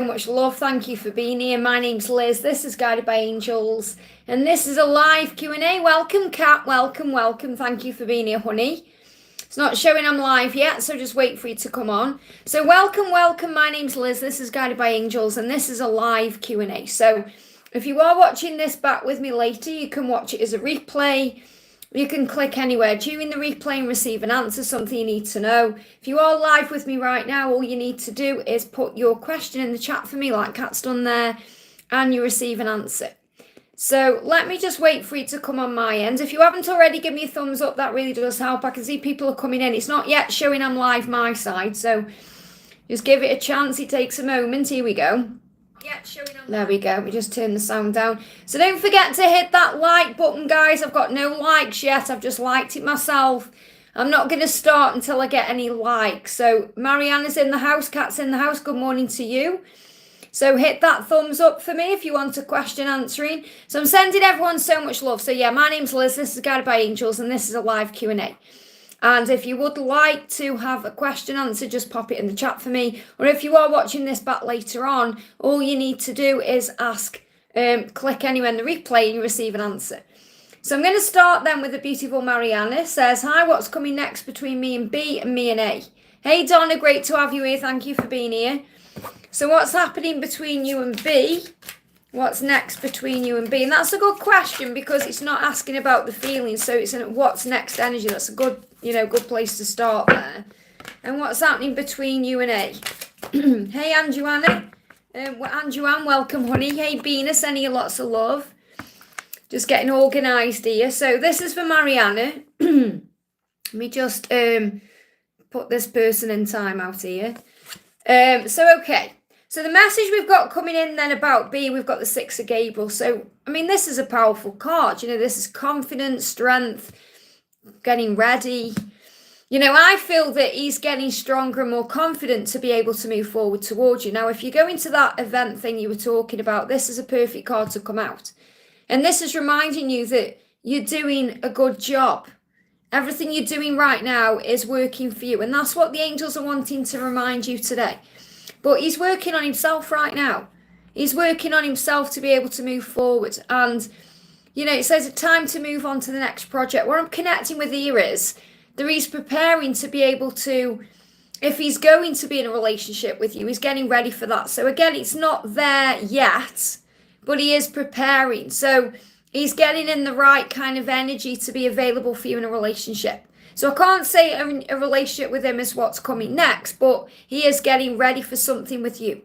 Much love. Thank you for being here. My name's Liz. This is Guided by Angels, and this is a live Q&A. Welcome, Kat. Welcome. Thank you for being here, honey. It's not showing I'm live yet, so just wait for you to come on. So welcome. My name's Liz. This is Guided by Angels, and this is a live Q&A. So if you are watching this back with me later, you can watch it as a replay. You can click anywhere during the replay and receive an answer, something you need to know. If you are live with me right now, all you need to do is put your question in the chat for me, like Kat's done there, and you receive an answer. So let me just wait for you to come on my end. If you haven't already, give me a thumbs up. That really does help. I can see people are coming in. It's not yet showing I'm live my side, so just give it a chance. It takes a moment. Here we go. There we go. We just turn the sound down. So don't forget to hit that like button, guys. I've got no likes yet. I've just liked it myself. I'm not going to start until I get any likes. So Mariana's in the house. Kat's in the house. Good morning to you. So hit that thumbs up for me if you want a question answering. So I'm sending everyone so much love. So yeah, my name's Liz. This is Guided by Angels, and this is a live Q&A. And if you would like to have a question answer, just pop it in the chat for me. Or if you are watching this back later on, all you need to do is ask, click anywhere in the replay and you receive an answer. So I'm going to start then with the beautiful Mariana. Says, hi, what's coming next between me and B and me and A? Hey, Donna, great to have you here. Thank you for being here. So what's happening between you and B? What's next between you and B? And that's a good question because it's not asking about the feelings. So it's what's next energy. That's a good, good place to start there. And what's happening between you and A? Hey, Anjuana. Anjuan, welcome, honey. Hey, Bina, sending you lots of love. Just getting organised here. So this is for Mariana. Let me just put this person in timeout here. Okay. So the message we've got coming in then about B, we've got the Six of Gabriel. So, I mean, this is a powerful card. This is confidence, strength, getting ready. I feel that he's getting stronger and more confident to be able to move forward towards you. Now, if you go into that event thing you were talking about, this is a perfect card to come out. And this is reminding you that you're doing a good job. Everything you're doing right now is working for you. And that's what the angels are wanting to remind you today. But he's working on himself right now. He's working on himself to be able to move forward. And, it says it's time to move on to the next project. What I'm connecting with here is that he's preparing to be able to, if he's going to be in a relationship with you, he's getting ready for that. So again, it's not there yet, but he is preparing. So he's getting in the right kind of energy to be available for you in a relationship. So I can't say a relationship with him is what's coming next, but he is getting ready for something with you.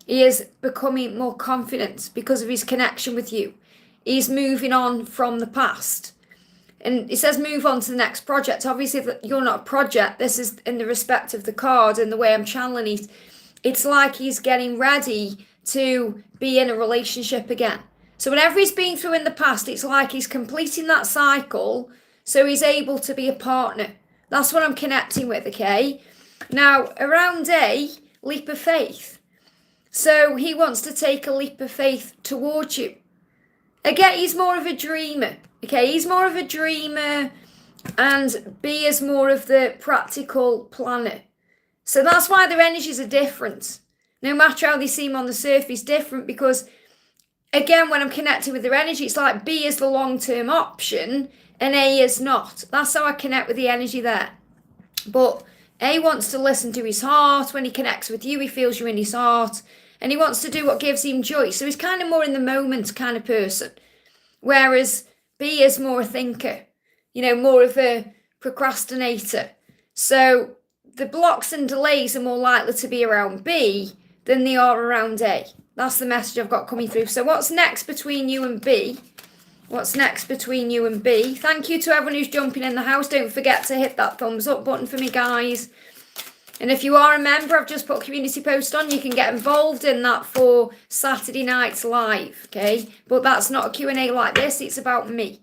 He is becoming more confident because of his connection with you. He's moving on from the past. And it says move on to the next project. Obviously, if you're not a project, this is in the respect of the card and the way I'm channeling it. It's like he's getting ready to be in a relationship again. So whatever he's been through in the past, it's like he's completing that cycle so he's able to be a partner. That's what I'm connecting with, okay? Now, around A, leap of faith. So he wants to take a leap of faith towards you. Again, he's more of a dreamer, okay? He's more of a dreamer, and B is more of the practical planner. So that's why their energies are different. No matter how they seem on the surface, different because, again, when I'm connecting with their energy, it's like B is the long-term option, and A is not. That's how I connect with the energy there. But A wants to listen to his heart. When he connects with you, he feels you in his heart. And he wants to do what gives him joy. So he's kind of more in the moment kind of person. Whereas B is more a thinker. More of a procrastinator. So the blocks and delays are more likely to be around B than they are around A. That's the message I've got coming through. So what's next between you and B? What's next between you and B? Thank you to everyone who's jumping in the house. Don't forget to hit that thumbs up button for me, guys. And if you are a member, I've just put a community post on. You can get involved in that for Saturday nights live, okay? But that's not a Q&A like this. It's about me.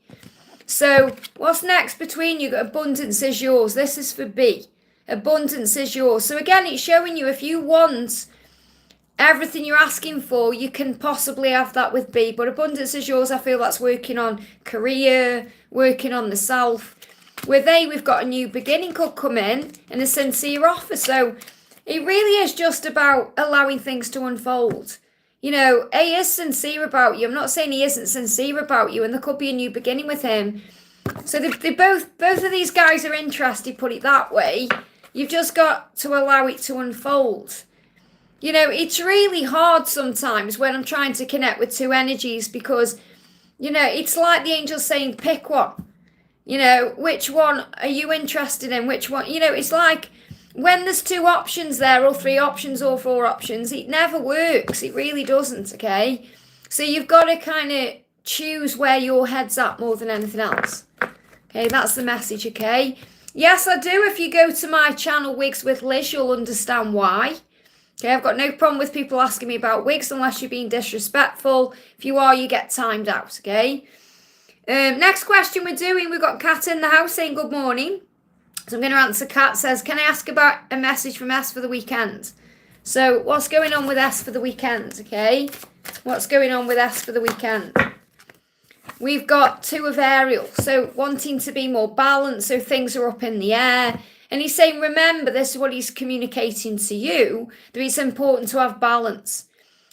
So what's next between you? Abundance is yours. This is for B. Abundance is yours. So again, it's showing you if you want everything you're asking for, you can possibly have that with B. But abundance is yours. I feel that's working on career, working on the self. With A, we've got a new beginning could come in and a sincere offer. So It really is just about allowing things to unfold. You know, he is sincere about you. I'm not saying he isn't sincere about you, and there could be a new beginning with him. So they both of these guys are interested, put it that way. You've just got to allow it to unfold. You know, it's really hard sometimes when I'm trying to connect with two energies because, you know, it's like the angels saying, pick one. You know, which one are you interested in? Which one? You know, it's like when there's two options there, or three options, or four options, it never works. It really doesn't, okay? So you've got to kind of choose where your head's at more than anything else. Okay, that's the message, okay? Yes, I do. If you go to my channel, Wigs with Liz, you'll understand why. Okay, I've got no problem with people asking me about wigs unless you're being disrespectful. If you are, you get timed out, okay? Next question we've got Kat in the house saying good morning. So I'm going to answer. Kat says, can I ask about a message from S for the weekend? So what's going on with S for the weekend, okay? What's going on with S for the weekend? We've got 2 of Ariel, so wanting to be more balanced, so things are up in the air. And he's saying, remember, this is what he's communicating to you, that it's important to have balance.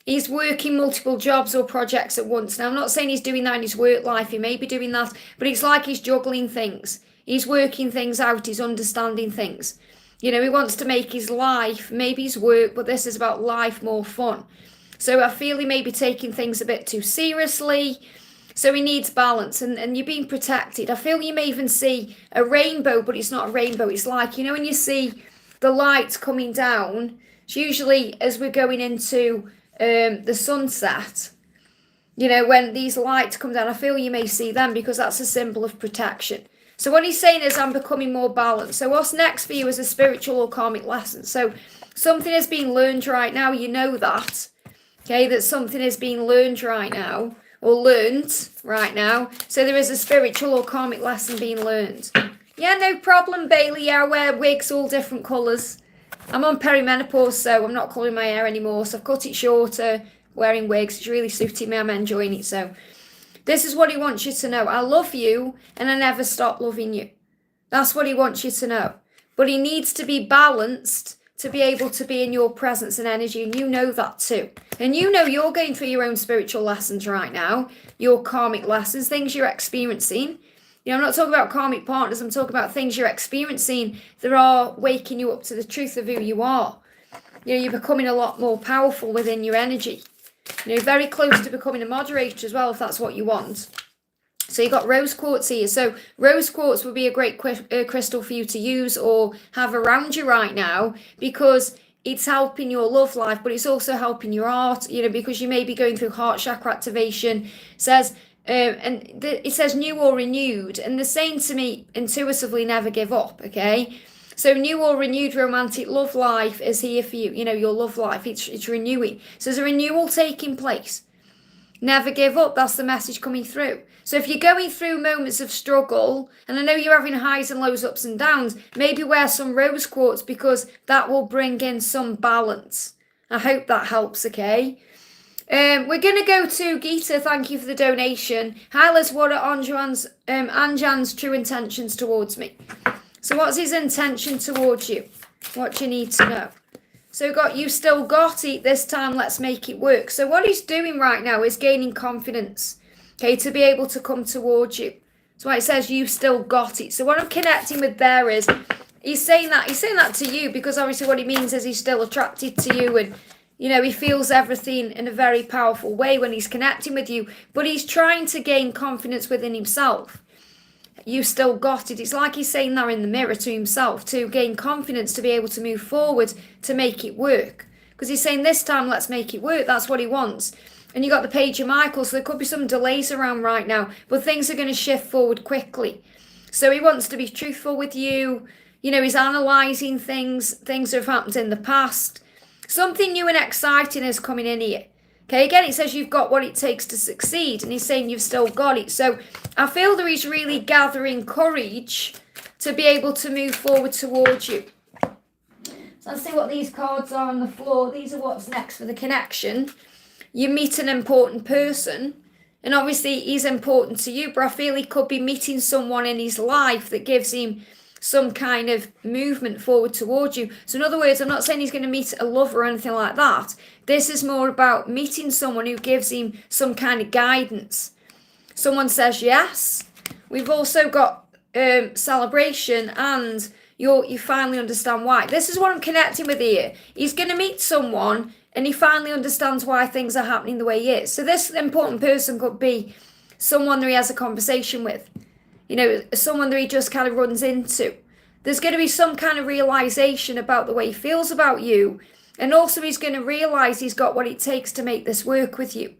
He's working multiple jobs or projects at once. Now, I'm not saying he's doing that in his work life. He may be doing that, but it's like he's juggling things. He's working things out. He's understanding things. You know, he wants to make his life, maybe his work, but this is about life more fun. So I feel he may be taking things a bit too seriously. So he needs balance, and you're being protected. I feel you may even see a rainbow, but it's not a rainbow. It's like, you know, when you see the light coming down, it's usually as we're going into the sunset, you know, when these lights come down, I feel you may see them because that's a symbol of protection. So what he's saying is, I'm becoming more balanced. So what's next for you is a spiritual or karmic lesson. So something is being learned right now. You know that, okay, that something is being learned right now. Or learned right now. So there is a spiritual or karmic lesson being learned. Yeah, no problem, Bailey. Yeah, I wear wigs, all different colours. I'm on perimenopause, so I'm not colouring my hair anymore. So I've cut it shorter, wearing wigs. It's really suiting me. I'm enjoying it. So this is what he wants you to know. I love you, and I never stop loving you. That's what he wants you to know. But he needs to be balanced to be able to be in your presence and energy, and you know that too. And you know you're going through your own spiritual lessons right now, your karmic lessons, things you're experiencing. You know, I'm not talking about karmic partners, I'm talking about things you're experiencing that are waking you up to the truth of who you are. You know, you're becoming a lot more powerful within your energy. You know, very close to becoming a moderator as well, if that's what you want. So you've got rose quartz here. So rose quartz would be a great crystal for you to use or have around you right now, because it's helping your love life, but it's also helping your art, you know, because you may be going through heart chakra activation. It says, it says new or renewed. And they're saying to me intuitively, never give up, okay? So new or renewed romantic love life is here for you. You know, your love life, it's renewing. So there's a renewal taking place. Never give up. That's the message coming through. So if you're going through moments of struggle, and I know you're having highs and lows, ups and downs, maybe wear some rose quartz because that will bring in some balance. I hope that helps, okay? We're going to go to Geeta. Thank you for the donation. Hi, Liz. What are Anjan's true intentions towards me? So what's his intention towards you? What do you need to know? So you still got it this time. Let's make it work. So what he's doing right now is gaining confidence, okay, to be able to come towards you. So it says you still got it. So what I'm connecting with there is he's saying that to you because obviously what he means is he's still attracted to you, and you know he feels everything in a very powerful way when he's connecting with you, but he's trying to gain confidence within himself. You still got it. It's like he's saying that in the mirror to himself to gain confidence to be able to move forward, to make it work. Because he's saying this time, let's make it work. That's what he wants. And you got the Page of Michael, so there could be some delays around right now, but things are going to shift forward quickly. So he wants to be truthful with you. You know, he's analysing things that have happened in the past. Something new and exciting is coming in here. Okay, again, it says you've got what it takes to succeed, and he's saying you've still got it. So I feel that he's really gathering courage to be able to move forward towards you. So let's see what these cards are on the floor. These are what's next for the connection. You meet an important person, and obviously he's important to you, but I feel he could be meeting someone in his life that gives him some kind of movement forward towards you. So in other words, I'm not saying he's going to meet a lover or anything like that. This is more about meeting someone who gives him some kind of guidance. Someone says yes. We've also got celebration, and you finally understand why. This is what I'm connecting with here. He's going to meet someone and he finally understands why things are happening the way he is. So this important person could be someone that he has a conversation with, someone that he just kind of runs into. There's going to be some kind of realization about the way he feels about you, and also he's going to realize he's got what it takes to make this work with you.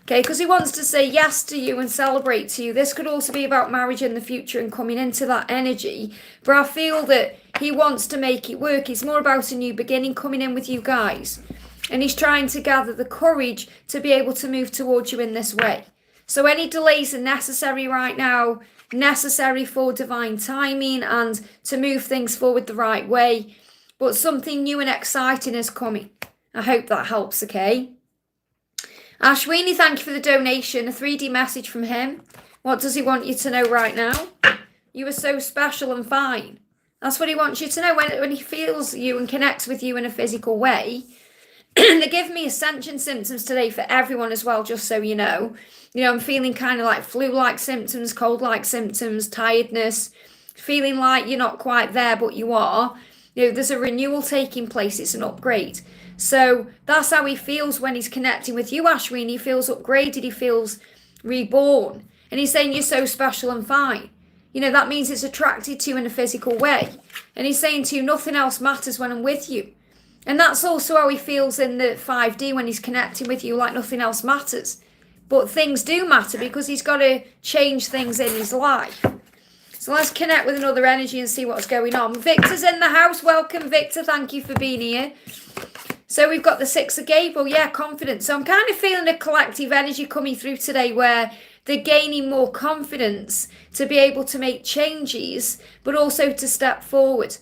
Okay, because he wants to say yes to you and celebrate to you. This could also be about marriage in the future and coming into that energy. But I feel that he wants to make it work. It's more about a new beginning coming in with you guys. And he's trying to gather the courage to be able to move towards you in this way. So any delays are necessary right now, necessary for divine timing and to move things forward the right way. But something new and exciting is coming. I hope that helps, okay? Ashwini, thank you for the donation. A 3D message from him. What does he want you to know right now? You are so special and fine. That's what he wants you to know when he feels you and connects with you in a physical way. They give me Ascension symptoms today for everyone as well, just so you know. I'm feeling kind of like flu-like symptoms, cold-like symptoms, tiredness, feeling like you're not quite there, but you are. There's a renewal taking place. It's an upgrade. So that's how he feels when he's connecting with you, Ashwin. He feels upgraded. He feels reborn. And he's saying you're so special and fine. That means it's attracted to you in a physical way. And he's saying to you, nothing else matters when I'm with you. And that's also how he feels in the 5D when he's connecting with you, like nothing else matters. But things do matter because he's got to change things in his life. So let's connect with another energy and see what's going on. Victor's in the house. Welcome, Victor. Thank you for being here. So we've got the 6 of Gabriel. Yeah, confidence. So I'm kind of feeling a collective energy coming through today where they're gaining more confidence to be able to make changes, but also to step forward,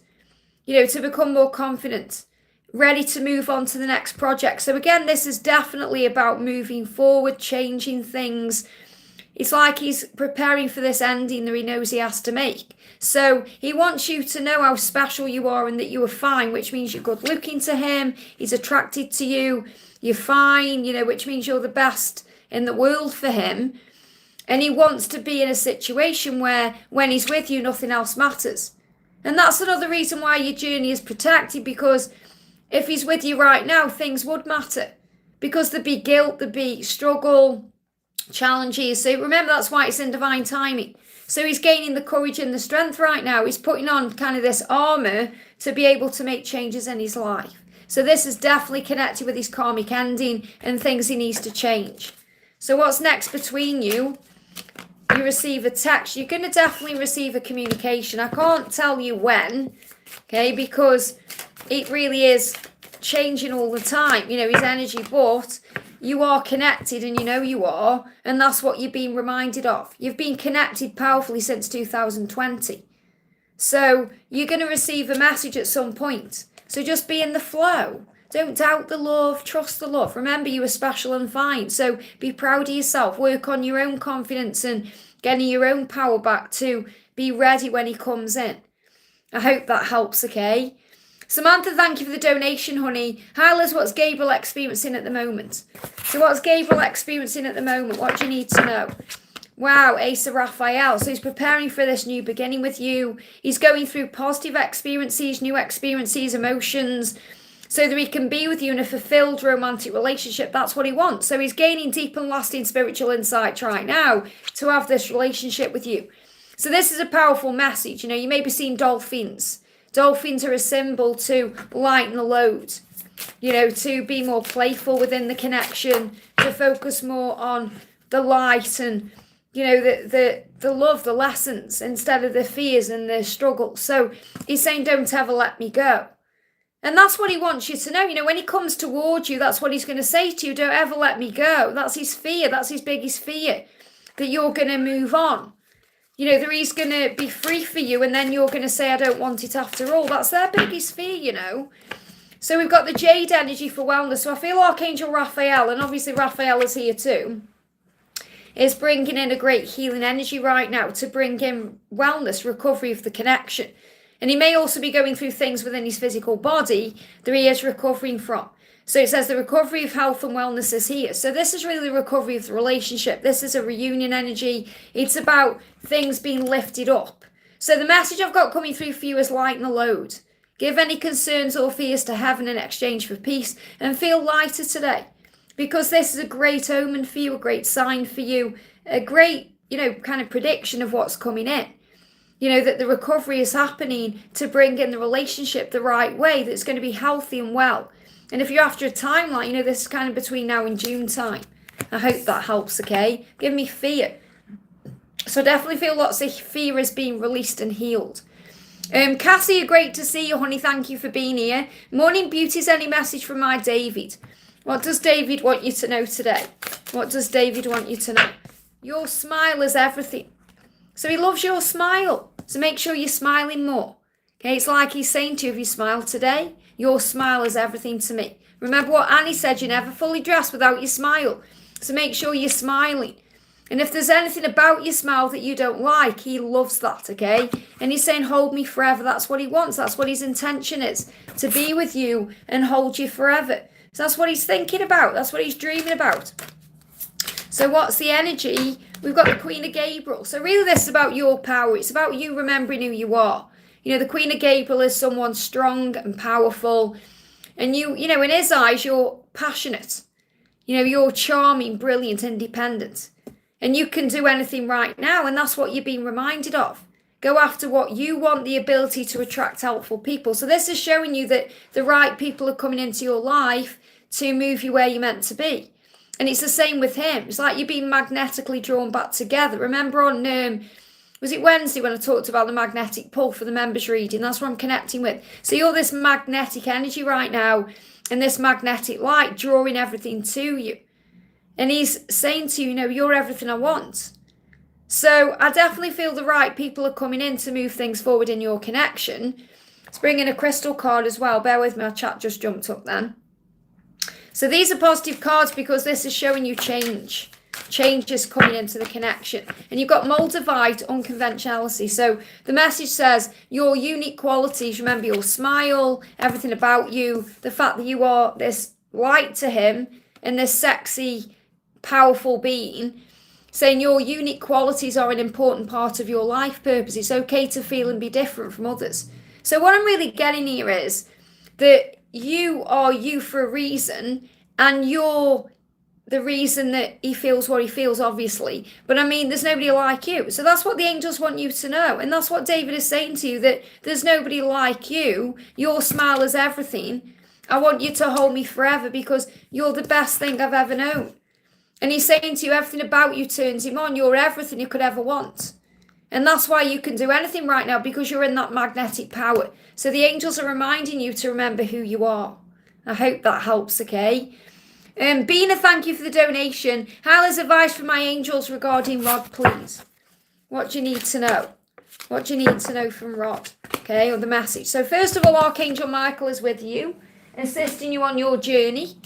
to become more confident, ready to move on to the next project. So again, this is definitely about moving forward, changing things. It's like he's preparing for this ending that he knows he has to make. So he wants you to know how special you are and that you are fine, which means you're good looking to him. He's attracted to you. You're fine, which means you're the best in the world for him. And he wants to be in a situation where when he's with you, nothing else matters. And that's another reason why your journey is protected, because if he's with you right now, things would matter. Because there'd be guilt, there'd be struggle, challenges. So remember, that's why it's in divine timing. So he's gaining the courage and the strength right now. He's putting on kind of this armor to be able to make changes in his life. So this is definitely connected with his karmic ending and things he needs to change. So what's next between you? You receive a text. You're going to definitely receive a communication. I can't tell you when, okay, because it really is changing all the time, his energy, but you are connected and you are, and that's what you're being reminded of. You've been connected powerfully since 2020. So you're going to receive a message at some point. So just be in the flow. Don't doubt the love, trust the love. Remember, you are special and fine. So be proud of yourself. Work on your own confidence and getting your own power back to be ready when he comes in. I hope that helps, okay? Samantha, thank you for the donation, honey. Hi, Liz, what's Gabriel experiencing at the moment? So what's Gabriel experiencing at the moment? What do you need to know? Wow, Ace of Raphael. So he's preparing for this new beginning with you. He's going through positive experiences, new experiences, emotions, so that he can be with you in a fulfilled romantic relationship. That's what he wants. So he's gaining deep and lasting spiritual insight right now to have this relationship with you. So this is a powerful message. You may be seeing dolphins. Dolphins are a symbol to lighten the load, to be more playful within the connection, to focus more on the light and, the love, the lessons, instead of the fears and the struggles. So he's saying, don't ever let me go. And that's what he wants you to know. When he comes towards you, that's what he's going to say to you. Don't ever let me go. That's his fear. That's his biggest fear, that you're going to move on. That he's going to be free for you, and then you're going to say, I don't want it after all. That's their biggest fear, So we've got the Jade energy for wellness. So I feel Archangel Raphael, and obviously Raphael is here too, is bringing in a great healing energy right now to bring in wellness, recovery of the connection. And he may also be going through things within his physical body that he is recovering from. So it says the recovery of health and wellness is here. So this is really the recovery of the relationship. This is a reunion energy. It's about things being lifted up. So the message I've got coming through for you is lighten the load. Give any concerns or fears to heaven in exchange for peace, and feel lighter today. Because this is a great omen for you, a great sign for you, a great, kind of prediction of what's coming in. That the recovery is happening to bring in the relationship the right way, that's going to be healthy and well. And if you're after a timeline, this is kind of between now and June time. I hope that helps, okay? Give me fear. So I definitely feel lots of fear is being released and healed. Cassie, great to see you, honey. Thank you for being here. Morning beauties, any message from my David? What does David want you to know today? What does David want you to know? Your smile is everything. So he loves your smile. So make sure you're smiling more. Okay, it's like he's saying to you, if you smile today, your smile is everything to me. Remember what Annie said, you never fully dress without your smile. So make sure you're smiling. And if there's anything about your smile that you don't like, he loves that, okay? And he's saying, hold me forever. That's what he wants. That's what his intention is, to be with you and hold you forever. So that's what he's thinking about. That's what he's dreaming about. So what's the energy? We've got the Queen of Gabriel. So really this is about your power. It's about you remembering who you are. The Queen of Gabriel is someone strong and powerful. And in his eyes, you're passionate. You're charming, brilliant, independent. And you can do anything right now, and that's what you're being reminded of. Go after what you want, the ability to attract helpful people. So this is showing you that the right people are coming into your life to move you where you're meant to be. And it's the same with him. It's like you're being magnetically drawn back together. Remember on, was it Wednesday when I talked about the magnetic pull for the members reading? That's what I'm connecting with. So you're this magnetic energy right now, and this magnetic light drawing everything to you. And he's saying to you, you're everything I want. So I definitely feel the right people are coming in to move things forward in your connection. Let's bring in a crystal card as well. Bear with me, our chat just jumped up then. So these are positive cards because this is showing you change. Change is coming into the connection. And you've got Moldavite, unconventionality. So the message says your unique qualities, remember your smile, everything about you, the fact that you are this light to him and this sexy, powerful being, saying your unique qualities are an important part of your life purpose. It's okay to feel and be different from others. So what I'm really getting here is that you are you for a reason, and you're the reason that he feels what he feels, obviously. But there's nobody like you. So that's what the angels want you to know. And that's what David is saying to you, that there's nobody like you. Your smile is everything. I want you to hold me forever because you're the best thing I've ever known. And he's saying to you, everything about you turns him on. You're everything you could ever want. And that's why you can do anything right now, because you're in that magnetic power. So the angels are reminding you to remember who you are. I hope that helps, okay? Bina, thank you for the donation. Hala's advice from my angels regarding Rod, please. What do you need to know? What do you need to know from Rod? Okay, or the message. So first of all, Archangel Michael is with you, assisting you on your journey,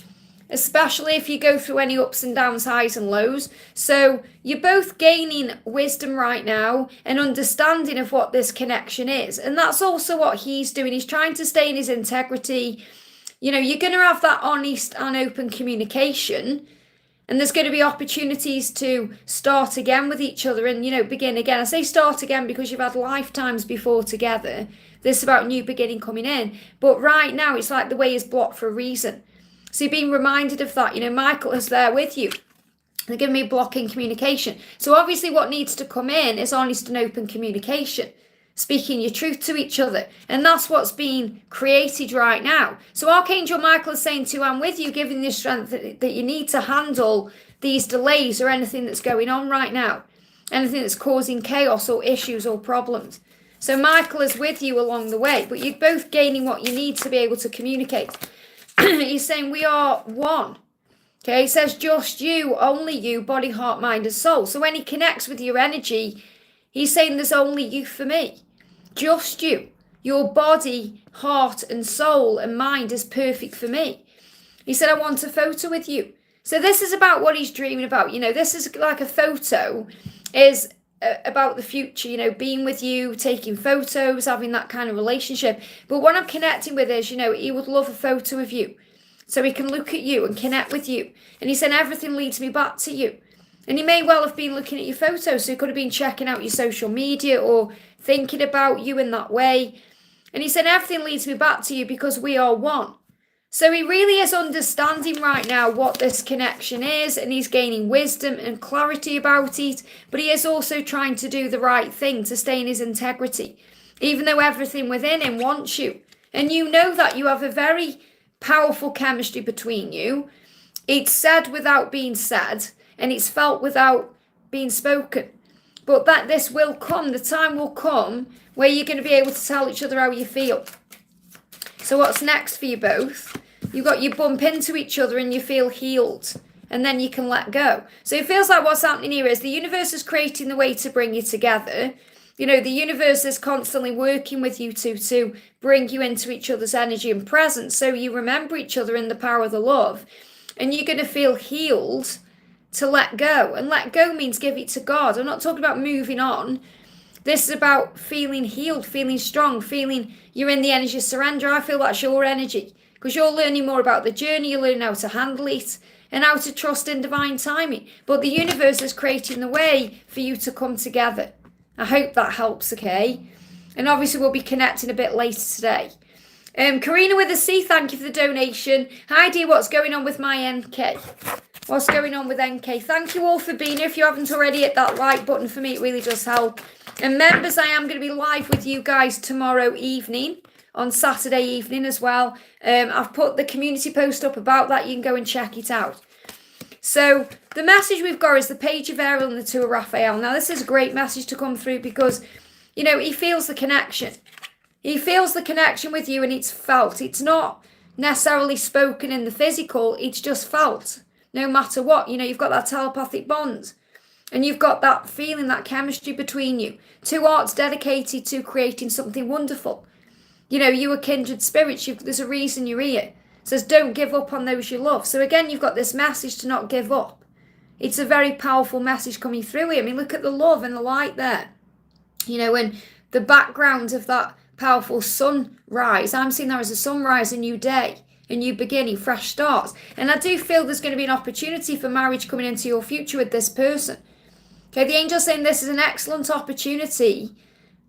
especially if you go through any ups and downs, highs and lows. So you're both gaining wisdom right now and understanding of what this connection is. And that's also what he's doing. He's trying to stay in his integrity. You're going to have that honest and open communication. And there's going to be opportunities to start again with each other and, begin again. I say start again because you've had lifetimes before together. This is about new beginning coming in. But right now, it's like the way is blocked for a reason. So you're being reminded of that. Michael is there with you. They're giving me blocking communication. So obviously what needs to come in is honest and open communication. Speaking your truth to each other. And that's what's being created right now. So Archangel Michael is saying to you, I'm with you, giving you the strength that you need to handle these delays or anything that's going on right now. Anything that's causing chaos or issues or problems. So Michael is with you along the way, but you're both gaining what you need to be able to communicate. He's saying we are one. Okay, he says just you, only you, body, heart, mind and soul. So when he connects with your energy, he's saying there's only you for me. Just you. Your body, heart and soul and mind is perfect for me. He said, I want a photo with you. So this is about what he's dreaming about. This is like a photo is about the future, you know, being with you, taking photos, having that kind of relationship. But what I'm connecting with is, you know, he would love a photo of you so he can look at you and connect with you. And he said, everything leads me back to you. And he may well have been looking at your photos, so he could have been checking out your social media or thinking about you in that way. And he said, everything leads me back to you because we are one. So he really is understanding right now what this connection is, and he's gaining wisdom and clarity about it. But he is also trying to do the right thing to stay in his integrity, even though everything within him wants you. And you know that you have a very powerful chemistry between you. It's said without being said, and it's felt without being spoken. But that this will come, the time will come where you're going to be able to tell each other how you feel. So what's next for you both? You bump into each other and you feel healed, and then you can let go. So it feels like what's happening here is the universe is creating the way to bring you together. You know, the universe is constantly working with you to bring you into each other's energy and presence, so you remember each other in the power of the love, and you're going to feel healed to let go. And let go means give it to God. I'm not talking about moving on. This is about feeling healed, feeling strong, feeling you're in the energy of surrender. I feel that's your energy because you're learning more about the journey. You're learning how to handle it and how to trust in divine timing. But the universe is creating the way for you to come together. I hope that helps, okay? And obviously we'll be connecting a bit later today. Karina with a C, thank you for the donation. Hi dear, what's going on with my NK? What's going on with NK? Thank you all for being here. If you haven't already, hit that like button for me. It really does help. And members, I am going to be live with you guys tomorrow evening, on Saturday evening as well. I've put the community post up about that. You can go and check it out. So the message we've got is the Page of Ariel and the Two of Raphael. Now, this is a great message to come through because, you know, he feels the connection. He feels the connection with you, and it's felt. It's not necessarily spoken in the physical. It's just felt. No matter what, you know, you've got that telepathic bond. And you've got that feeling, that chemistry between you. Two hearts dedicated to creating something wonderful. You know, you are kindred spirits. There's a reason you're here. It says don't give up on those you love. So again, you've got this message to not give up. It's a very powerful message coming through here. I mean, look at the love and the light there. You know, and the background of that powerful sunrise. I'm seeing that as a sunrise, a new day, a new beginning, fresh starts. And I do feel there's going to be an opportunity for marriage coming into your future with this person. Okay, the angel's saying this is an excellent opportunity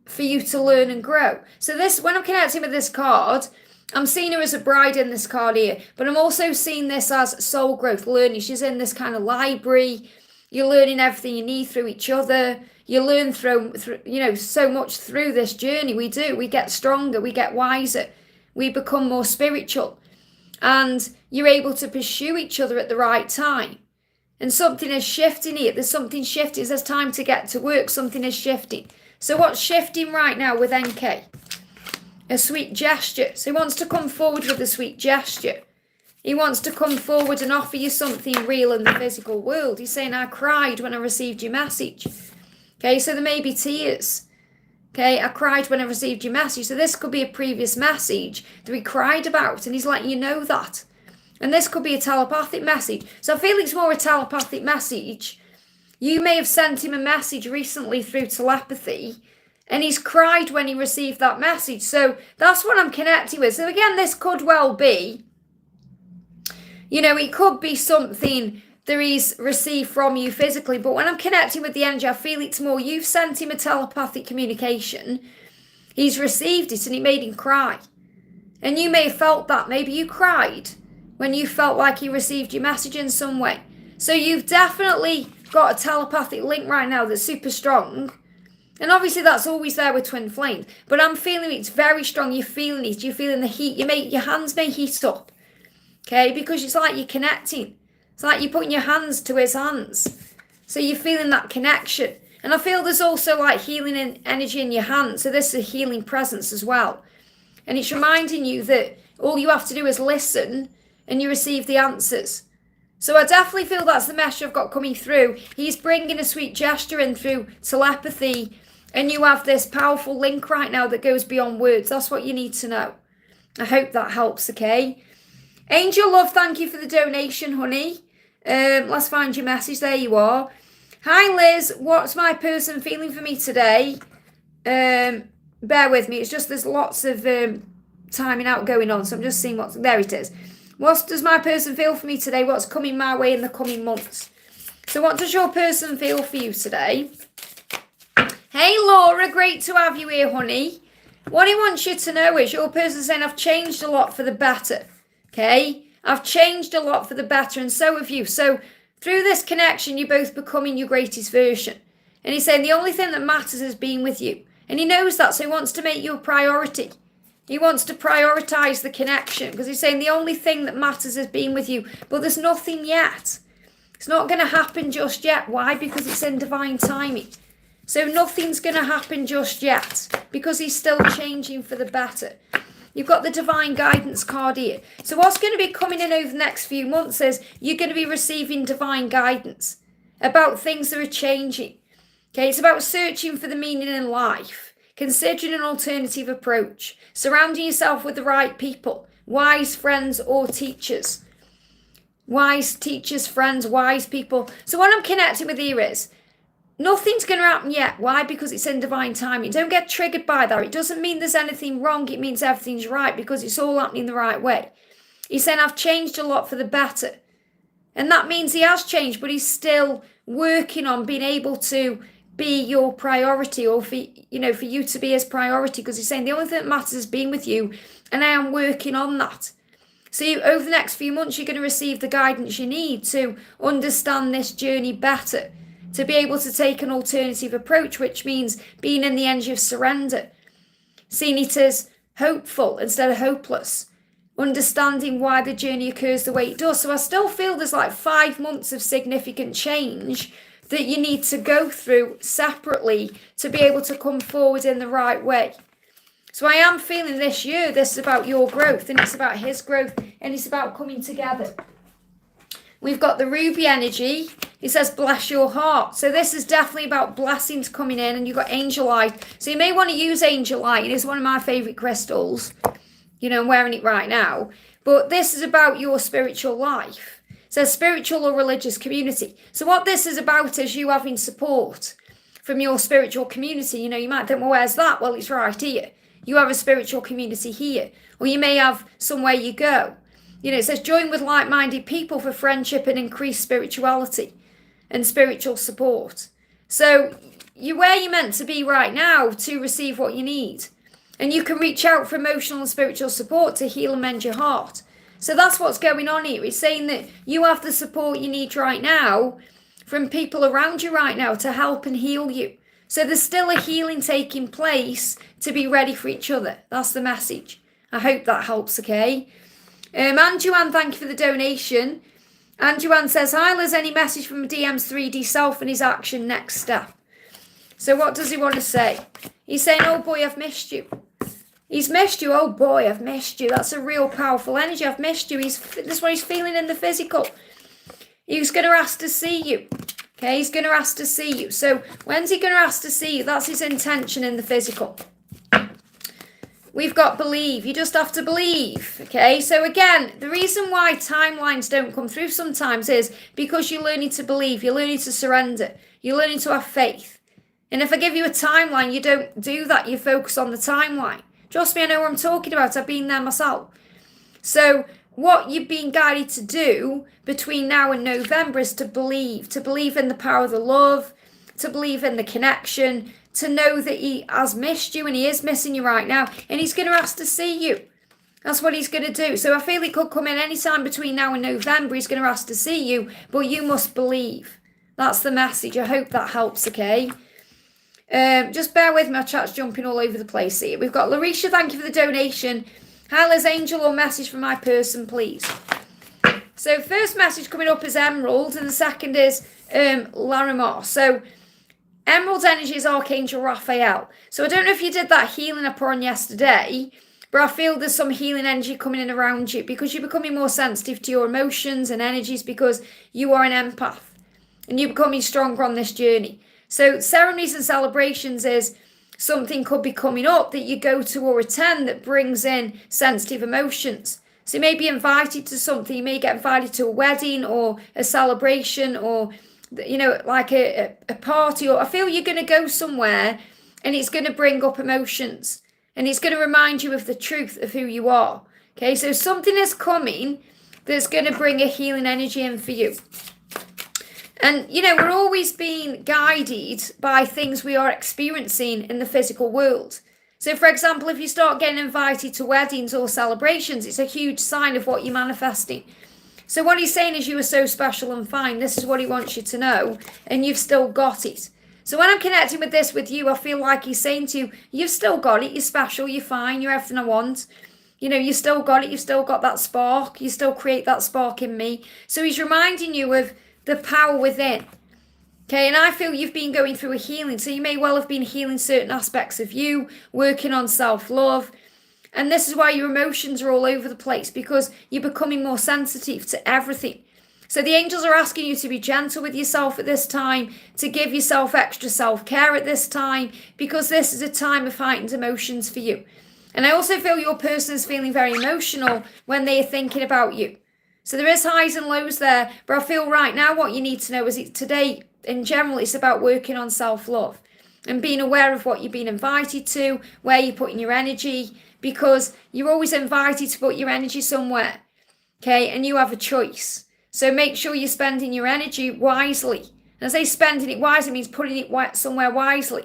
for you to learn and grow. So this, when I'm connecting with this card, I'm seeing her as a bride in this card here, but I'm also seeing this as soul growth, learning. She's in this kind of library. You're learning everything you need through each other. You learn through you know, so much through this journey. We do. We get stronger. We get wiser. We become more spiritual. And you're able to pursue each other at the right time. And something is shifting here. There's something shifting. There's time to get to work. Something is shifting. So what's shifting right now with NK? A sweet gesture. So he wants to come forward with a sweet gesture. He wants to come forward and offer you something real in the physical world. He's saying, I cried when I received your message. Okay, so there may be tears. Okay, I cried when I received your message. So this could be a previous message that we cried about, and he's letting you know that. And this could be a telepathic message. So I feel it's more a telepathic message. You may have sent him a message recently through telepathy, and he's cried when he received that message. So that's what I'm connecting with. So again, this could well be, you know, it could be something that he's received from you physically. But when I'm connecting with the energy, I feel it's more you've sent him a telepathic communication. He's received it and it made him cry. And you may have felt that. Maybe you cried when you felt like he received your message in some way. So you've definitely got a telepathic link right now that's super strong. And obviously that's always there with twin flames. But I'm feeling it's very strong. You're feeling it. You're feeling the heat. Your hands may heat up. Okay? Because it's like you're connecting. It's like you're putting your hands to his hands. So you're feeling that connection. And I feel there's also like healing energy in your hands. So this is a healing presence as well. And it's reminding you that all you have to do is listen and you receive the answers. So I definitely feel that's the message I've got coming through. He's bringing a sweet gesture in through telepathy. And you have this powerful link right now that goes beyond words. That's what you need to know. I hope that helps, okay? Angel Love, thank you for the donation, honey. Let's find your message. There you are. Hi, Liz. What's my person feeling for me today? Bear with me. It's just there's lots of timing out going on, so I'm just seeing what's... There it is. What does my person feel for me today? What's coming my way in the coming months? So what does your person feel for you today? Hey, Laura. Great to have you here, honey. What he wants you to know is your person saying, I've changed a lot for the better. Okay? I've changed a lot for the better, and so have you. So through this connection, you're both becoming your greatest version. And he's saying the only thing that matters is being with you. And he knows that, so he wants to make you a priority. He wants to prioritize the connection because he's saying the only thing that matters is being with you. But there's nothing yet. It's not going to happen just yet. Why? Because it's in divine timing. So nothing's going to happen just yet because he's still changing for the better. You've got the divine guidance card here. So what's going to be coming in over the next few months is you're going to be receiving divine guidance about things that are changing. Okay, it's about searching for the meaning in life, considering an alternative approach, surrounding yourself with the right people, wise friends or teachers. Wise teachers, friends, wise people. So what I'm connecting with here is nothing's going to happen yet. Why? Because it's in divine timing. Don't get triggered by that. It doesn't mean there's anything wrong. It means everything's right because it's all happening the right way. He's saying, I've changed a lot for the better. And that means he has changed, but he's still working on being able to be your priority, or for you to be his priority, because he's saying the only thing that matters is being with you, and I am working on that. So over the next few months, you're going to receive the guidance you need to understand this journey better, to be able to take an alternative approach, which means being in the energy of surrender, seeing it as hopeful instead of hopeless, understanding why the journey occurs the way it does. So I still feel there's like 5 months of significant change that you need to go through separately to be able to come forward in the right way. So I am feeling this year, this is about your growth, and it's about his growth, and it's about coming together. We've got the ruby energy. It says, bless your heart. So this is definitely about blessings coming in, and you've got angel light. So you may want to use angel light. It is one of my favourite crystals. I'm wearing it right now. But this is about your spiritual life. It says spiritual or religious community. So what this is about is you having support from your spiritual community. You might think, well, where's that? Well, it's right here. You have a spiritual community here. Or you may have somewhere you go. It says join with like-minded people for friendship and increased spirituality and spiritual support. So you're where you're meant to be right now to receive what you need. And you can reach out for emotional and spiritual support to heal and mend your heart. So that's what's going on here. It's saying that you have the support you need right now from people around you right now to help and heal you. So there's still a healing taking place to be ready for each other. That's the message. I hope that helps, okay? Anjuan, thank you for the donation. Anjuan says, hi Liz, any message from DM's 3D self and his action next step? So what does he want to say? He's saying, oh boy, I've missed you. He's missed you. Oh boy, I've missed you. That's a real powerful energy. I've missed you. That's what he's feeling in the physical. He's going to ask to see you. Okay, he's going to ask to see you. So when's he going to ask to see you? That's his intention in the physical. We've got believe. You just have to believe. Okay, so again, the reason why timelines don't come through sometimes is because you're learning to believe. You're learning to surrender. You're learning to have faith. And if I give you a timeline, you don't do that. You focus on the timeline. Trust me, I know what I'm talking about. I've been there myself. So what you've been guided to do between now and November is to believe in the power of the love, to believe in the connection, to know that he has missed you and he is missing you right now. And he's going to ask to see you. That's what he's going to do. So I feel it could come in any time between now and November. He's going to ask to see you, but you must believe. That's the message. I hope that helps, okay? Just bear with me, our chat's jumping all over the place here. We've got Larisha, thank you for the donation. Hi Liz, angel or message from my person, please. So first message coming up is Emerald, and the second is Larimar. So Emerald energy is Archangel Raphael. So I don't know if you did that healing I put on yesterday, but I feel there's some healing energy coming in around you because you're becoming more sensitive to your emotions and energies because you are an empath and you're becoming stronger on this journey. So ceremonies and celebrations is something could be coming up that you go to or attend that brings in sensitive emotions. So you may be invited to something. You may get invited to a wedding or a celebration or like a party, or I feel you're going to go somewhere and it's going to bring up emotions and it's going to remind you of the truth of who you are. Okay, so something is coming that's going to bring a healing energy in for you. And, we're always being guided by things we are experiencing in the physical world. So, for example, if you start getting invited to weddings or celebrations, it's a huge sign of what you're manifesting. So what he's saying is you are so special and fine. This is what he wants you to know, and you've still got it. So when I'm connecting with this with you, I feel like he's saying to you, you've still got it. You're special. You're fine. You're everything I want. You still got it. You've still got that spark. You still create that spark in me. So he's reminding you of the power within. Okay, and I feel you've been going through a healing. So you may well have been healing certain aspects of you, working on self-love. And this is why your emotions are all over the place, because you're becoming more sensitive to everything. So the angels are asking you to be gentle with yourself at this time, to give yourself extra self-care at this time, because this is a time of heightened emotions for you. And I also feel your person is feeling very emotional when they are thinking about you. So there is highs and lows there, but I feel right now what you need to know is today, in general, it's about working on self-love and being aware of what you've been invited to, where you're putting your energy, because you're always invited to put your energy somewhere, okay? And you have a choice. So make sure you're spending your energy wisely. And I say spending it wisely means putting it somewhere wisely.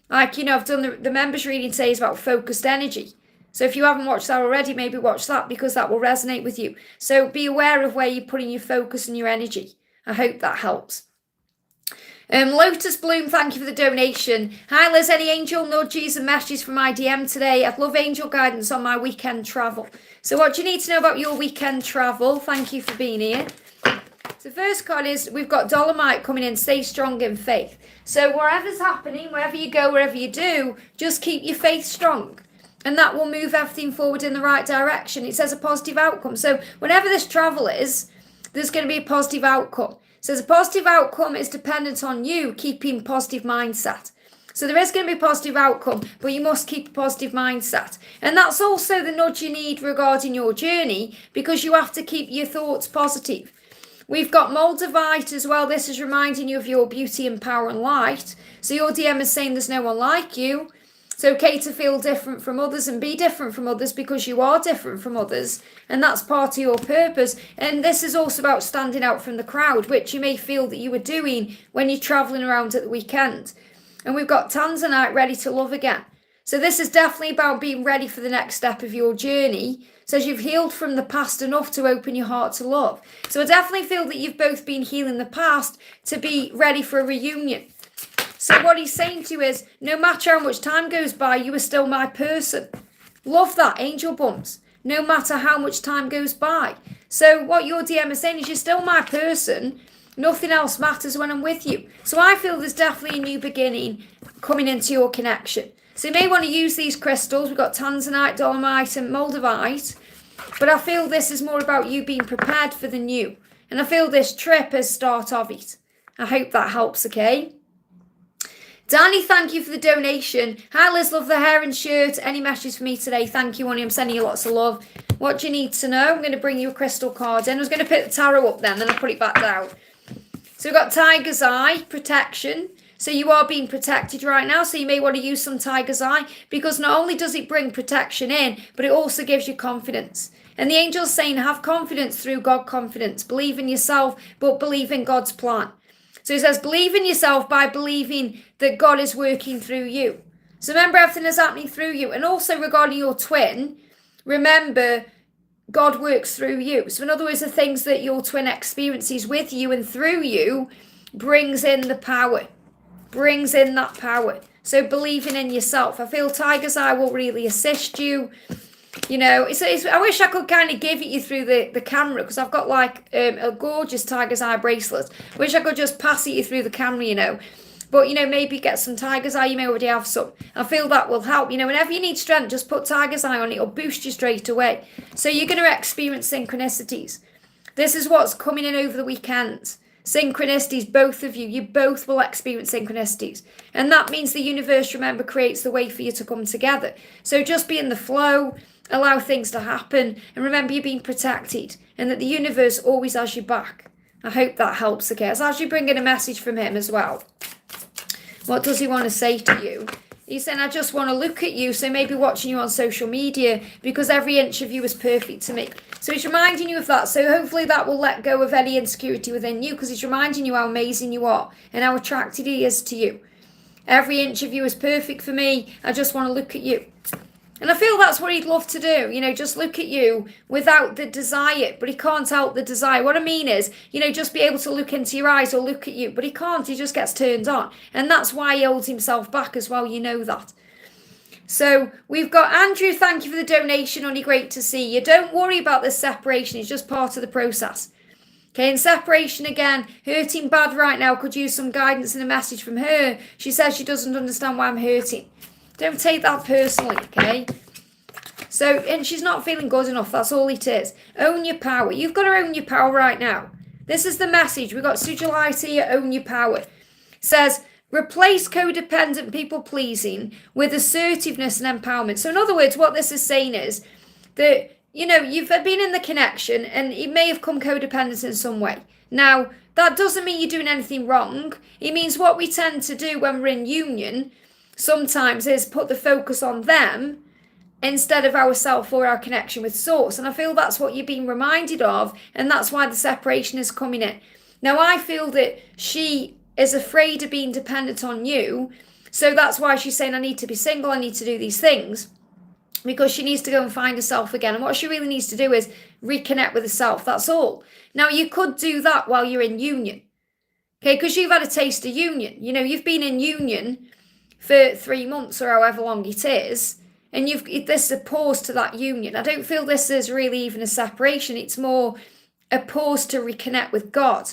Like, I've done the members reading today is about focused energy. So if you haven't watched that already, maybe watch that, because that will resonate with you. So be aware of where you're putting your focus and your energy. I hope that helps. Lotus Bloom, thank you for the donation. Hi Liz, any angel nudges and messages from my DM today? I'd love angel guidance on my weekend travel. So what do you need to know about your weekend travel? Thank you for being here. So first card is, we've got Dolomite coming in, stay strong in faith. So wherever's happening, wherever you go, wherever you do, just keep your faith strong. And that will move everything forward in the right direction. It says a positive outcome. So whenever this travel is, there's going to be a positive outcome. So the positive outcome is dependent on you keeping positive mindset. So there is going to be a positive outcome, but you must keep a positive mindset. And that's also the nudge you need regarding your journey, because you have to keep your thoughts positive. We've got Moldavite as well. This is reminding you of your beauty and power and light. So your DM is saying there's no one like you. It's okay to feel different from others and be different from others, because you are different from others, and that's part of your purpose. And this is also about standing out from the crowd, which you may feel that you were doing when you're traveling around at the weekend. And we've got Tanzanite, ready to love again. So this is definitely about being ready for the next step of your journey. It says you've healed from the past enough to open your heart to love. So I definitely feel that you've both been healing the past to be ready for a reunion. So what he's saying to you is, no matter how much time goes by, you are still my person. Love that, angel bumps. No matter how much time goes by. So what your DM is saying is, you're still my person. Nothing else matters when I'm with you. So I feel there's definitely a new beginning coming into your connection. So you may want to use these crystals. We've got Tanzanite, Dolomite and Moldavite. But I feel this is more about you being prepared for the new. And I feel this trip is start of it. I hope that helps, okay? Danny, thank you for the donation. Hi Liz, love the hair and shirt. Any messages for me today? Thank you, Honey. I'm sending you lots of love. What do you need to know? I'm going to bring you a crystal card in. I was going to put the tarot up then I'll put it back down. So we've got Tiger's Eye, protection. So you are being protected right now. So you may want to use some Tiger's Eye, because not only does it bring protection in, but it also gives you confidence. And the angel's saying, have confidence through God confidence. Believe in yourself, but believe in God's plan. So it says, believe in yourself by believing that God is working through you. So remember, everything is happening through you. And also regarding your twin, remember, God works through you. So in other words, the things that your twin experiences with you and through you brings in the power. Brings in that power. So believing in yourself. I feel Tiger's Eye will really assist you. I wish I could kind of give it you through the camera, because I've got like a gorgeous Tiger's Eye bracelet. Wish I could just pass it you through the camera, But, maybe get some Tiger's Eye. You may already have some. I feel that will help. Whenever you need strength, just put Tiger's Eye on. It'll boost you straight away. So you're going to experience synchronicities. This is what's coming in over the weekend. Synchronicities, both of you. You both will experience synchronicities. And that means the universe, remember, creates the way for you to come together. So just be in the flow. Allow things to happen. And remember, you're being protected. And that the universe always has your back. I hope that helps, okay? It's actually bringing a message from him as well. What does he want to say to you? He's saying, I just want to look at you, so maybe watching you on social media, because every inch of you is perfect to me. So he's reminding you of that. So hopefully that will let go of any insecurity within you, because he's reminding you how amazing you are and how attracted he is to you. Every inch of you is perfect for me. I just want to look at you. And I feel that's what he'd love to do, just look at you without the desire, but he can't help the desire. What I mean is, just be able to look into your eyes or look at you, but he can't, he just gets turned on. And that's why he holds himself back as well, that. So we've got Andrew, thank you for the donation, honey, great to see you. Don't worry about this separation, it's just part of the process. Okay, and separation again, hurting bad right now, could use some guidance and a message from her. She says she doesn't understand why I'm hurting. Don't take that personally, okay? So, and she's not feeling good enough. That's all it is. Own your power. You've got to own your power right now. This is the message. We've got Sujalight here, own your power. It says, replace codependent people-pleasing with assertiveness and empowerment. So in other words, what this is saying is that, you've been in the connection and it may have come codependent in some way. Now, that doesn't mean you're doing anything wrong. It means what we tend to do when we're in union sometimes is put the focus on them instead of ourself or our connection with source. And I feel that's what you're being reminded of, and that's why the separation is coming in. Now, I feel that she is afraid of being dependent on you, so that's why she's saying, I need to be single, I need to do these things, because she needs to go and find herself again. And what she really needs to do is reconnect with herself, that's all. Now, you could do that while you're in union, okay, because you've had a taste of union. You've been in union for 3 months or however long it is, and this is a pause to that union. I don't feel this is really even a separation. It's more a pause to reconnect with God.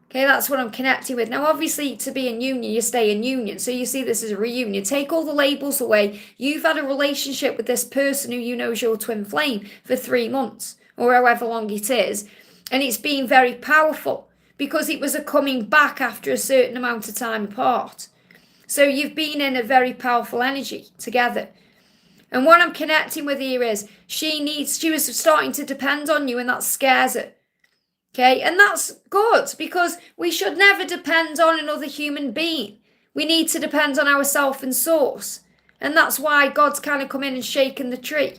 Okay, that's what I'm connecting with. Now, obviously, to be in union, you stay in union. So you see this as a reunion. Take all the labels away. You've had a relationship with this person who you know is your twin flame for 3 months or however long it is, and it's been very powerful because it was a coming back after a certain amount of time apart. So you've been in a very powerful energy together. And what I'm connecting with here is she was starting to depend on you, and that scares her. Okay, and that's good, because we should never depend on another human being. We need to depend on ourselves and source. And that's why God's kind of come in and shaken the tree.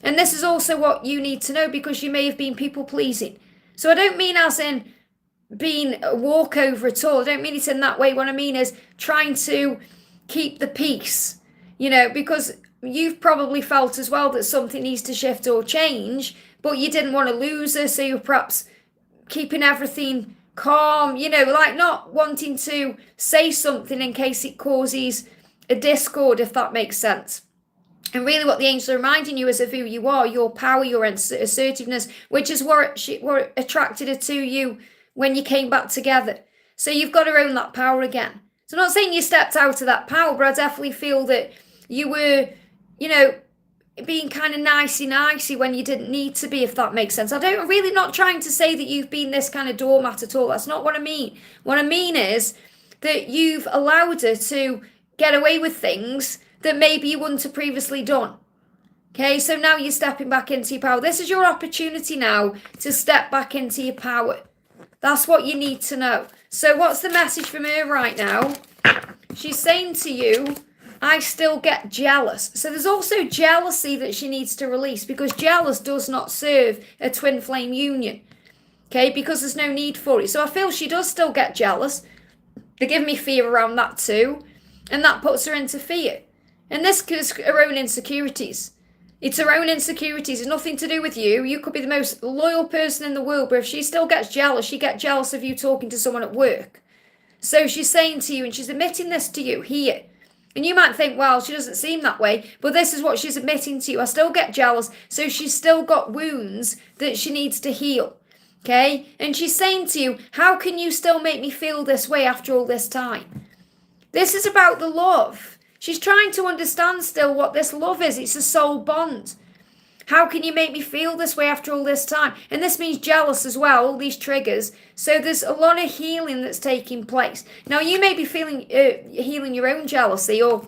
And this is also what you need to know, because you may have been people pleasing. So I don't mean as in being a walkover at all. I don't mean it in that way. What I mean is trying to keep the peace, because you've probably felt as well that something needs to shift or change, but you didn't want to lose her, so you're perhaps keeping everything calm, like not wanting to say something in case it causes a discord, if that makes sense. And really what the angels are reminding you is of who you are, your power, your assertiveness, which is what attracted her to you when you came back together. So you've got to own that power again. So I'm not saying you stepped out of that power, but I definitely feel that you were, being kind of nicey when you didn't need to be, if that makes sense. I'm really not trying to say that you've been this kind of doormat at all. That's not what I mean. What I mean is that you've allowed her to get away with things that maybe you wouldn't have previously done. Okay, so now you're stepping back into your power. This is your opportunity now to step back into your power. That's what you need to know. So what's the message from her right now? She's saying to you, I still get jealous. So there's also jealousy that she needs to release, because jealous does not serve a twin flame union. Okay, because there's no need for it. So I feel she does still get jealous. They give me fear around that too. And that puts her into fear. And this is her own insecurities. It's her own insecurities. It's nothing to do with you. You could be the most loyal person in the world, but if she still gets jealous, she gets jealous of you talking to someone at work. So she's saying to you, and she's admitting this to you here. And you might think, well, she doesn't seem that way, but this is what she's admitting to you. I still get jealous, so she's still got wounds that she needs to heal, okay? And she's saying to you, how can you still make me feel this way after all this time? This is about the love. She's trying to understand still what this love is. It's a soul bond. How can you make me feel this way after all this time? And this means jealous as well, all these triggers. So there's a lot of healing that's taking place. Now, you may be feeling healing your own jealousy, or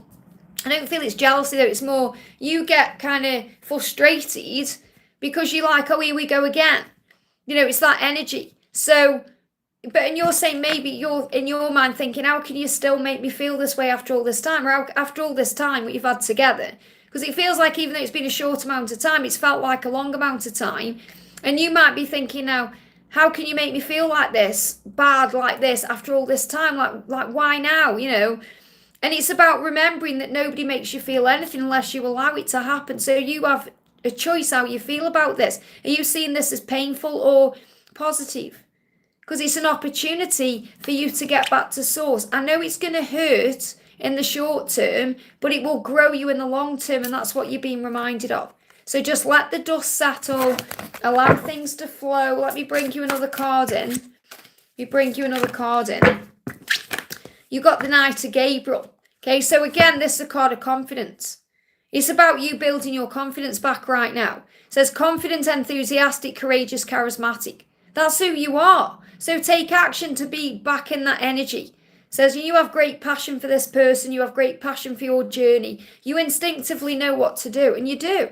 I don't feel it's jealousy though. It's more you get kind of frustrated because you're like, oh, here we go again. It's that energy. So and you're saying maybe you're in your mind thinking, how can you still make me feel this way after all this time, or after all this time what you've had together? Because it feels like even though it's been a short amount of time, it's felt like a long amount of time. And you might be thinking now, how can you make me feel like this, bad like this after all this time? Like why now, you know? And it's about remembering that nobody makes you feel anything unless you allow it to happen. So you have a choice how you feel about this. Are you seeing this as painful or positive? Because it's an opportunity for you to get back to source. I know it's going to hurt in the short term, but it will grow you in the long term, and that's what you're being reminded of. So just let the dust settle, allow things to flow. Let me bring you another card in. You got the Knight of Gabriel. Okay, so again, this is a card of confidence. It's about you building your confidence back right now. It says confident, enthusiastic, courageous, charismatic. That's who you are. So take action to be back in that energy. It says you have great passion for this person. You have great passion for your journey. You instinctively know what to do, and you do.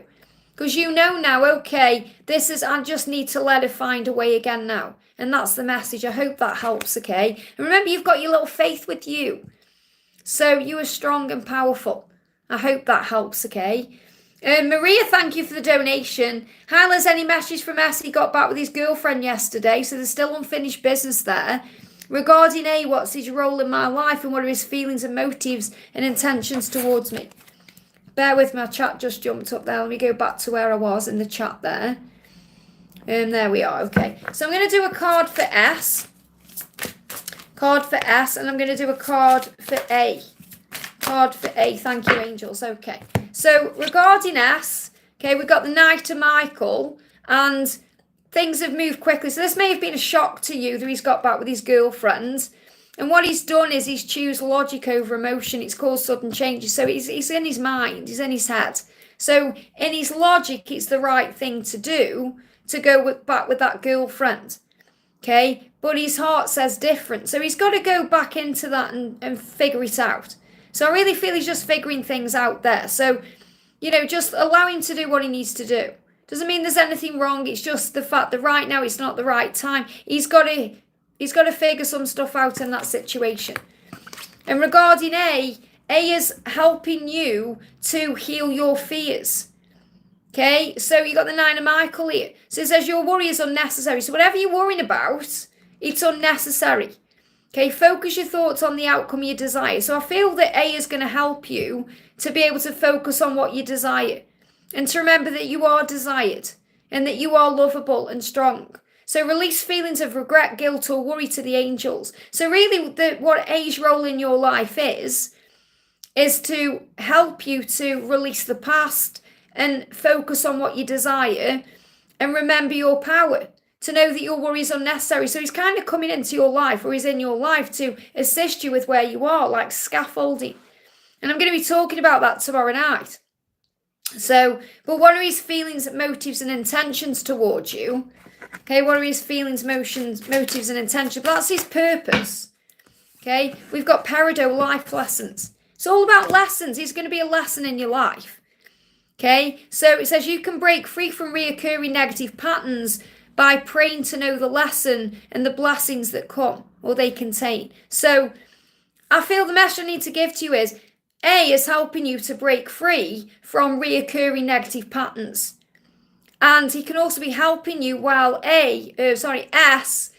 Because you know now, okay, I just need to let her find a way again now. And that's the message. I hope that helps, okay? And remember, you've got your little faith with you. So you are strong and powerful. I hope that helps, okay? Maria, thank you for the donation. Hi, Liz, any message from S? He got back with his girlfriend yesterday, so there's still unfinished business there. Regarding A, what's his role in my life and what are his feelings and motives and intentions towards me? Bear with me, my chat just jumped up there. Let me go back to where I was in the chat there. There we are, okay. So I'm going to do a card for S. And I'm going to do a card for A. Thank you, angels. Okay. So regarding S, okay, we've got the Knight of Michael, and things have moved quickly. So this may have been a shock to you that he's got back with his girlfriend. And what he's done is he's choose logic over emotion. It's caused sudden changes. So he's in his mind. He's in his head. So in his logic, it's the right thing to do to go back with that girlfriend. Okay? But his heart says different. So he's got to go back into that and figure it out. So I really feel he's just figuring things out there. So, you know, just allow him to do what he needs to do. Doesn't mean there's anything wrong. It's just the fact that right now it's not the right time. He's got to figure some stuff out in that situation. And regarding A is helping you to heal your fears. Okay, so you got the Nine of Michael here. So it says your worry is unnecessary. So whatever you're worrying about, it's unnecessary. Okay, focus your thoughts on the outcome you desire. So I feel that A is going to help you to be able to focus on what you desire. And to remember that you are desired and that you are lovable and strong. So release feelings of regret, guilt, or worry to the angels. So really what A's role in your life is to help you to release the past and focus on what you desire and remember your power. To know that your worry is unnecessary. So he's kind of coming into your life, or he's in your life to assist you with where you are, like scaffolding. And I'm going to be talking about that tomorrow night. So, but what are his feelings, motives, and intentions towards you? Okay, what are his feelings, motives, and intentions? But that's his purpose. Okay, we've got Peridot, life lessons. It's all about lessons. It's going to be a lesson in your life. Okay, so it says you can break free from reoccurring negative patterns by praying to know the lesson and the blessings that come or they contain. So I feel the message I need to give to you is A is helping you to break free from reoccurring negative patterns. And he can also be helping you while S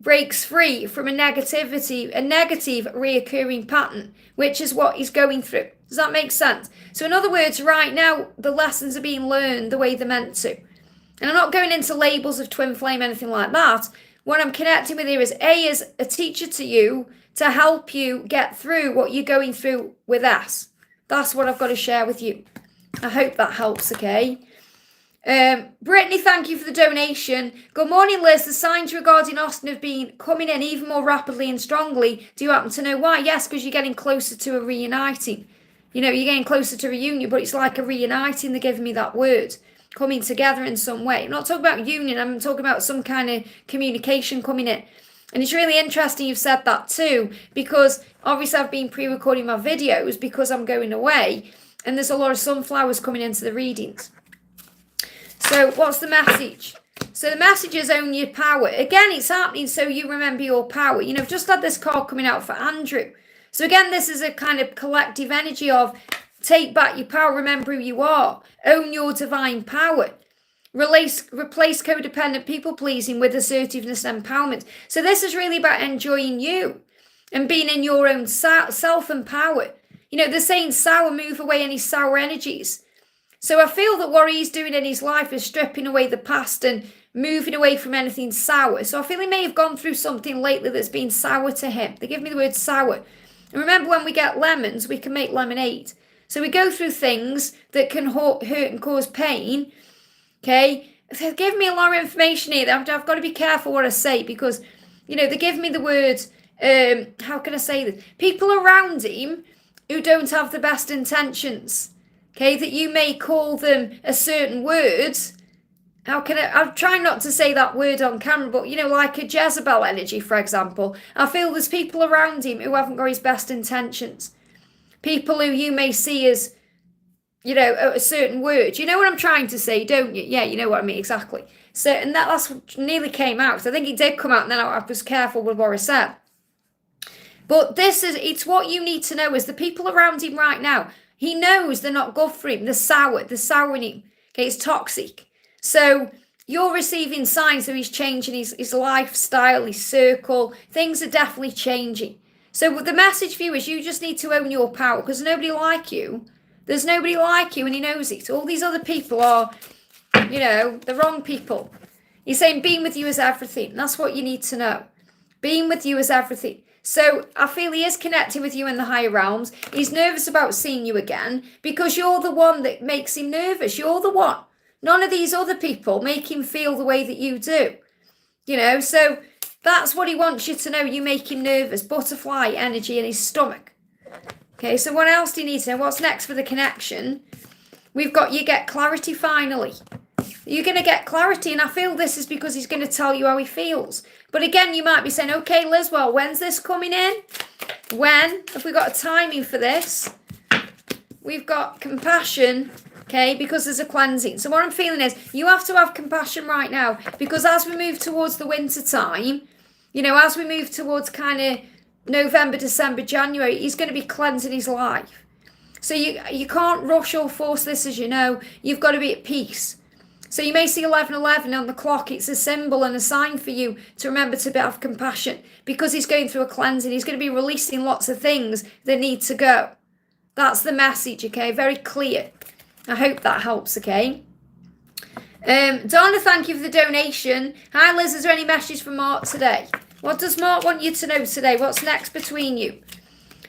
breaks free from a negative reoccurring pattern, which is what he's going through. Does that make sense? So in other words, right now, the lessons are being learned the way they're meant to. And I'm not going into labels of twin flame, anything like that. What I'm connecting with here is A is a teacher to you to help you get through what you're going through with S. That's what I've got to share with you. I hope that helps, okay? Brittany, thank you for the donation. Good morning, Liz. The signs regarding Austin have been coming in even more rapidly and strongly. Do you happen to know why? Yes, because you're getting closer to a reuniting. You know, you're getting closer to a reunion, but it's like a reuniting. They're giving me that word. Coming together in some way. I'm not talking about union, I'm talking about some kind of communication coming in. And it's really interesting you've said that too, because obviously I've been pre-recording my videos because I'm going away, and there's a lot of sunflowers coming into the readings. So what's the message? So the message is own your power. Again, it's happening so you remember your power. I've just had this card coming out for Andrew. So again, this is a kind of collective energy of take back your power, remember who you are, own your divine power. Replace codependent people pleasing with assertiveness and empowerment. So this is really about enjoying you and being in your own self and power. They're saying sour, move away any sour energies. So I feel that what he's doing in his life is stripping away the past and moving away from anything sour. So I feel he may have gone through something lately that's been sour to him. They give me the word sour. And remember, when we get lemons, we can make lemonade. So we go through things that can hurt and cause pain. Okay, they give me a lot of information here. I've got to be careful what I say because, they give me the words, how can I say this? People around him who don't have the best intentions, okay, that you may call them a certain word. I'm trying not to say that word on camera, but, like a Jezebel energy, for example. I feel there's people around him who haven't got his best intentions. People who you may see as, a certain word. You know what I'm trying to say, don't you? Yeah, you know what I mean, exactly. So, and that's what nearly came out. So I think it did come out, and then I was careful with what I said. But it's what you need to know is the people around him right now. He knows they're not good for him. They're souring him. Okay, it's toxic. So you're receiving signs that he's changing his lifestyle, his circle. Things are definitely changing. So the message for you is you just need to own your power because nobody like you. There's nobody like you and he knows it. All these other people are, the wrong people. He's saying being with you is everything. That's what you need to know. Being with you is everything. So I feel he is connecting with you in the higher realms. He's nervous about seeing you again because you're the one that makes him nervous. You're the one. None of these other people make him feel the way that you do. So that's what he wants you to know. You make him nervous. Butterfly energy in his stomach. Okay, so what else do you need to know? What's next for the connection? We've got you get clarity finally. You're going to get clarity, and I feel this is because he's going to tell you how he feels. But again, you might be saying, okay, Liz, well, when's this coming in? When? Have we got a timing for this? We've got compassion, okay, because there's a cleansing. So what I'm feeling is you have to have compassion right now because as we move towards the winter time, as we move towards kind of November, December, January, he's going to be cleansing his life. So you can't rush or force this, as you know. You've got to be at peace. So you may see 11:11 on the clock. It's a symbol and a sign for you to remember to have compassion because he's going through a cleansing. He's going to be releasing lots of things that need to go. That's the message, okay? Very clear. I hope that helps, okay? Donna, thank you for the donation. Hi, Liz. Is there any message from Mark today? What does Mark want you to know today? What's next between you?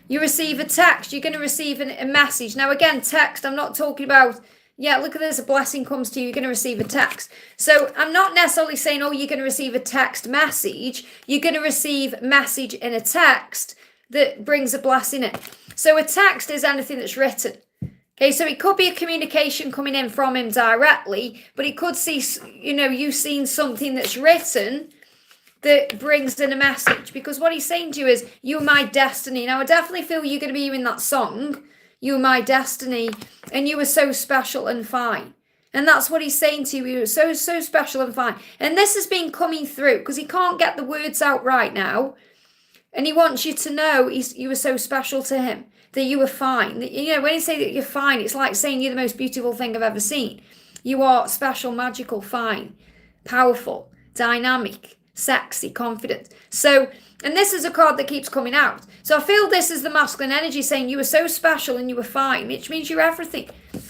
You receive a text. You're going to receive a message. Now, again, text, I'm not talking about, look at this, a blessing comes to you. You're going to receive a text. So I'm not necessarily saying, you're going to receive a text message. You're going to receive message in a text that brings a blessing in. So a text is anything that's written. Okay, so it could be a communication coming in from him directly, but it could see, you've seen something that's written that brings in a message because what he's saying to you is, you're my destiny. Now, I definitely feel you're going to be hearing that song, You're My Destiny, and you were so special and fine. And that's what he's saying to you. You were so, so special and fine. And this has been coming through because he can't get the words out right now. And he wants you to know you were so special to him, that you were fine. That, when you say that you're fine, it's like saying you're the most beautiful thing I've ever seen. You are special, magical, fine, powerful, dynamic, sexy, confident. So, and this is a card that keeps coming out. So I feel this is the masculine energy saying you were so special and you were fine, which means you're everything.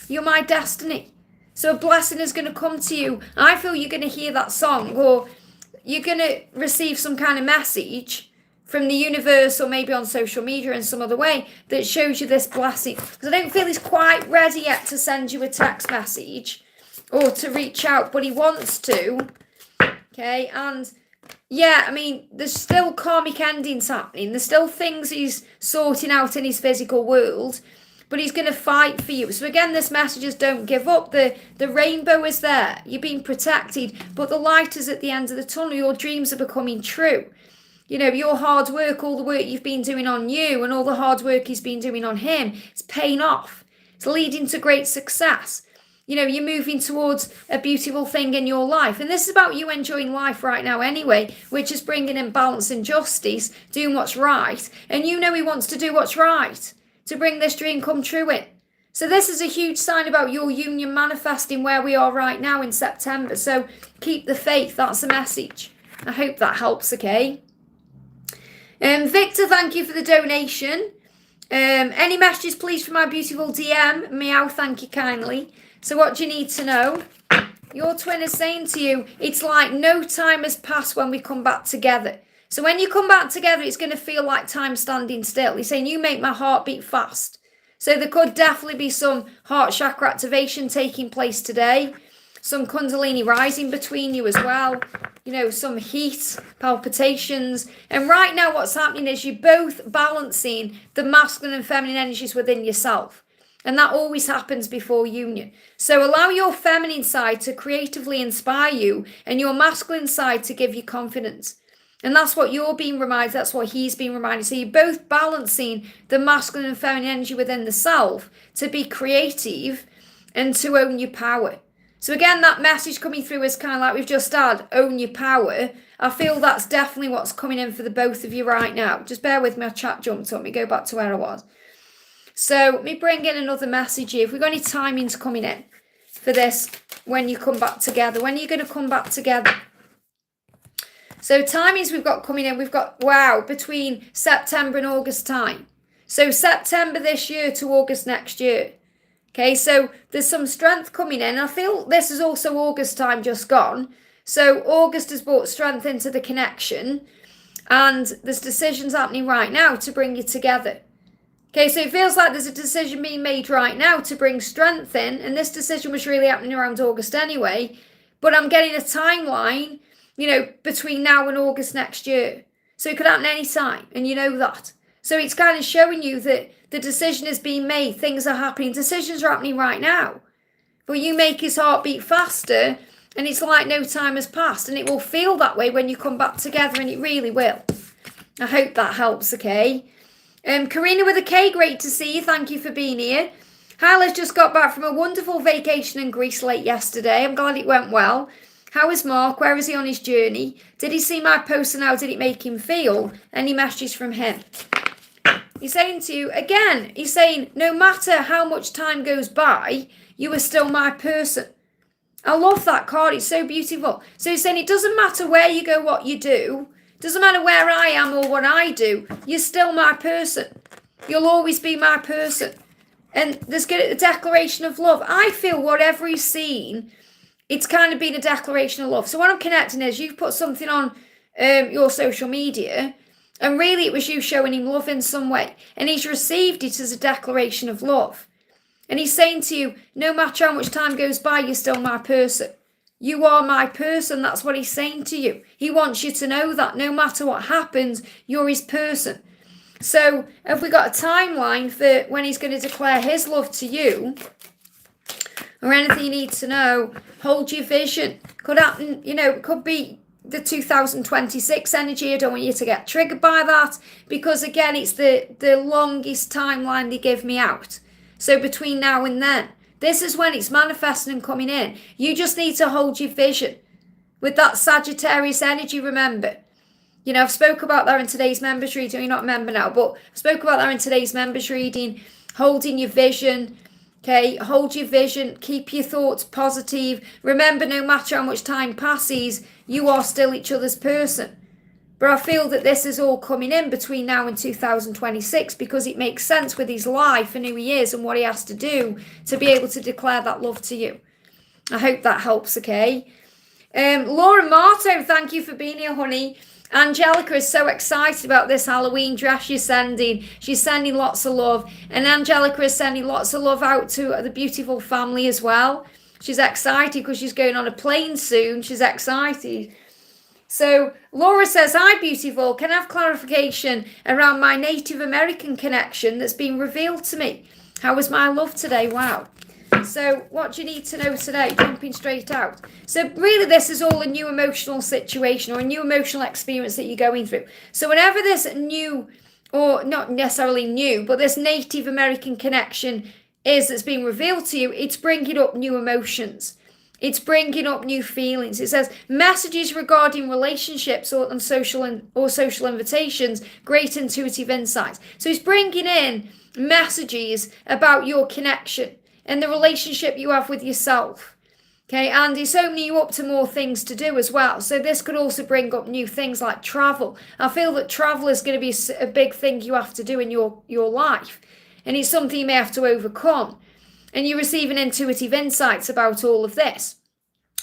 You're my destiny. So a blessing is going to come to you. I feel you're going to hear that song or you're going to receive some kind of message from the universe or maybe on social media in some other way that shows you this blessing. Because I don't feel he's quite ready yet to send you a text message or to reach out, but he wants to. Okay, and there's still karmic endings happening. There's still things he's sorting out in his physical world, but he's going to fight for you. So again, this message is don't give up. The rainbow is there. You're being protected, but the light is at the end of the tunnel. Your dreams are becoming true. Your hard work, all the work you've been doing on you and all the hard work he's been doing on him, it's paying off. It's leading to great success. you're moving towards a beautiful thing in your life. And this is about you enjoying life right now anyway, which is bringing in balance and justice, doing what's right. And he wants to do what's right to bring this dream come true in. So this is a huge sign about your union manifesting where we are right now in September. So keep the faith. That's the message. I hope that helps, okay? Victor, thank you for the donation. Any messages, please, from my beautiful DM? Meow, thank you kindly. So what do you need to know? Your twin is saying to you, it's like no time has passed when we come back together. So when you come back together, it's going to feel like time standing still. He's saying, you make my heart beat fast. So there could definitely be some heart chakra activation taking place today. Some kundalini rising between you as well. Some heat, palpitations. And right now what's happening is you're both balancing the masculine and feminine energies within yourself. And that always happens before union. So allow your feminine side to creatively inspire you and your masculine side to give you confidence. And that's what you're being reminded. That's what he's being reminded. So you're both balancing the masculine and feminine energy within the self to be creative and to own your power. So again, that message coming through is kind of like we've just had, own your power. I feel that's definitely what's coming in for the both of you right now. Just bear with me, our chat jumped up. Let me go back to where I was. So let me bring in another message here. If we've got any timings coming in for this, when you come back together, when are you going to come back together? So timings we've got coming in, we've got, between September and August time. So September this year to August next year. Okay, so there's some strength coming in. I feel this is also August time just gone. So August has brought strength into the connection. And there's decisions happening right now to bring you together. Okay, so it feels like there's a decision being made right now to bring strength in. And this decision was really happening around August anyway. But I'm getting a timeline, between now and August next year. So it could happen any time. And you know that. So it's kind of showing you that the decision is being made. Things are happening. Decisions are happening right now. But you make his heart beat faster. And it's like no time has passed. And it will feel that way when you come back together. And it really will. I hope that helps, okay? Karina with a K, great to see you. Thank you for being here. Hyla's just got back from a wonderful vacation in Greece late yesterday. I'm glad it went well. How is Mark? Where is he on his journey? Did he see my post and how did it make him feel? Any messages from him? He's saying to you, again, he's saying, no matter how much time goes by, you are still my person. I love that card. It's so beautiful. So he's saying it doesn't matter where you go, what you do. Doesn't matter where I am or what I do. You're still my person. You'll always be my person. And there's a declaration of love. I feel whatever he's seen, it's kind of been a declaration of love. So what I'm connecting is you've put something on your social media and really it was you showing him love in some way. And he's received it as a declaration of love. And he's saying to you, no matter how much time goes by, you're still my person. You are my person. That's what he's saying to you. He wants you to know that no matter what happens, you're his person. So have we got a timeline for when he's going to declare his love to you? Or anything you need to know, hold your vision. Could happen, it could be the 2026 energy. I don't want you to get triggered by that. Because again, it's the longest timeline they give me out. So between now and then, this is when it's manifesting and coming in. You just need to hold your vision. With that Sagittarius energy, remember. I've spoke about that in today's members reading. You're not a member now, but I spoke about that in today's members reading. Holding your vision. Okay, hold your vision, keep your thoughts positive. Remember, no matter how much time passes, you are still each other's person. But I feel that this is all coming in between now and 2026 because it makes sense with his life and who he is and what he has to do to be able to declare that love to you. I hope that helps, okay? Laura Marto, thank you for being here, honey. Angelica is so excited about this Halloween dress you're sending. She's sending lots of love. And Angelica is sending lots of love out to the beautiful family as well. She's excited because she's going on a plane soon. She's excited. So Laura says, hi, beautiful. Can I have clarification around my Native American connection that's been revealed to me? How was my love today? Wow. So what do you need to know today? Jumping straight out. So really this is all a new emotional situation or a new emotional experience that you're going through. So whenever this new, or not necessarily new, but this Native American connection is that's being revealed to you, it's bringing up new emotions. It's bringing up new feelings. It says messages regarding relationships or social invitations, great intuitive insights. So it's bringing in messages about your connection and the relationship you have with yourself. Okay, and it's opening you up to more things to do as well. So this could also bring up new things like travel. I feel that travel is going to be a big thing you have to do in your life. And it's something you may have to overcome. And you're receiving intuitive insights about all of this.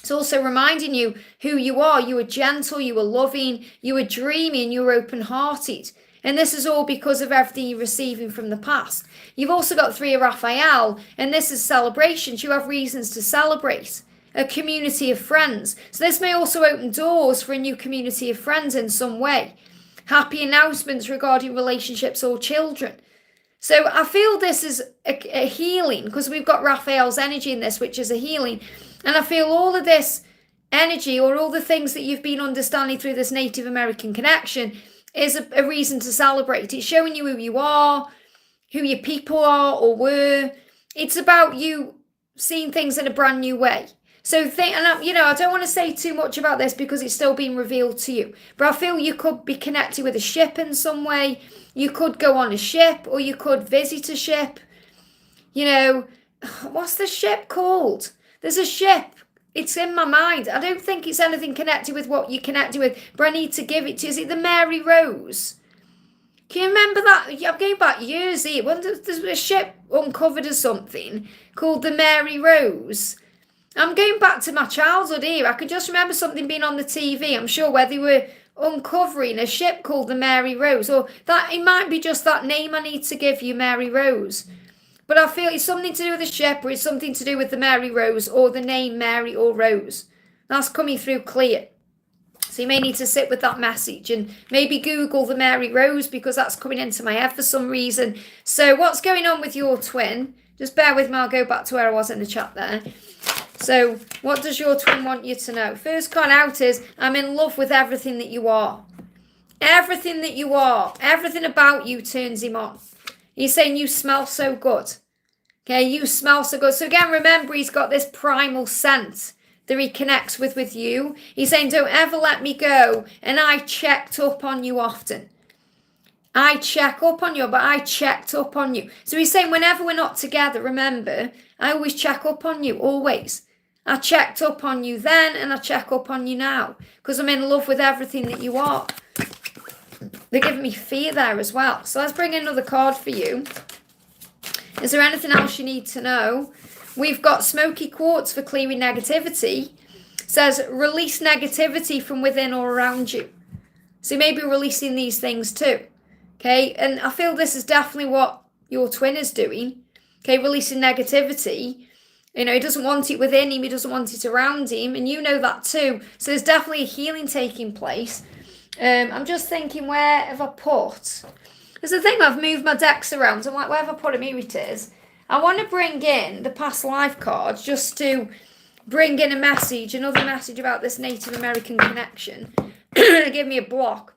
It's also reminding you who you are. You are gentle, you are loving, you are dreaming, you are open-hearted. And this is all because of everything you're receiving from the past. You've also got 3 of Raphael, and this is celebrations. You have reasons to celebrate. A community of friends. So this may also open doors for a new community of friends in some way. Happy announcements regarding relationships or children. So I feel this is a healing, because we've got Raphael's energy in this, which is a healing. And I feel all of this energy, or all the things that you've been understanding through this Native American connection, is a reason to celebrate. It's showing you who you are, who your people are or were. It's about you seeing things in a brand new way. So, I don't want to say too much about this because it's still being revealed to you. But I feel you could be connected with a ship in some way. You could go on a ship, or you could visit a ship. What's the ship called? There's a ship. It's in my mind. I don't think it's anything connected with what you're connected with, but I need to give it to you. Is it the Mary Rose? Can you remember that? I'm going back years here. There's a ship uncovered or something called the Mary Rose. I'm going back to my childhood here. I can just remember something being on the TV, I'm sure, where they were uncovering a ship called the Mary Rose. Or that it might be just that name I need to give you, Mary Rose. But I feel it's something to do with the ship, or it's something to do with the Mary Rose, or the name Mary or Rose. That's coming through clear. So you may need to sit with that message and maybe Google the Mary Rose, because that's coming into my head for some reason. So what's going on with your twin? Just bear with me, I'll go back to where I was in the chat there. So what does your twin want you to know? First card out is, I'm in love with everything that you are. Everything that you are. Everything about you turns him on. He's saying you smell so good. Okay, you smell so good. So again, remember, he's got this primal scent that he connects with you. He's saying, don't ever let me go. And I checked up on you often. I check up on you, but I checked up on you. So he's saying, whenever we're not together, remember, I always check up on you, always. I checked up on you then, and I check up on you now, because I'm in love with everything that you are. They're giving me fear there as well. So let's bring another card for you. Is there anything else you need to know? We've got smoky quartz for clearing negativity. It says, release negativity from within or around you. So you may be releasing these things too. Okay, and I feel this is definitely what your twin is doing. Okay, releasing negativity. He doesn't want it within him, he doesn't want it around him, and you know that too. So there's definitely a healing taking place. I'm just thinking, where have I put? There's a thing, I've moved my decks around. I'm like, where have I put them? Here it is. I want to bring in the past life cards just to bring in a message, another message about this Native American connection. Give me a block.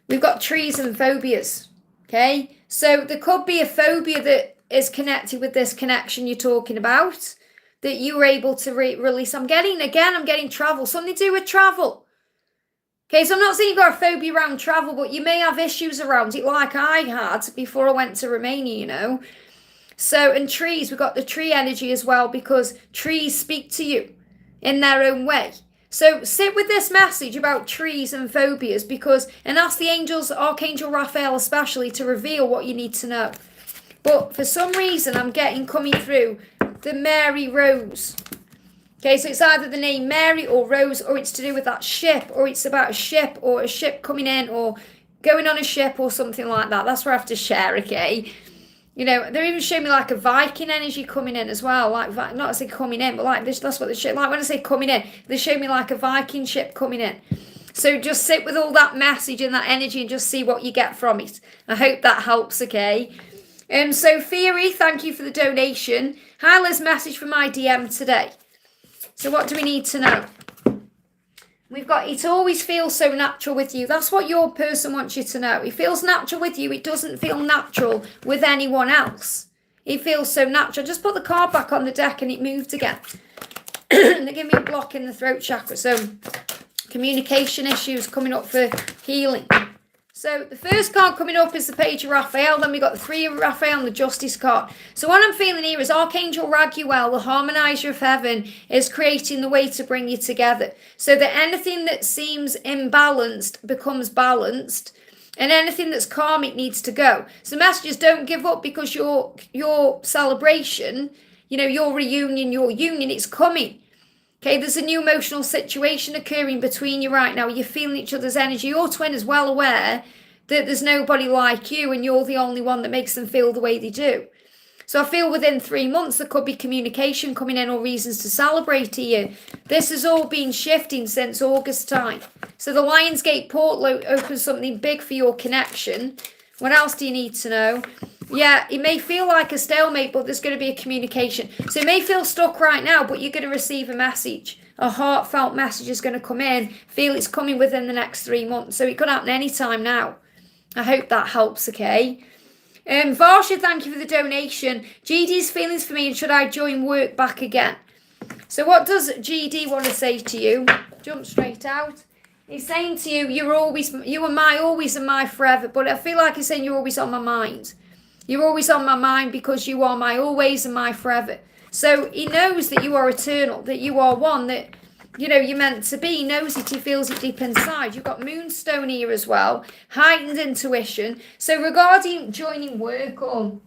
We've got trees and phobias. Okay, so there could be a phobia that is connected with this connection you're talking about, that you were able to release. I'm getting travel, something to do with travel. Okay, so I'm not saying you've got a phobia around travel, but you may have issues around it like I had before I went to Romania, So, and trees, we've got the tree energy as well, because trees speak to you in their own way. So sit with this message about trees and phobias, and ask the angels, Archangel Raphael especially, to reveal what you need to know. But for some reason, I'm getting coming through the Mary Rose. Okay, so it's either the name Mary or Rose, or it's to do with that ship, or it's about a ship, or a ship coming in, or going on a ship, or something like that. That's where I have to share, okay? They're even showing me like a Viking energy coming in as well. Like, not as they coming in, but like this, that's what they show. Like when I say coming in, they show me like a Viking ship coming in. So just sit with all that message and that energy and just see what you get from it. I hope that helps, okay? So Theory, thank you for the donation. Hi, Liz, message from my DM today. So what do we need to know? We've got, it always feels so natural with you. That's what your person wants you to know. It feels natural with you. It doesn't feel natural with anyone else. It feels so natural. Just put the card back on the deck and it moved again. They give me a block in the throat chakra. So communication issues coming up for healing. So the first card coming up is the Page of Raphael. Then we got the 3 of Raphael and the Justice card. So what I'm feeling here is Archangel Raguel, the harmonizer of heaven, is creating the way to bring you together. So that anything that seems imbalanced becomes balanced. And anything that's karmic needs to go. So messages, don't give up, because your celebration, your reunion, your union, it's coming. Okay, there's a new emotional situation occurring between you right now. You're feeling each other's energy. Your twin is well aware that there's nobody like you and you're the only one that makes them feel the way they do. So I feel within 3 months there could be communication coming in or reasons to celebrate here. This has all been shifting since August time. So the Lionsgate portal opens something big for your connection. What else do you need to know? Yeah, it may feel like a stalemate, but there's going to be a communication. So it may feel stuck right now, but you're going to receive a message. A heartfelt message is going to come in. Feel it's coming within the next 3 months. So it could happen anytime now. I hope that helps, okay? Varsha, thank you for the donation. GD's feelings for me, and should I join work back again? So what does GD want to say to you? Jump straight out. He's saying to you, you are my always and my forever. But I feel like he's saying you're always on my mind. You're always on my mind because you are my always and my forever. So he knows that you are eternal, that you are one, that, you're meant to be. He knows it, he feels it deep inside. You've got Moonstone here as well, heightened intuition. So regarding joining work or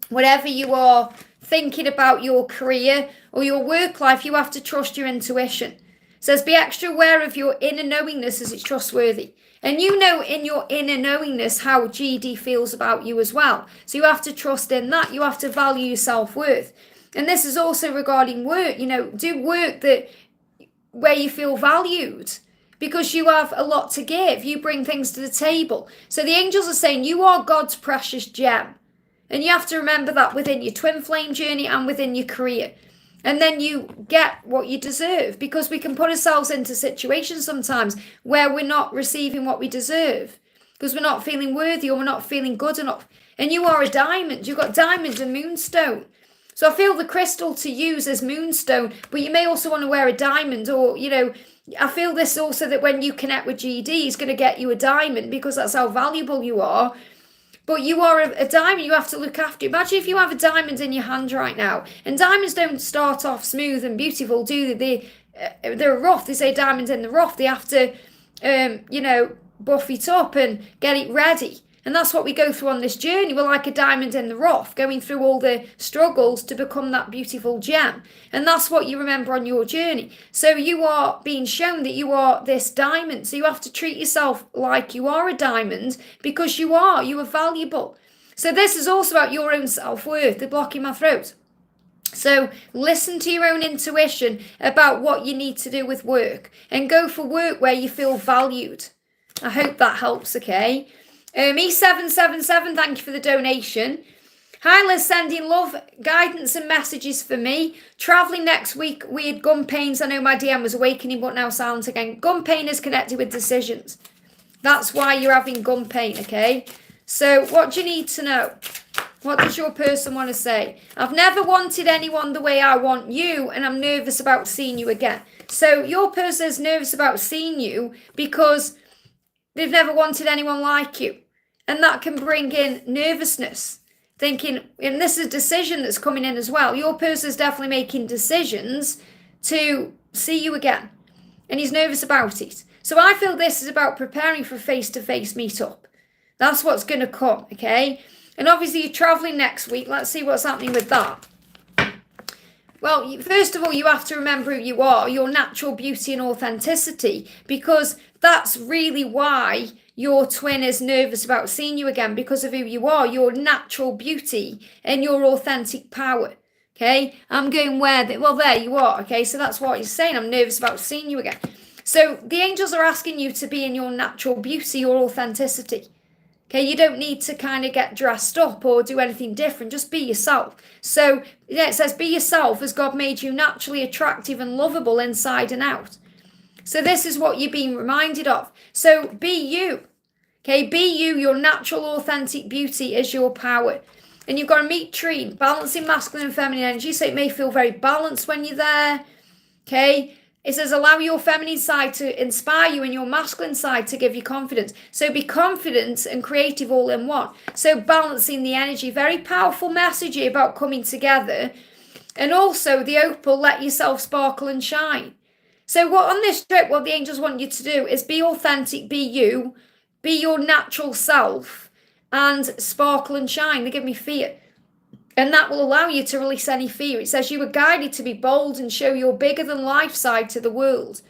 whatever you are thinking about your career or your work life, you have to trust your intuition. It says be extra aware of your inner knowingness as it's trustworthy. And you know in your inner knowingness how GD feels about you as well. So you have to trust in that. You have to value your self-worth. And this is also regarding work. Do work where you feel valued, because you have a lot to give. You bring things to the table. So the angels are saying you are God's precious gem. And you have to remember that within your twin flame journey and within your career. And then you get what you deserve, because we can put ourselves into situations sometimes where we're not receiving what we deserve because we're not feeling worthy or we're not feeling good enough. And you are a diamond. You've got diamond and moonstone. So I feel the crystal to use as moonstone, but you may also want to wear a diamond, or, I feel this also that when you connect with GD, he's going to get you a diamond because that's how valuable you are. But you are a diamond, you have to look after. Imagine if you have a diamond in your hand right now. And diamonds don't start off smooth and beautiful, do they? They're rough. They say diamonds in the rough. They have to, buff it up and get it ready. And that's what we go through on this journey. We're like a diamond in the rough, going through all the struggles to become that beautiful gem. And that's what you remember on your journey. So you are being shown that you are this diamond. So you have to treat yourself like you are a diamond, because you are valuable. So this is also about your own self-worth. They're blocking my throat. So listen to your own intuition about what you need to do with work, and go for work where you feel valued. I hope that helps, okay? E777, thank you for the donation. Hi Liz, sending love, guidance and messages for me. Travelling next week, weird gun pains. I know my DM was awakening, but now silent again. Gun pain is connected with decisions. That's why you're having gun pain, okay? So what do you need to know? What does your person want to say? I've never wanted anyone the way I want you, and I'm nervous about seeing you again. So your person is nervous about seeing you because they've never wanted anyone like you. And that can bring in nervousness. Thinking, and this is a decision that's coming in as well. Your person is definitely making decisions to see you again. And he's nervous about it. So I feel this is about preparing for a face-to-face meetup. That's what's going to come, okay? And obviously you're travelling next week. Let's see what's happening with that. Well, first of all, you have to remember who you are, your natural beauty and authenticity, because that's really why your twin is nervous about seeing you again, because of who you are, your natural beauty and your authentic power. Okay, I'm going there you are. Okay, so that's what he's saying. I'm nervous about seeing you again. So the angels are asking you to be in your natural beauty, your authenticity. Okay, you don't need to kind of get dressed up or do anything different. Just be yourself. So yeah, it says be yourself as God made you naturally attractive and lovable inside and out. So this is what you're being reminded of. So be you. Okay, be you. Your natural authentic beauty is your power. And you've got a meat tree, balancing masculine and feminine energy, so it may feel very balanced when you're there. Okay, it says allow your feminine side to inspire you and your masculine side to give you confidence. So be confident and creative all in one. So balancing the energy, very powerful message here about coming together. And also the opal, let yourself sparkle and shine. So what on this trip, what the angels want you to do is be authentic, be you, be your natural self, and sparkle and shine. They give me fear. And that will allow you to release any fear. It says you were guided to be bold and show your bigger than life side to the world.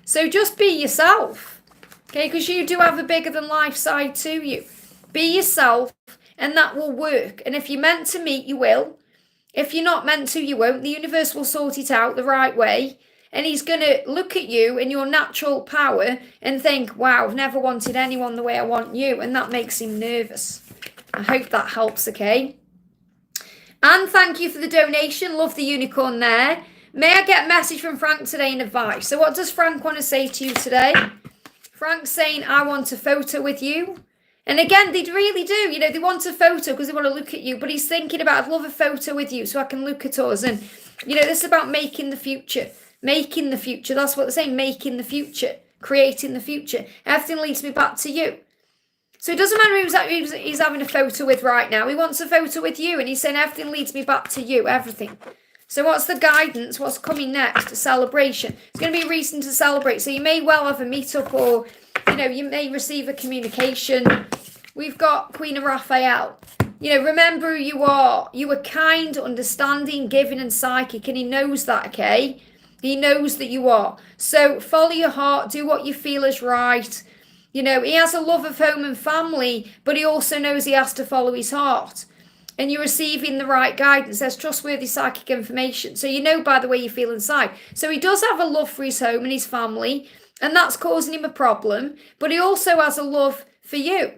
So just be yourself. Okay, because you do have a bigger than life side to you. Be yourself and that will work. And if you're meant to meet, you will. If you're not meant to, you won't. The universe will sort it out the right way. And he's going to look at you in your natural power and think, wow, I've never wanted anyone the way I want you. And that makes him nervous. I hope that helps, okay? And thank you for the donation. Love the unicorn there. May I get a message from Frank today in advice? So what does Frank want to say to you today? Frank's saying, I want a photo with you. And again, they really do. You know, they want a photo because they want to look at you. But he's thinking about, I'd love a photo with you so I can look at us. And, you know, this is about making the future. Making the future. That's what they're saying. Making the future. Creating the future. Everything leads me back to you. So it doesn't matter who he's having a photo with right now. He wants a photo with you. And he's saying, everything leads me back to you. Everything. So what's the guidance? What's coming next? A celebration. It's going to be a reason to celebrate. So you may well have a meetup or, you know, you may receive a communication. We've got Queen of Raphael. You know, remember who you are. You are kind, understanding, giving and psychic. And he knows that, okay? He knows that you are. So follow your heart. Do what you feel is right. You know, he has a love of home and family, but he also knows he has to follow his heart. And you're receiving the right guidance. There's trustworthy psychic information. So you know by the way you feel inside. So he does have a love for his home and his family. And that's causing him a problem. But he also has a love for you.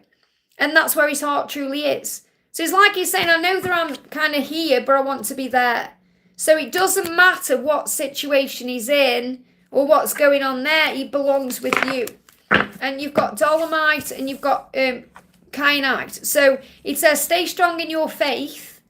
And that's where his heart truly is. So it's like he's saying, I know that I'm kind of here, but I want to be there. So it doesn't matter what situation he's in or what's going on there. He belongs with you. And you've got dolomite and you've got kyanite. So it says, stay strong in your faith,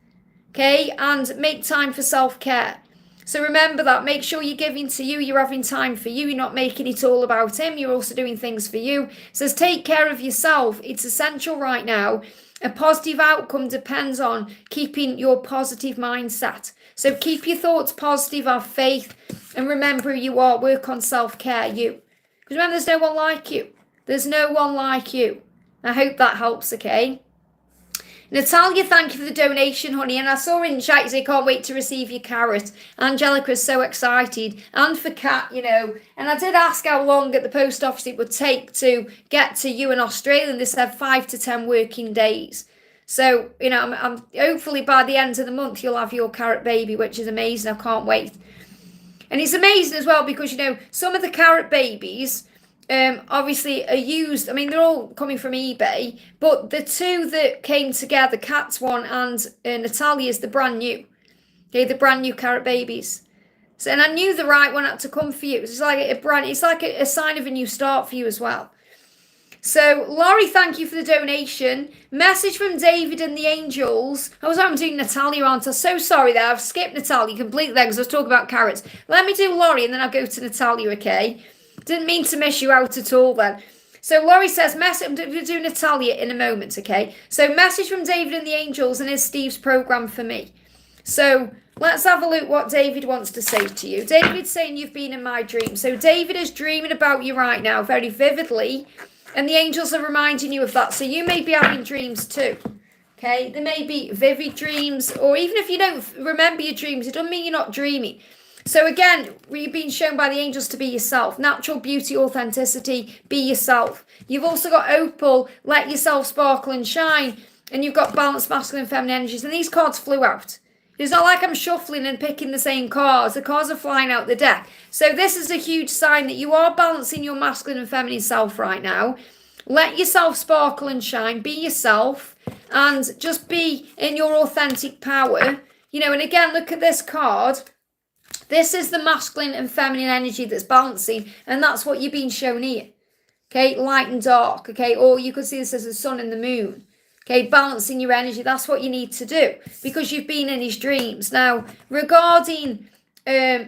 okay, and make time for self-care. So remember that. Make sure you're giving to you. You're having time for you. You're not making it all about him. You're also doing things for you. It says, take care of yourself. It's essential right now. A positive outcome depends on keeping your positive mindset. So keep your thoughts positive, have faith, and remember who you are. Work on self-care, you. Because remember, there's no one like you. There's no one like you. I hope that helps, okay? Natalia, thank you for the donation, honey. And I saw in chat, you say, can't wait to receive your carrot. Angelica's so excited. And for Kat, you know. And I did ask how long at the post office it would take to get to you in Australia. And they said 5 to 10 working days. So, you know, I'm hopefully by the end of the month, you'll have your carrot baby, which is amazing. I can't wait. And it's amazing as well because, you know, some of the carrot babies obviously are used. I mean, they're all coming from eBay, but the two that came together, Kat's one and Natalia's, the brand new. Okay, the brand new carrot babies. So, and I knew the right one had to come for you. It's like a sign of a new start for you as well. So, Laurie, thank you for the donation. Message from David and the angels. I'm doing Natalia, aren't I? So sorry there. I've skipped Natalia completely there because I was talking about carrots. Let me do Laurie and then I'll go to Natalia, okay? Didn't mean to miss you out at all then. So, Laurie says, I'm going to do Natalia in a moment, okay? So, message from David and the angels and is Steve's program for me. So, let's have a look what David wants to say to you. David's saying you've been in my dream. So, David is dreaming about you right now very vividly. And the angels are reminding you of that. So you may be having dreams too. Okay? There may be vivid dreams. Or even if you don't remember your dreams, it doesn't mean you're not dreaming. So again, you're being shown by the angels to be yourself. Natural beauty, authenticity, be yourself. You've also got opal, let yourself sparkle and shine. And you've got balanced masculine and feminine energies. And these cards flew out. It's not like I'm shuffling and picking the same cards. The cards are flying out the deck. So this is a huge sign that you are balancing your masculine and feminine self right now. Let yourself sparkle and shine. Be yourself. And just be in your authentic power. You know, and again, look at this card. This is the masculine and feminine energy that's balancing. And that's what you're being shown here. Okay, light and dark. Okay, or you could see this as the sun and the moon. Okay, balancing your energy. That's what you need to do because you've been in his dreams. Now, regarding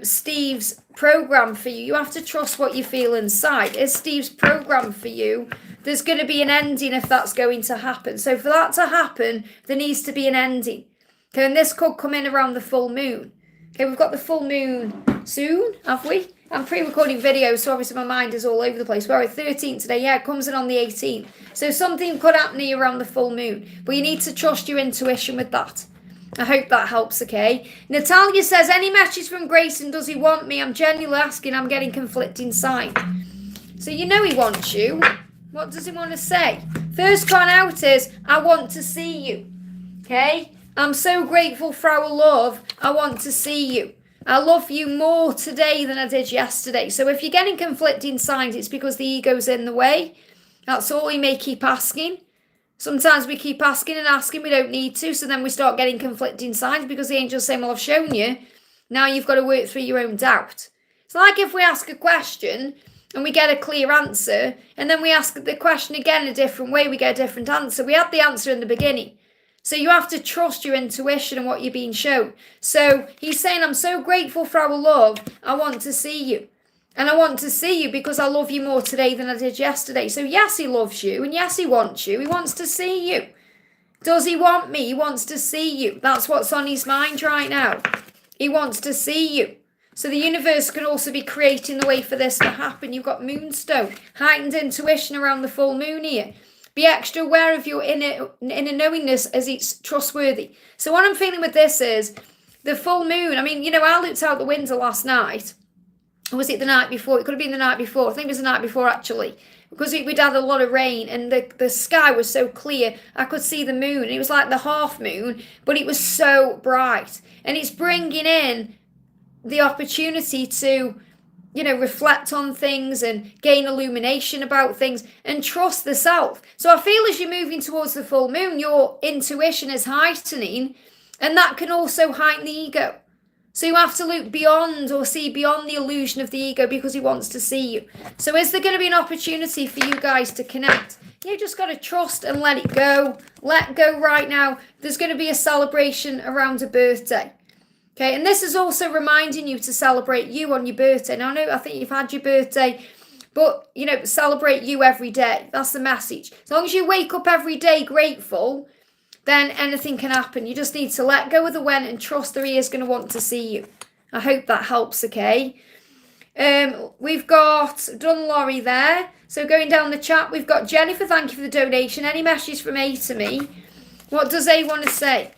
Steve's program for you, you have to trust what you feel inside. Is Steve's program for you? There's going to be an ending if that's going to happen. So for that to happen, there needs to be an ending. Okay, and this could come in around the full moon. Okay, we've got the full moon soon, have we? I'm pre-recording videos, so obviously my mind is all over the place. We're at 13th today. Yeah, it comes in on the 18th. So something could happen here around the full moon. But you need to trust your intuition with that. I hope that helps, okay? Natalia says, any messages from Grayson? Does he want me? I'm genuinely asking. I'm getting conflicting signs. So you know he wants you. What does he want to say? First card out is, I want to see you. Okay? I'm so grateful for our love. I want to see you. I love you more today than I did yesterday. So if you're getting conflicting signs, it's because the ego's in the way. That's all. You may keep asking. Sometimes we keep asking and asking. We don't need to. So then we start getting conflicting signs because the angels say, well, I've shown you. Now you've got to work through your own doubt. It's like if we ask a question and we get a clear answer, and then we ask the question again a different way, we get a different answer. We had the answer in the beginning. So you have to trust your intuition and what you're being shown. So he's saying, I'm so grateful for our love. I want to see you. And I want to see you because I love you more today than I did yesterday. So yes, he loves you. And yes, he wants you. He wants to see you. Does he want me? He wants to see you. That's what's on his mind right now. He wants to see you. So the universe can also be creating the way for this to happen. You've got moonstone, heightened intuition around the full moon here. Be extra aware of your inner knowingness as it's trustworthy. So what I'm feeling with this is the full moon. I mean, you know, I looked out the window last night. Or was it the night before? It could have been the night before. I think it was the night before, actually. Because we'd had a lot of rain and the sky was so clear. I could see the moon. It was like the half moon, but it was so bright. And it's bringing in the opportunity to, you know, reflect on things and gain illumination about things and trust the self. So I feel as you're moving towards the full moon, your intuition is heightening, and that can also heighten the ego. So you have to look beyond or see beyond the illusion of the ego because he wants to see you. So is there going to be an opportunity for you guys to connect? You just got to trust and let it go. Let go right now. There's going to be a celebration around a birthday. Okay, and this is also reminding you to celebrate you on your birthday. Now, I think you've had your birthday, but, you know, celebrate you every day. That's the message. As long as you wake up every day grateful, then anything can happen. You just need to let go of the when and trust that he is going to want to see you. I hope that helps, okay? We've got done Laurie there. So going down the chat, we've got Jennifer, thank you for the donation. Any messages from A to me? What does A want to say?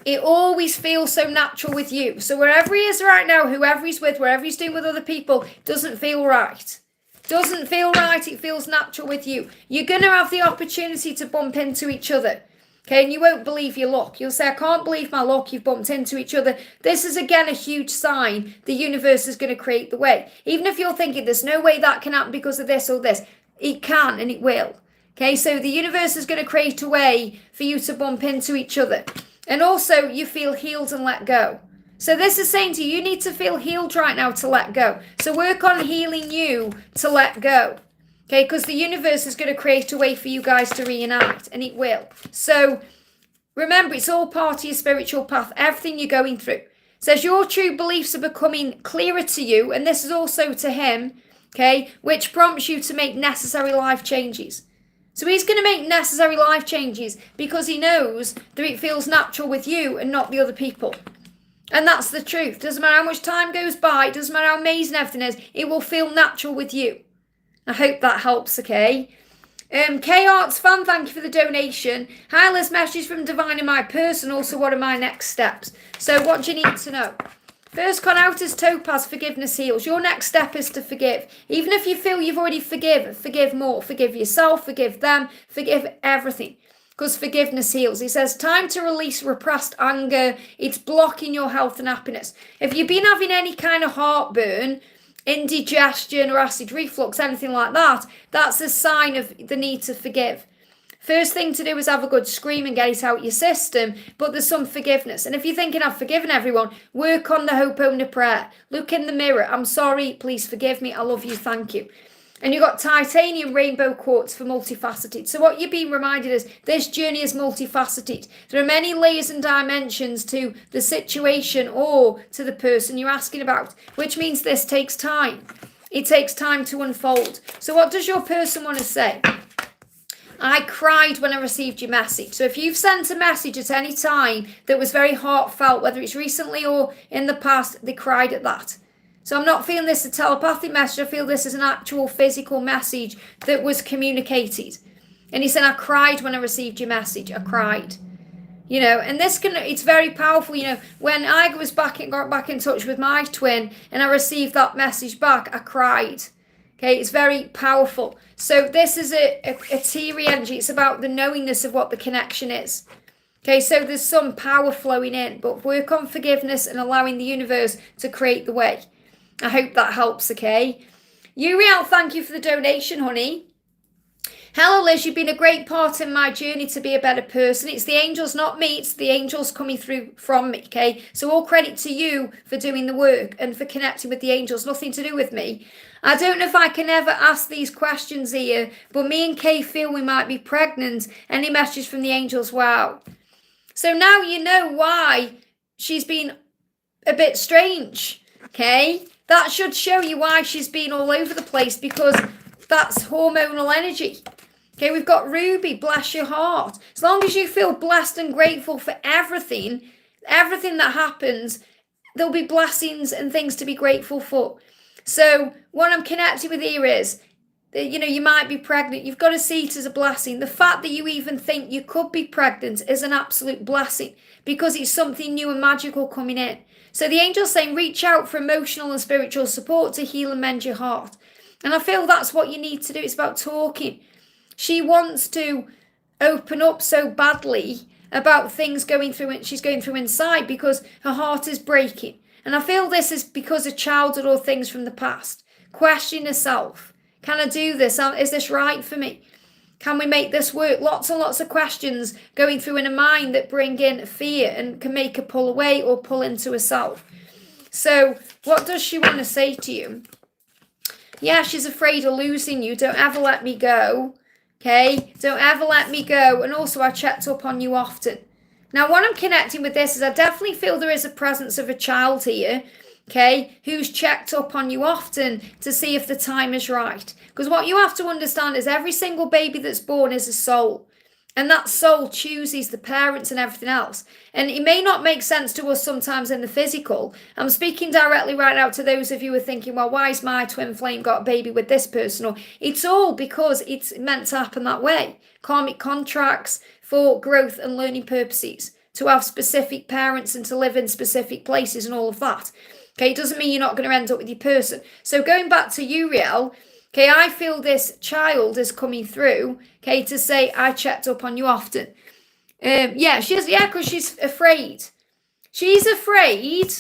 It always feels so natural with you. So wherever he is right now, whoever he's with, wherever he's doing with other people, doesn't feel right. Doesn't feel right. It feels natural with you. You're going to have the opportunity to bump into each other. Okay, and you won't believe your luck. You'll say, I can't believe my luck. You've bumped into each other. This is, again, a huge sign the universe is going to create the way. Even if you're thinking there's no way that can happen because of this or this, it can and it will. Okay, so the universe is going to create a way for you to bump into each other. And also, you feel healed and let go. So this is saying to you, you need to feel healed right now to let go. So work on healing you to let go. Okay, because the universe is going to create a way for you guys to reunite, and it will. So remember, it's all part of your spiritual path, everything you're going through. It says your true beliefs are becoming clearer to you, and this is also to him, okay, which prompts you to make necessary life changes. So he's going to make necessary life changes because he knows that it feels natural with you and not the other people. And that's the truth. Doesn't matter how much time goes by, doesn't matter how amazing everything is, it will feel natural with you. I hope that helps, okay? K-Arts fan, thank you for the donation. Hi, Liz, message from Divine in my person. Also, what are my next steps? So what do you need to know? First con out is Topaz, forgiveness heals. Your next step is to forgive. Even if you feel you've already forgive more. Forgive yourself, forgive them, forgive everything. Because forgiveness heals. He says, time to release repressed anger. It's blocking your health and happiness. If you've been having any kind of heartburn, indigestion or acid reflux, anything like that, that's a sign of the need to forgive. First thing to do is have a good scream and get it out your system, but there's some forgiveness. And if you're thinking, I've forgiven everyone, work on the Ho'oponopono prayer. Look in the mirror. I'm sorry, please forgive me. I love you, thank you. And you've got titanium rainbow quartz for multifaceted. So what you're being reminded is this journey is multifaceted. There are many layers and dimensions to the situation or to the person you're asking about, which means this takes time. It takes time to unfold. So what does your person want to say? I cried when I received your message. So if you've sent a message at any time that was very heartfelt, whether it's recently or in the past, they cried at that. So I'm not feeling this as a telepathic message. I feel this as an actual physical message that was communicated. And he said, I cried when I received your message. I cried. And it's very powerful. When I got back in touch with my twin and I received that message back, I cried. Okay, it's very powerful. So this is a teary energy. It's about the knowingness of what the connection is. Okay, so there's some power flowing in, but work on forgiveness and allowing the universe to create the way. I hope that helps, okay? Uriel, thank you for the donation, honey. Hello, Liz. You've been a great part in my journey to be a better person. It's the angels, not me. It's the angels coming through from me, okay? So all credit to you for doing the work and for connecting with the angels. Nothing to do with me. I don't know if I can ever ask these questions here, but me and Kay feel we might be pregnant. Any message from the angels? Wow. So now you know why she's been a bit strange, okay? That should show you why she's been all over the place, because that's hormonal energy. Okay, we've got Ruby, bless your heart. As long as you feel blessed and grateful for everything that happens, there'll be blessings and things to be grateful for. So what I'm connected with here is, you might be pregnant. You've got to see it as a blessing. The fact that you even think you could be pregnant is an absolute blessing, because it's something new and magical coming in. So the angel's saying, reach out for emotional and spiritual support to heal and mend your heart. And I feel that's what you need to do. It's about talking. She wants to open up so badly about things she's going through inside, because her heart is breaking. And I feel this is because of childhood or things from the past. Question herself. Can I do this? Is this right for me? Can we make this work? Lots and lots of questions going through in her mind that bring in fear and can make her pull away or pull into herself. So what does she want to say to you? Yeah, she's afraid of losing you. Don't ever let me go. Okay? Don't ever let me go. And also, I checked up on you often. Now, what I'm connecting with this is I definitely feel there is a presence of a child here, okay, who's checked up on you often to see if the time is right. Because what you have to understand is every single baby that's born is a soul. And that soul chooses the parents and everything else. And it may not make sense to us sometimes in the physical. I'm speaking directly right now to those of you who are thinking, well, why has my twin flame got a baby with this person? Or it's all because it's meant to happen that way. Karmic contracts for growth and learning purposes, to have specific parents and to live in specific places and all of that. Okay, it doesn't mean you're not going to end up with your person. So going back to Uriel, okay, I feel this child is coming through, okay, to say, I checked up on you often. Because she's afraid. She's afraid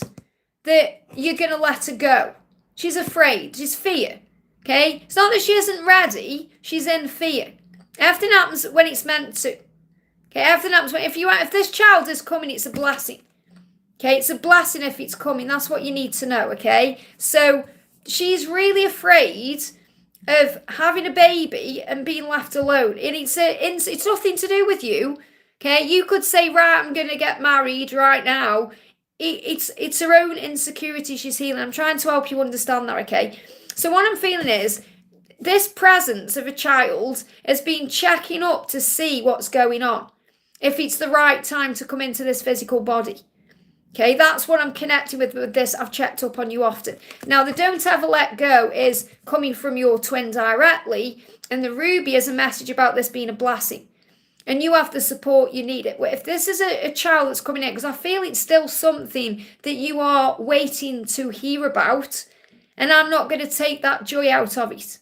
that you're going to let her go. She's afraid. She's fear, okay? It's not that she isn't ready. She's in fear. Everything happens when it's meant to. Okay, everything happens when, if this child is coming, it's a blessing. Okay, it's a blessing if it's coming. That's what you need to know, okay? So she's really afraid of having a baby and being left alone. And it's nothing to do with you. Okay, you could say, right, I'm going to get married right now. It's her own insecurity she's healing. I'm trying to help you understand that, okay? So what I'm feeling is this presence of a child has been checking up to see what's going on, if it's the right time to come into this physical body. Okay, that's what I'm connecting with this. I've checked up on you often. Now, the don't ever let go is coming from your twin directly, and the ruby is a message about this being a blessing. And you have the support you need. If this is a child that's coming in, because I feel it's still something that you are waiting to hear about, and I'm not going to take that joy out of it.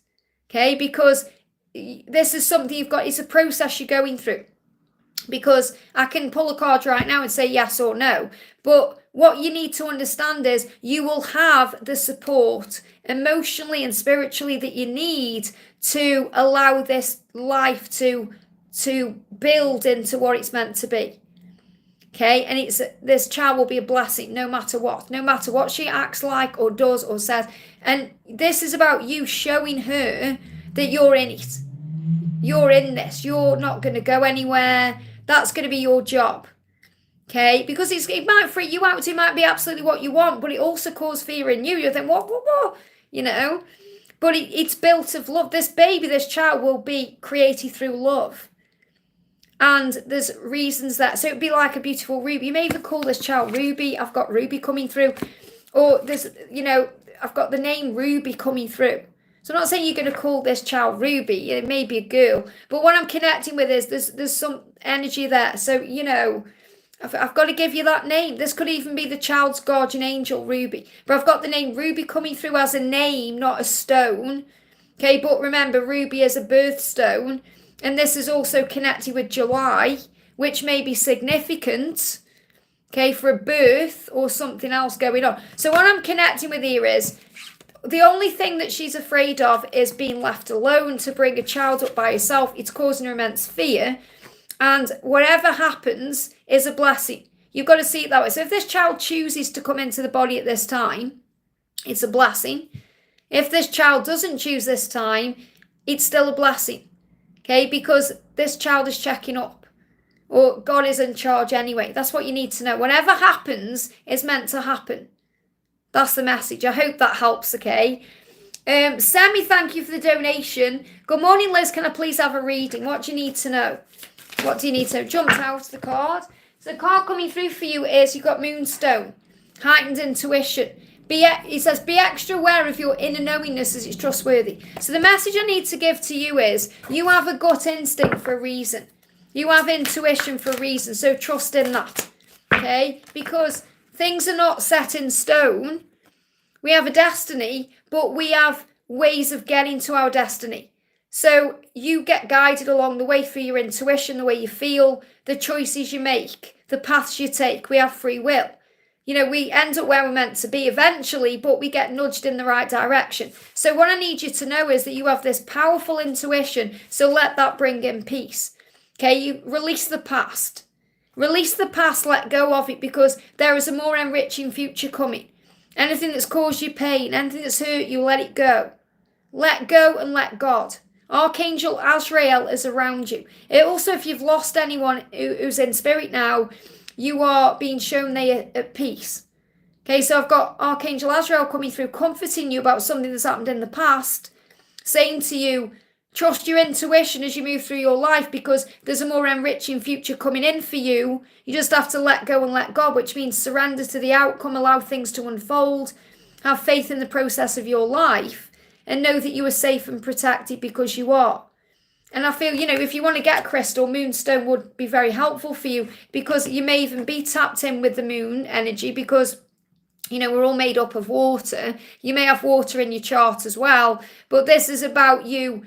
Okay, because this is something you've got, it's a process you're going through. Because I can pull a card right now and say yes or no. But what you need to understand is you will have the support emotionally and spiritually that you need to allow this life to build into what it's meant to be. Okay, and this child will be a blessing no matter what she acts like or does or says. And this is about you showing her that you're in it. You're in this. You're not going to go anywhere. That's going to be your job. Okay? Because it might freak you out. It might be absolutely what you want, but it also causes fear in you. You'll think, what? You know? But it's built of love. This baby, this child will be created through love. And there's reasons that, so it'd be like a beautiful ruby. You may even call this child Ruby. I've got Ruby coming through. Or there's, you know, I've got the name Ruby coming through. So I'm not saying you're going to call this child Ruby. It may be a girl. But what I'm connecting with is there's some energy there. So, you know, I've got to give you that name. This could even be the child's guardian angel, Ruby. But I've got the name Ruby coming through as a name, not a stone. Okay, but remember, Ruby is a birthstone. And this is also connected with July, which may be significant, okay, for a birth or something else going on. So what I'm connecting with here is the only thing that she's afraid of is being left alone to bring a child up by herself. It's causing her immense fear. And whatever happens is a blessing. You've got to see it that way. So if this child chooses to come into the body at this time, it's a blessing. If this child doesn't choose this time, it's still a blessing. Okay, because this child is checking up. Or God is in charge anyway. That's what you need to know. Whatever happens is meant to happen. That's the message. I hope that helps, okay? Sammy, thank you for the donation. Good morning, Liz. Can I please have a reading? What do you need to know? What do you need to know? Jumped out of the card. So the card coming through for you is you've got Moonstone. Heightened intuition. It says, be extra aware of your inner knowingness as it's trustworthy. So the message I need to give to you is, you have a gut instinct for a reason. You have intuition for a reason. So trust in that. Okay? Because things are not set in stone. We have a destiny, but we have ways of getting to our destiny. So you get guided along the way through your intuition, the way you feel, the choices you make, the paths you take. We have free will. You know, we end up where we're meant to be eventually, but we get nudged in the right direction. So what I need you to know is that you have this powerful intuition. So let that bring in peace. Okay, you release the past. Release the past, let go of it, because there is a more enriching future coming. Anything that's caused you pain, anything that's hurt you, let it go. Let go and let God. Archangel Azrael is around you. It also, if you've lost anyone who's in spirit now, you are being shown they are at peace. Okay, so I've got Archangel Azrael coming through, comforting you about something that's happened in the past, saying to you, trust your intuition as you move through your life, because there's a more enriching future coming in for you. You just have to let go and let God, which means surrender to the outcome, allow things to unfold, have faith in the process of your life, and know that you are safe and protected because you are. And I feel, you know, if you want to get crystal, Moonstone would be very helpful for you, because you may even be tapped in with the moon energy, because, you know, we're all made up of water. You may have water in your chart as well, but this is about you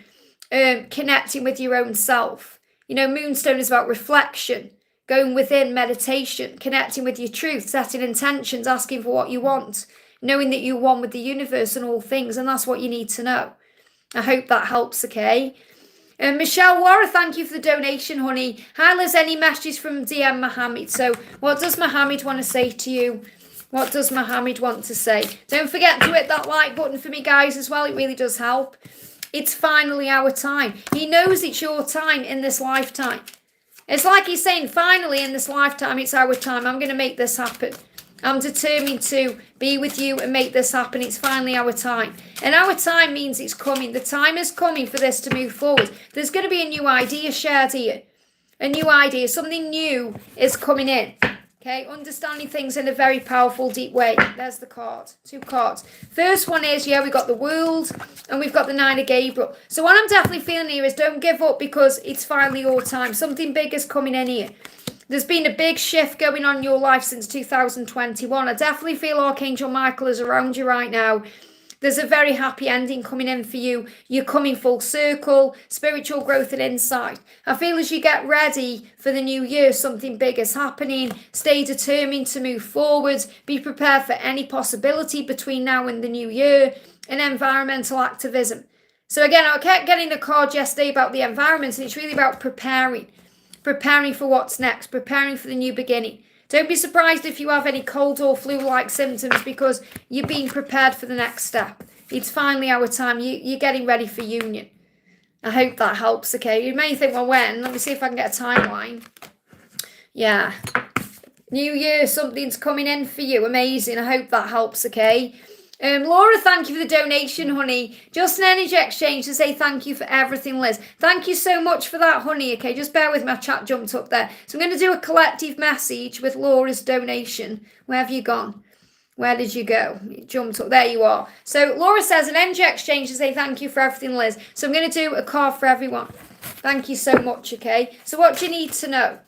connecting with your own self. You know, Moonstone is about reflection, going within, meditation, connecting with your truth, setting intentions, asking for what you want, knowing that you're one with the universe and all things, and that's what you need to know. I hope that helps, okay? Michelle Warra, thank you for the donation, honey. Hi, Liz, any messages from DM Mohammed? So what does Mohammed want to say to you? What does Mohammed want to say? Don't forget to hit that like button for me, guys, as well. It really does help. It's finally our time. He knows it's your time in this lifetime. It's like he's saying, finally in this lifetime, it's our time. I'm going to make this happen. I'm determined to be with you and make this happen. It's finally our time. And our time means it's coming. The time is coming for this to move forward. There's going to be a new idea shared here. A new idea. Something new is coming in. Okay, understanding things in a very powerful, deep way. There's the card. 2 cards. First one is, yeah, we've got the World and we've got the 9 of Gabriel. So what I'm definitely feeling here is don't give up, because it's finally your time. Something big is coming in here. There's been a big shift going on in your life since 2021. I definitely feel Archangel Michael is around you right now. There's a very happy ending coming in for you. You're coming full circle, spiritual growth and insight. I feel as you get ready for the new year, something big is happening. Stay determined to move forward. Be prepared for any possibility between now and the new year. And environmental activism. So again, I kept getting a card yesterday about the environment, and it's really about preparing. Preparing for what's next, preparing for the new beginning. Don't be surprised if you have any cold or flu-like symptoms, because you're being prepared for the next step. It's finally our time. You're getting ready for union. I hope that helps, okay? You may think, well, when? Let me see if I can get a timeline. Yeah. New Year, something's coming in for you. Amazing. I hope that helps, okay? Laura, thank you for the donation, honey. Just an energy exchange to say thank you for everything, Liz. Thank you so much for that, honey, okay? Just bear with me, my chat jumped up there. So I'm going to do a collective message with Laura's donation. Where have you gone? Where did you go? You jumped up. There you are. So Laura says an energy exchange to say thank you for everything, Liz. So I'm going to do a card for everyone. Thank you so much, okay? So what do you need to know?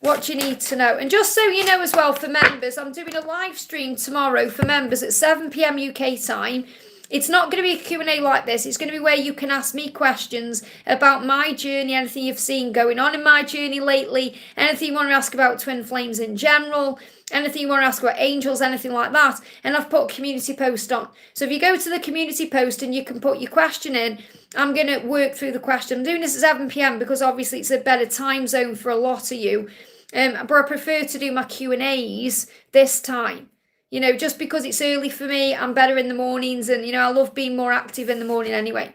What you need to know. And just so you know as well, for members, I'm doing a live stream tomorrow for members at 7 p.m. UK time. It's not going to be a Q&A like this. It's going to be where you can ask me questions about my journey, anything you've seen going on in my journey lately, anything you want to ask about twin flames in general, anything you want to ask about angels, anything like that. And I've put a community post on. So if you go to the community post and you can put your question in, I'm going to work through the question. I'm doing this at 7 p.m. because obviously it's a better time zone for a lot of you. But I prefer to do my Q&As this time. You know, just because it's early for me, I'm better in the mornings, and, you know, I love being more active in the morning anyway.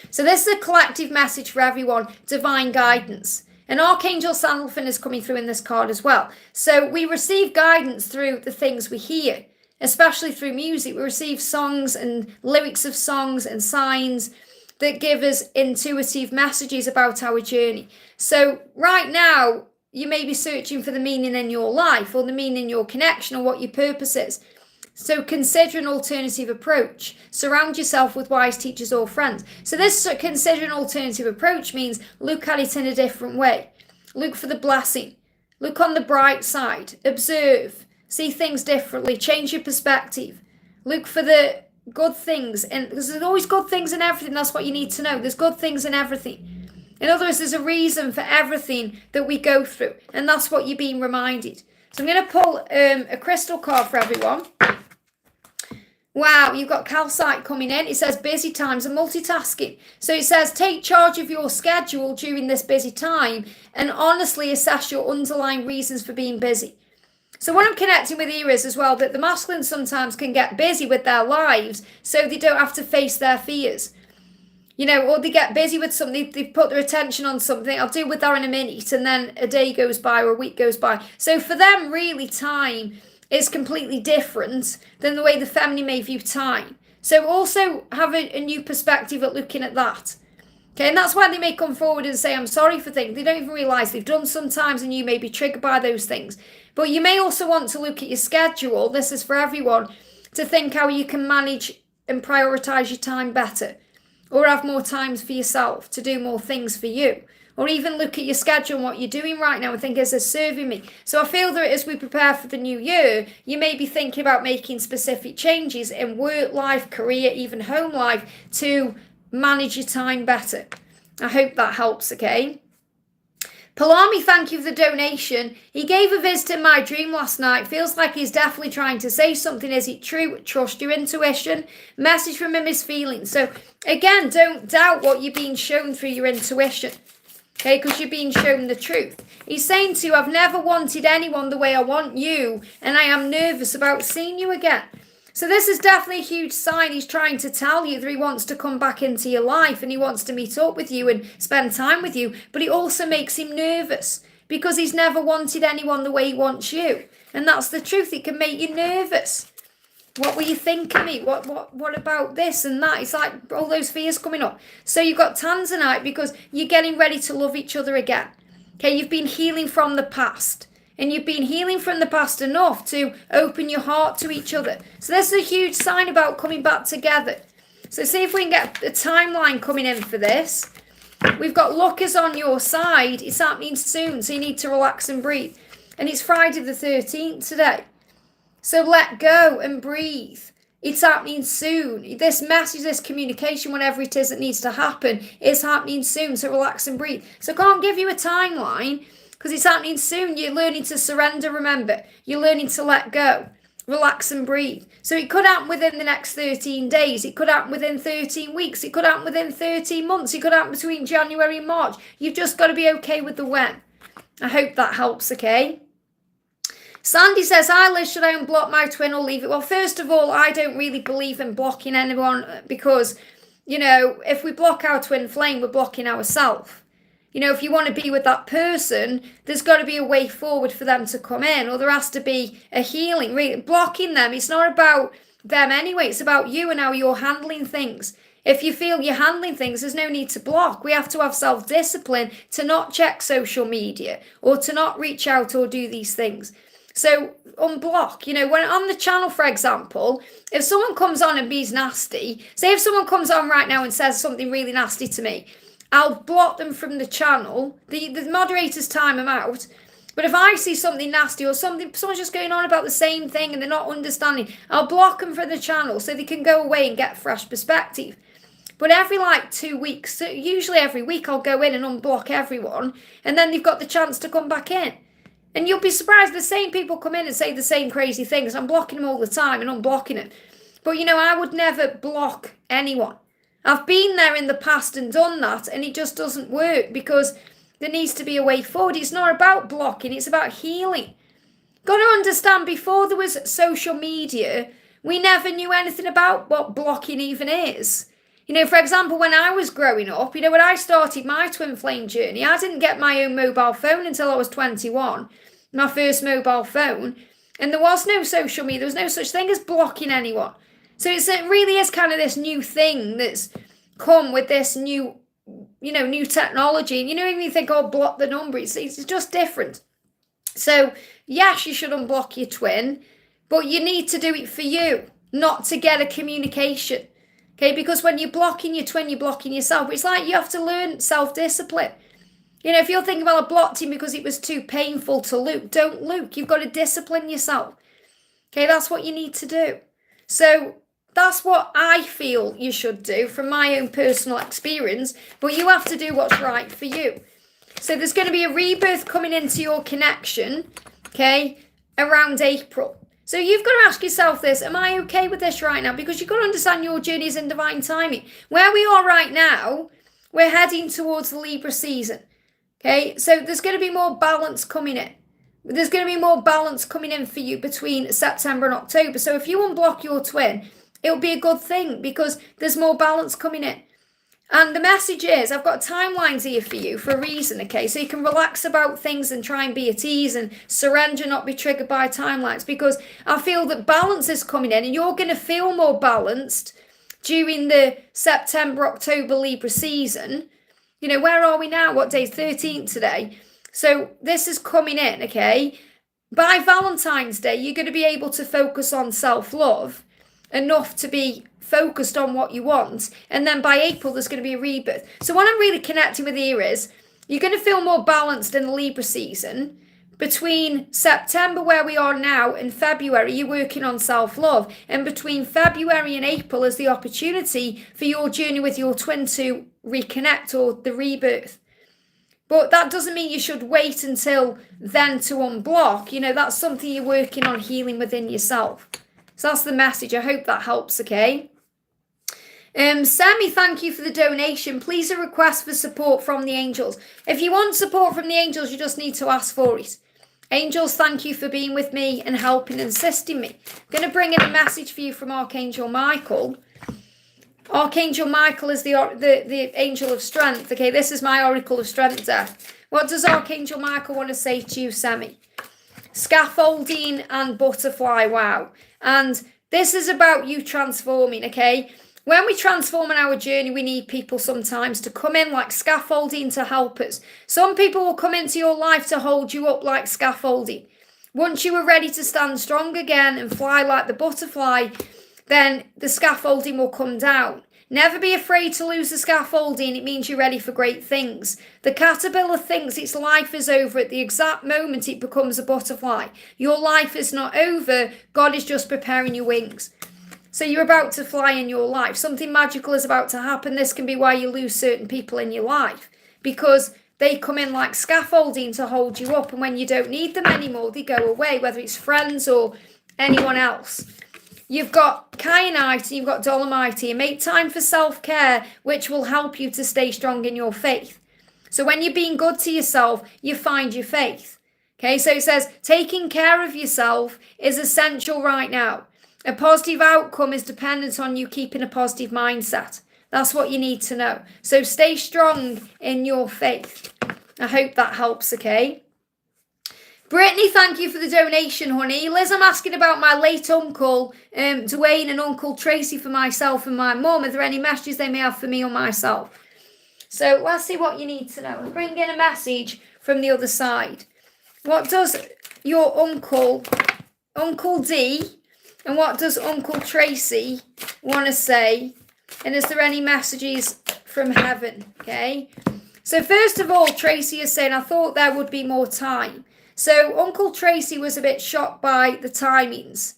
So this is a collective message for everyone, divine guidance. And Archangel Sandalphon is coming through in this card as well. So we receive guidance through the things we hear, especially through music. We receive songs and lyrics of songs and signs that give us intuitive messages about our journey. So right now, you may be searching for the meaning in your life or the meaning in your connection or what your purpose is. So consider an alternative approach. Surround yourself with wise teachers or friends. So this consider an alternative approach means look at it in a different way. Look for the blessing. Look on the bright side. Observe. See things differently. Change your perspective. Look for the good things. And because there's always good things in everything. That's what you need to know. There's good things in everything. In other words, there's a reason for everything that we go through. And that's what you're being reminded. So I'm going to pull a crystal card for everyone. Wow, you've got calcite coming in. It says busy times and multitasking. So it says take charge of your schedule during this busy time and honestly assess your underlying reasons for being busy. So what I'm connecting with here is as well that the masculine sometimes can get busy with their lives so they don't have to face their fears. You know, or they get busy with something, they put their attention on something, I'll deal with that in a minute, and then a day goes by or a week goes by. So for them, really, time is completely different than the way the feminine may view time. So also have a new perspective at looking at that. Okay, and that's why they may come forward and say, I'm sorry for things. They don't even realise they've done sometimes, and you may be triggered by those things. But you may also want to look at your schedule, this is for everyone, to think how you can manage and prioritise your time better. Or have more times for yourself to do more things for you. Or even look at your schedule and what you're doing right now and think, is this serving me? So I feel that as we prepare for the new year, you may be thinking about making specific changes in work life, career, even home life to manage your time better. I hope that helps, okay? Palami, thank you for the donation. He gave a visit in my dream last night. Feels like he's definitely trying to say something. Is it true? Trust your intuition. Message from him is feelings. So again, don't doubt what you're being shown through your intuition. Okay, because you're being shown the truth. He's saying to you, I've never wanted anyone the way I want you, and I am nervous about seeing you again. So this is definitely a huge sign. He's trying to tell you that he wants to come back into your life and he wants to meet up with you and spend time with you. But it also makes him nervous because he's never wanted anyone the way he wants you. And that's the truth. It can make you nervous. What were you thinking of me? What about this and that? It's like all those fears coming up. So you've got Tanzanite because you're getting ready to love each other again. Okay, you've been healing from the past. And you've been healing from the past enough to open your heart to each other. So this is a huge sign about coming back together. So see if we can get a timeline coming in for this. We've got luck is on your side. It's happening soon, so you need to relax and breathe. And it's Friday the 13th today. So let go and breathe. It's happening soon. This message, this communication, whatever it is that needs to happen, is happening soon. So relax and breathe. So I can't give you a timeline, because it's happening soon. You're learning to surrender, remember. You're learning to let go. Relax and breathe. So it could happen within the next 13 days. It could happen within 13 weeks. It could happen within 13 months. It could happen between January and March. You've just got to be okay with the when. I hope that helps, okay? Sandy says, hi Liz, should I unblock my twin or leave it? Well, first of all, I don't really believe in blocking anyone because if we block our twin flame, we're blocking ourselves. If you want to be with that person, there's got to be a way forward for them to come in, or there has to be a healing. Really, blocking them, it's not about them anyway, it's about you and how you're handling things. If you feel you're handling things, there's no need to block. We have to have self-discipline to not check social media or to not reach out or do these things. So unblock, when on the channel, for example, if someone comes on and be's nasty, say if someone comes on right now and says something really nasty to me, I'll block them from the channel. The moderators time them out. But if I see something nasty or someone's just going on about the same thing and they're not understanding, I'll block them from the channel so they can go away and get fresh perspective. But every 2 weeks, so usually every week, I'll go in and unblock everyone, and then they've got the chance to come back in. And you'll be surprised the same people come in and say the same crazy things. I'm blocking them all the time and unblocking them. But I would never block anyone. I've been there in the past and done that, and it just doesn't work because there needs to be a way forward. It's not about blocking, it's about healing. Got to understand, before there was social media, we never knew anything about what blocking even is. For example, when I was growing up, when I started my twin flame journey, I didn't get my own mobile phone until I was 21, my first mobile phone, and there was no social media, there was no such thing as blocking anyone. So it really is kind of this new thing that's come with this new technology. And when you think, block the number, it's just different. So yes, you should unblock your twin, but you need to do it for you, not to get a communication. Okay, because when you're blocking your twin, you're blocking yourself. It's like you have to learn self-discipline. If you're thinking, I blocked him because it was too painful to look, don't look. You've got to discipline yourself. Okay, that's what you need to do. So that's what I feel you should do from my own personal experience, but you have to do what's right for you. So there's going to be a rebirth coming into your connection, okay, around April. So you've got to ask yourself this, am I okay with this right now? Because you've got to understand your journey is in divine timing. Where we are right now, we're heading towards the Libra season, okay? So there's going to be more balance coming in. There's going to be more balance coming in for you between September and October. So if you unblock your twin, it'll be a good thing because there's more balance coming in. And the message is, I've got timelines here for you for a reason, okay? So you can relax about things and try and be at ease and surrender, not be triggered by timelines, because I feel that balance is coming in and you're going to feel more balanced during the September, October Libra season. Where are we now? What day is 13th today? So this is coming in, okay? By Valentine's Day, you're going to be able to focus on self-love enough to be focused on what you want, and then by April there's going to be a rebirth. So what I'm really connecting with here is you're going to feel more balanced in the Libra season. Between September, where we are now, and February, you're working on self-love, and between February and April is the opportunity for your journey with your twin to reconnect, or the rebirth. But that doesn't mean you should wait until then to unblock. That's something you're working on healing within yourself. So that's the message. I hope that helps, okay? Sammy, thank you for the donation. Please a request for support from the angels. If you want support from the angels, you just need to ask for it. Angels, thank you for being with me and helping and assisting me. I'm going to bring in a message for you from Archangel Michael. Archangel Michael is the angel of strength. Okay, this is my oracle of strength there. What does Archangel Michael want to say to you, Sammy? Scaffolding and butterfly, wow. And this is about you transforming, okay? When we transform in our journey, we need people sometimes to come in like scaffolding to help us. Some people will come into your life to hold you up like scaffolding. Once you are ready to stand strong again and fly like the butterfly, then the scaffolding will come down. Never be afraid to lose the scaffolding. It means you're ready for great things. The caterpillar thinks its life is over at the exact moment it becomes a butterfly. Your life is not over. God is just preparing your wings. So you're about to fly in your life. Something magical is about to happen. This can be why you lose certain people in your life, because they come in like scaffolding to hold you up. And when you don't need them anymore, they go away, whether it's friends or anyone else. You've got kyanite and you've got dolomite here. Make time for self-care, which will help you to stay strong in your faith. So when you're being good to yourself, you find your faith. Okay, so it says taking care of yourself is essential right now. A positive outcome is dependent on you keeping a positive mindset. That's what you need to know. So stay strong in your faith. I hope that helps, okay? Brittany, thank you for the donation, honey. Liz, I'm asking about my late uncle, Dwayne, and Uncle Tracy for myself and my mum. Are there any messages they may have for me or myself? So let's see what you need to know. Bring in a message from the other side. What does your uncle D, and what does Uncle Tracy want to say? And is there any messages from heaven? Okay. So first of all, Tracy is saying, I thought there would be more time. So Uncle Tracy was a bit shocked by the timings,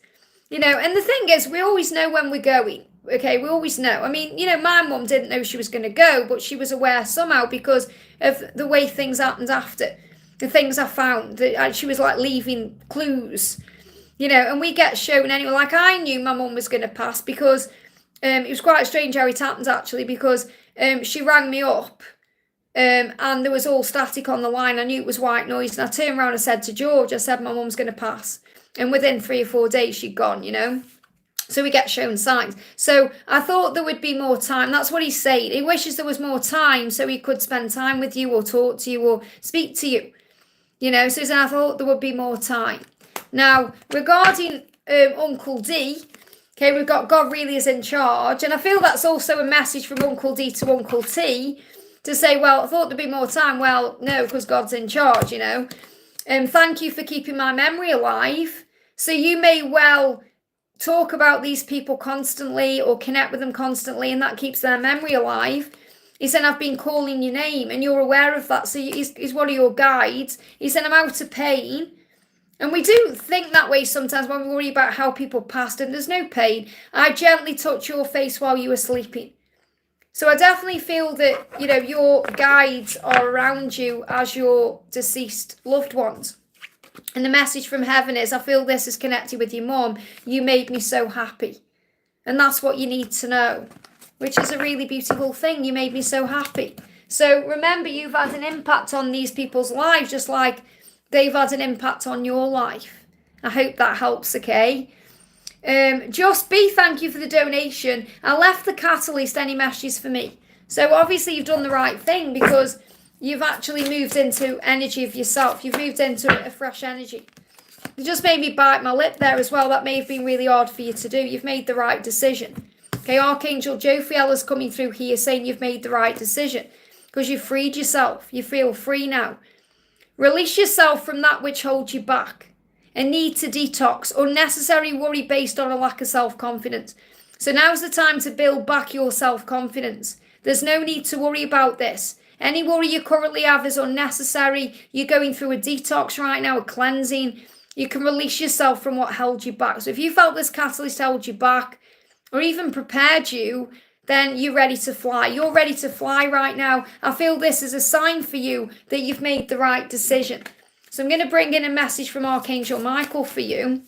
and the thing is, we always know when we're going. Okay, we always know. I mean, my mum didn't know she was going to go, but she was aware somehow because of the way things happened after. The things I found, that she was like leaving clues, and we get shown anyway. Like I knew my mum was going to pass because it was quite strange how it happened actually, because she rang me up. And there was all static on the line. I knew it was white noise, and I turned around and said to George, I said, my mum's going to pass. And within 3 or 4 days, she'd gone, So we get shown signs. So I thought there would be more time. That's what he's saying. He wishes there was more time so he could spend time with you or talk to you or speak to you. So I thought there would be more time. Now, regarding Uncle D, okay, we've got God really is in charge. And I feel that's also a message from Uncle D to Uncle T, to say, well, I thought there'd be more time. Well, no, because God's in charge, Thank you for keeping my memory alive. So you may well talk about these people constantly or connect with them constantly, and that keeps their memory alive. He said, I've been calling your name, and you're aware of that. So he's one of your guides. He said, I'm out of pain. And we do think that way sometimes when we worry about how people passed, and there's no pain. I gently touched your face while you were sleeping. So I definitely feel that, your guides are around you as your deceased loved ones. And the message from heaven is, I feel this is connected with your mum. You made me so happy. And that's what you need to know, which is a really beautiful thing. You made me so happy. So remember, you've had an impact on these people's lives, just like they've had an impact on your life. I hope that helps, okay? Just B, thank you for the donation. I left the catalyst any messages for me. So obviously you've done the right thing, because you've actually moved into energy of yourself. You've moved into a fresh energy. You just made me bite my lip there as well. That may have been really hard for you to do. You've made the right decision. Okay, Archangel Jophiel is coming through here saying you've made the right decision because you've freed yourself. You feel free now. Release yourself from that which holds you back. A need to detox, unnecessary worry based on a lack of self-confidence. So now's the time to build back your self-confidence. There's no need to worry about this. Any worry you currently have is unnecessary. You're going through a detox right now, a cleansing. You can release yourself from what held you back. So if you felt this catalyst held you back or even prepared you, then you're ready to fly. You're ready to fly right now. I feel this is a sign for you that you've made the right decision. So I'm going to bring in a message from Archangel Michael for you.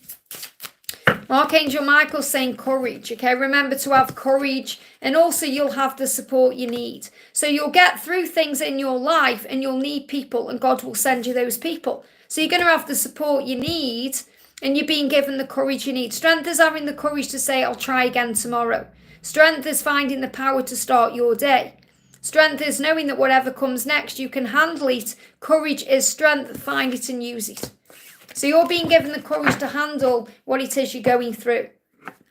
Archangel Michael's saying courage, okay? Remember to have courage, and also you'll have the support you need. So you'll get through things in your life and you'll need people, and God will send you those people. So you're going to have the support you need, and you're being given the courage you need. Strength is having the courage to say, I'll try again tomorrow. Strength is finding the power to start your day. Strength is knowing that whatever comes next, you can handle it. Courage is strength. Find it and use it. So you're being given the courage to handle what it is you're going through.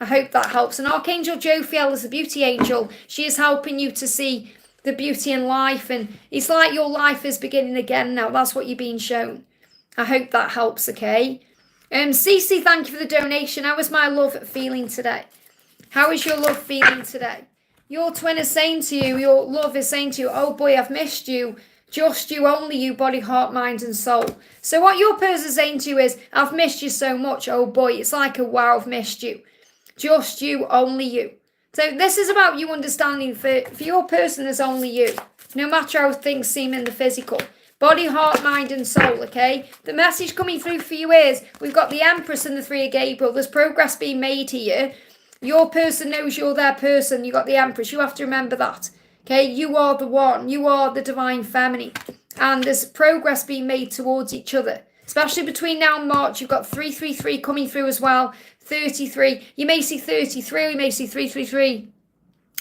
I hope that helps. And Archangel Jophiel is a beauty angel. She is helping you to see the beauty in life. And it's like your life is beginning again now. That's what you're being shown. I hope that helps, okay? Cece, thank you for the donation. How is my love feeling today? How is your love feeling today? Your twin is saying to you, your love is saying to you, oh boy, I've missed you. Just you, only you, body, heart, mind and soul. So what your person is saying to you is, I've missed you so much, oh boy. It's like a wow, I've missed you. Just you, only you. So this is about you understanding for your person there's only you. No matter how things seem in the physical. Body, heart, mind and soul, okay? The message coming through for you is, we've got the Empress and the Three of Gabriel. There's progress being made here. Your person knows you're their person. You got the Empress. You have to remember that. Okay, you are the one. You are the divine feminine. And there's progress being made towards each other. Especially between now and March. You've got 333 coming through as well. 33. You may see 33. You may see 333.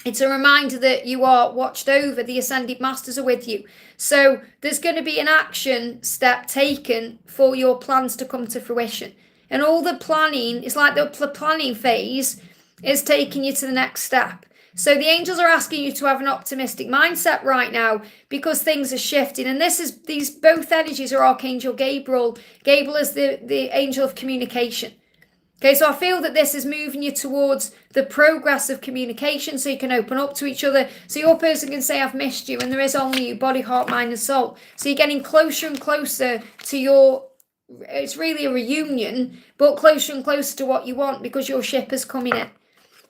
It's a reminder that you are watched over. The Ascended Masters are with you. So there's going to be an action step taken for your plans to come to fruition. And all the planning, it's like the planning phase is taking you to the next step. So the angels are asking you to have an optimistic mindset right now because things are shifting. And these both energies are Archangel Gabriel. Gabriel is the angel of communication. Okay, so I feel that this is moving you towards the progress of communication so you can open up to each other. So your person can say, I've missed you, and there is only you, body, heart, mind, and soul. So you're getting closer and closer to it's really a reunion, but closer and closer to what you want because your ship is coming in.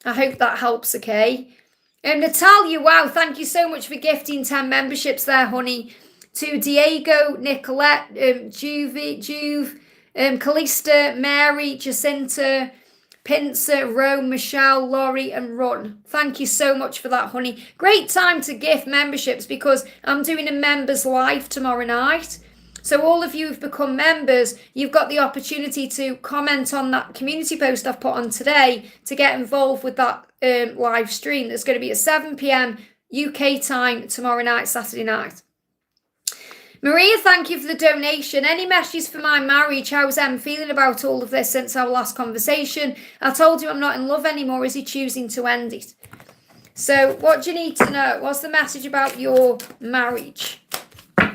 I hope that helps, okay? Natalia, wow, thank you so much for gifting 10 memberships there, honey. To Diego, Nicolette, Juve, Callista, Mary, Jacinta, Pincer, Rome, Michelle, Laurie, and Ron. Thank you so much for that, honey. Great time to gift memberships because I'm doing a members live tomorrow night. So all of you who've become members, you've got the opportunity to comment on that community post I've put on today to get involved with that live stream. That's going to be at 7 p.m. UK time tomorrow night, Saturday night. Maria, thank you for the donation. Any messages for my marriage? How's Em feeling about all of this since our last conversation? I told you I'm not in love anymore. Is he choosing to end it? So what do you need to know? What's the message about your marriage?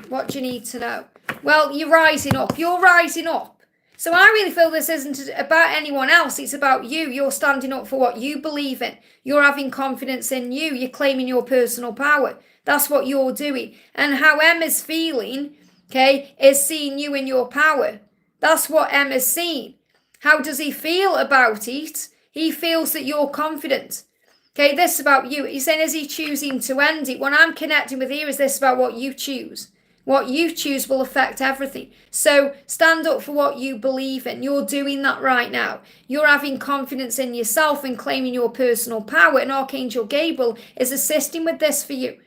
What do you need to know? Well, you're rising up. You're rising up. So I really feel this isn't about anyone else. It's about you. You're standing up for what you believe in. You're having confidence in you. You're claiming your personal power. That's what you're doing. And how Emma's feeling, okay, is seeing you in your power. That's what Emma's seeing. How does he feel about it? He feels that you're confident. Okay, this is about you. He's saying, is he choosing to end it? What I'm connecting with here is this about what you choose. What you choose will affect everything. So stand up for what you believe in. You're doing that right now. You're having confidence in yourself and claiming your personal power. And Archangel Gabriel is assisting with this for you.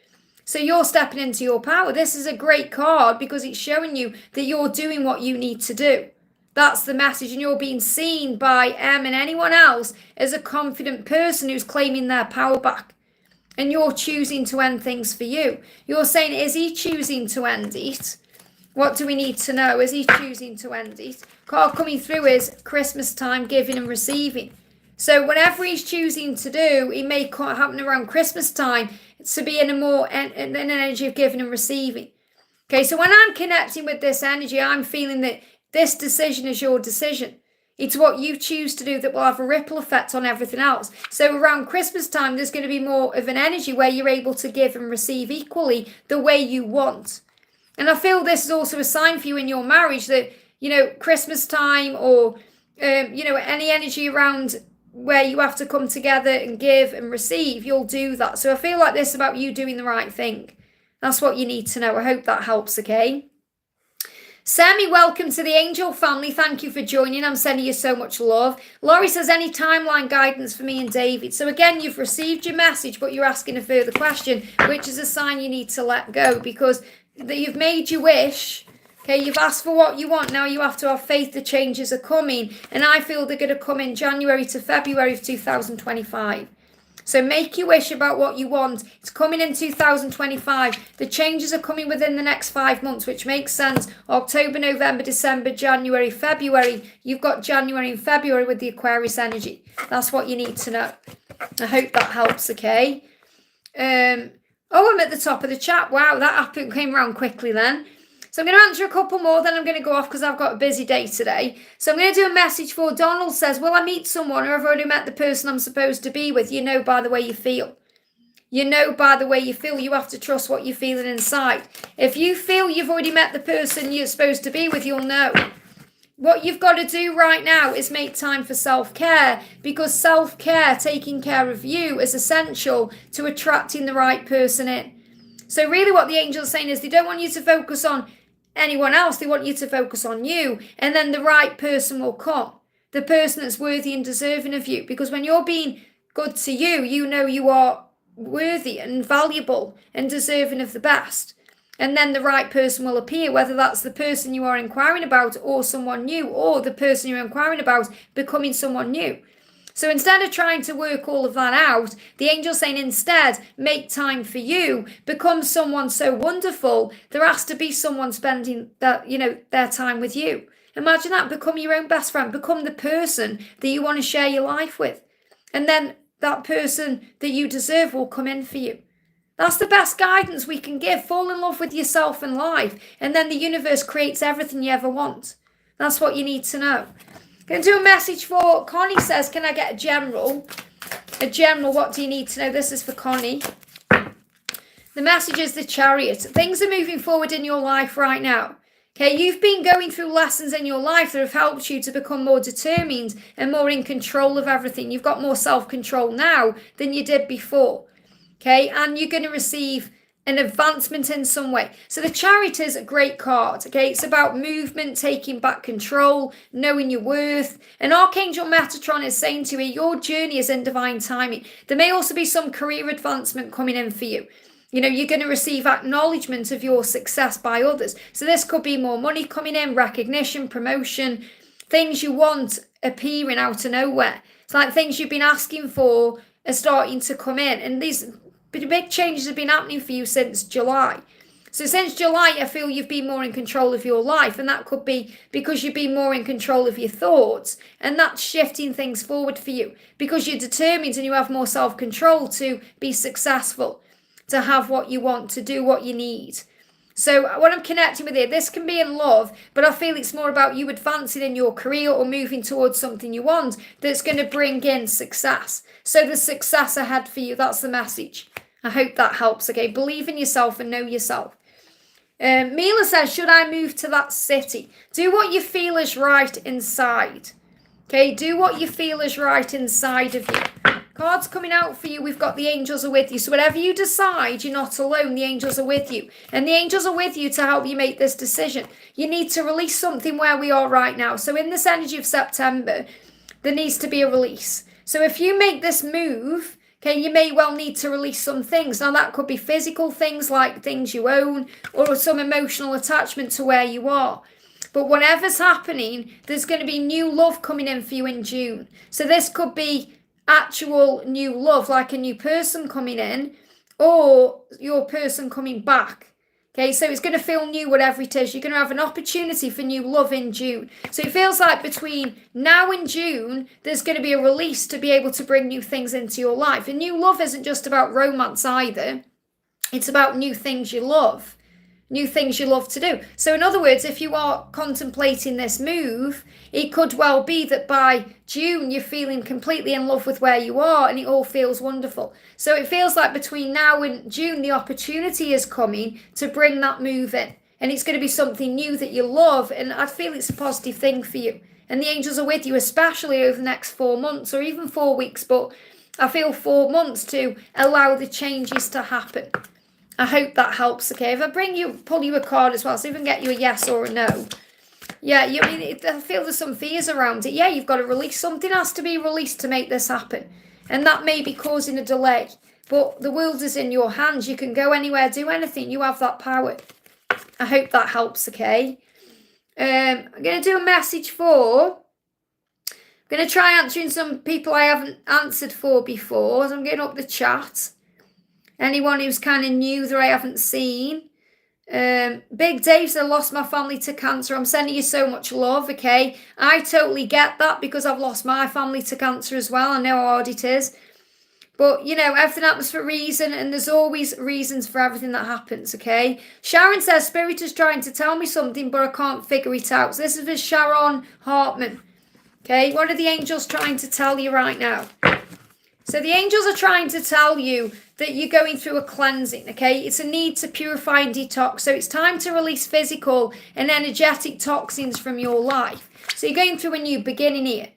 So you're stepping into your power. This is a great card because it's showing you that you're doing what you need to do. That's the message. And you're being seen by Em and anyone else as a confident person who's claiming their power back. And you're choosing to end things for you. You're saying, is he choosing to end it? What do we need to know? Is he choosing to end it? Card coming through is Christmas time, giving and receiving. So whatever he's choosing to do, it may happen around Christmas time to be in an energy of giving and receiving. Okay, so when I'm connecting with this energy, I'm feeling that this decision is your decision. It's what you choose to do that will have a ripple effect on everything else. So around Christmas time, there's going to be more of an energy where you're able to give and receive equally the way you want. And I feel this is also a sign for you in your marriage that, Christmas time or, any energy around where you have to come together and give and receive, you'll do that. So I feel like this about you doing the right thing. That's what you need to know. I hope that helps, okay? Sammy, welcome to the Angel family. Thank you for joining. I'm sending you so much love. Laurie says, any timeline guidance for me and David? So again, you've received your message, but you're asking a further question, which is a sign you need to let go because you've made your wish. Okay, you've asked for what you want. Now you have to have faith the changes are coming. And I feel they're going to come in January to February of 2025. So make your wish about what you want. It's coming in 2025. The changes are coming within the next 5 months, which makes sense. October, November, December, January, February. You've got January and February with the Aquarius energy. That's what you need to know. I hope that helps, okay? I'm at the top of the chat. Wow, that came around quickly then. So I'm going to answer a couple more, then I'm going to go off because I've got a busy day today. So I'm going to do a message for Donald says, will I meet someone or have already met the person I'm supposed to be with? You know by the way you feel. You know by the way you feel. You have to trust what you're feeling inside. If you feel you've already met the person you're supposed to be with, you'll know. What you've got to do right now is make time for self-care because self-care, taking care of you, is essential to attracting the right person in. So really what the angels are saying is they don't want you to focus on anyone else. They want you to focus on you, and then the right person will come. The person that's worthy and deserving of you. Because when you're being good to you, you know you are worthy and valuable and deserving of the best. And then the right person will appear, whether that's the person you are inquiring about or someone new, or the person you're inquiring about becoming someone new. So instead of trying to work all of that out, the angel's saying instead, make time for you, become someone so wonderful. There has to be someone spending that, their time with you. Imagine that, become your own best friend, become the person that you want to share your life with. And then that person that you deserve will come in for you. That's the best guidance we can give. Fall in love with yourself and life. And then the universe creates everything you ever want. That's what you need to know. Going to do a message for Connie. Says, can I get a general? A general, what do you need to know? This is for Connie. The message is the Chariot. Things are moving forward in your life right now. Okay, you've been going through lessons in your life that have helped you to become more determined and more in control of everything. You've got more self-control now than you did before. Okay, and you're going to receive an advancement in some way. So the Chariot is a great card. Okay, it's about movement, taking back control, knowing your worth. And Archangel Metatron is saying to you, your journey is in divine timing. There may also be some career advancement coming in for you. You're going to receive acknowledgement of your success by others. So this could be more money coming in, recognition, promotion, things you want appearing out of nowhere. It's like things you've been asking for are starting to come in. And these big changes have been happening for you since July. So since July, I feel you've been more in control of your life. And that could be because you've been more in control of your thoughts. And that's shifting things forward for you. Because you're determined and you have more self-control to be successful. To have what you want, to do what you need. So what I'm connecting with here, this can be in love, but I feel it's more about you advancing in your career or moving towards something you want that's going to bring in success. So the success ahead for you, that's the message. I hope that helps, okay? Believe in yourself and know yourself. Mila says, should I move to that city? Do what you feel is right inside. Okay, do what you feel is right inside of you. Cards coming out for you, we've got the angels are with you. So whatever you decide, you're not alone. The angels are with you. And the angels are with you to help you make this decision. You need to release something where we are right now. So in this energy of September, there needs to be a release. So if you make this move, okay, you may well need to release some things. Now that could be physical things like things you own or some emotional attachment to where you are. But whatever's happening, there's going to be new love coming in for you in June. So this could be actual new love, like a new person coming in or your person coming back. Okay, so it's going to feel new, whatever it is. You're going to have an opportunity for new love in June. So it feels like between now and June, there's going to be a release to be able to bring new things into your life. And new love isn't just about romance either. It's about new things you love. New things you love to do. So in other words, if you are contemplating this move, it could well be that by June you're feeling completely in love with where you are and it all feels wonderful. So it feels like between now and June the opportunity is coming to bring that move in. And it's going to be something new that you love, and I feel it's a positive thing for you. And the angels are with you, especially over the next 4 months or even 4 weeks, but I feel 4 months to allow the changes to happen. I hope that helps, okay? If I pull you a card as well, so even get you a yes or a no. Yeah, I feel there's some fears around it. Yeah, you've got to release. Something has to be released to make this happen. And that may be causing a delay. But the world is in your hands. You can go anywhere, do anything. You have that power. I hope that helps, okay? I'm going to do a message for... I'm going to try answering some people I haven't answered for before. So I'm getting up the chat. Anyone who's kind of new that I haven't seen. Big Dave said, I lost my family to cancer. I'm sending you so much love, okay? I totally get that because I've lost my family to cancer as well. I know how hard it is. But, everything happens for a reason, and there's always reasons for everything that happens, okay? Sharon says, Spirit is trying to tell me something, but I can't figure it out. So this is for Sharon Hartman, okay? What are the angels trying to tell you right now? So the angels are trying to tell you that you're going through a cleansing, okay? It's a need to purify and detox. So it's time to release physical and energetic toxins from your life. So you're going through a new beginning here.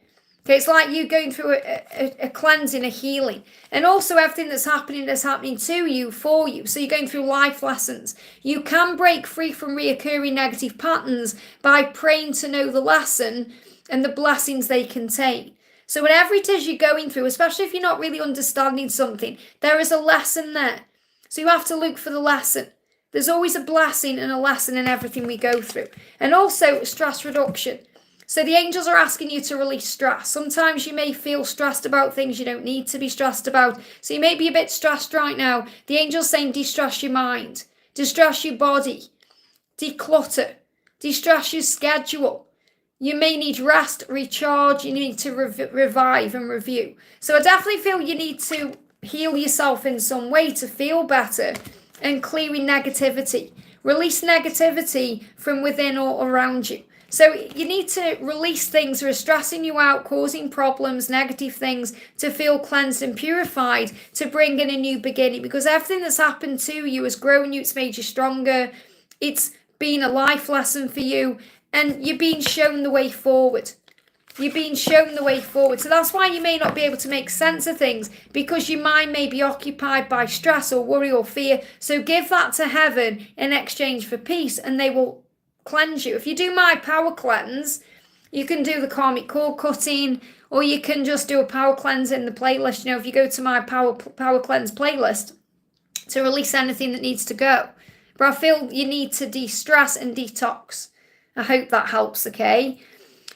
Okay, it's like you going through a cleansing, a healing. And also everything that's happening to you, for you. So you're going through life lessons. You can break free from reoccurring negative patterns by praying to know the lesson and the blessings they contain. So whatever it is you're going through, especially if you're not really understanding something, there is a lesson there. So you have to look for the lesson. There's always a blessing and a lesson in everything we go through. And also stress reduction. So the angels are asking you to release stress. Sometimes you may feel stressed about things you don't need to be stressed about. So you may be a bit stressed right now. The angels saying de-stress your mind, de-stress your body, declutter, de-stress your schedule. You may need rest, recharge, you need to revive and review. So I definitely feel you need to heal yourself in some way to feel better and clearing negativity. Release negativity from within or around you. So you need to release things that are stressing you out, causing problems, negative things, to feel cleansed and purified, to bring in a new beginning. Because everything that's happened to you has grown you, it's made you stronger, it's been a life lesson for you, and you're being shown the way forward. You're being shown the way forward. So that's why you may not be able to make sense of things, because your mind may be occupied by stress or worry or fear. So give that to heaven in exchange for peace, and they will cleanse you. If you do my power cleanse, you can do the karmic cord cutting, or you can just do a power cleanse in the playlist. You know, if you go to my power cleanse playlist to release anything that needs to go. But I feel you need to de-stress and detox. I hope that helps, okay?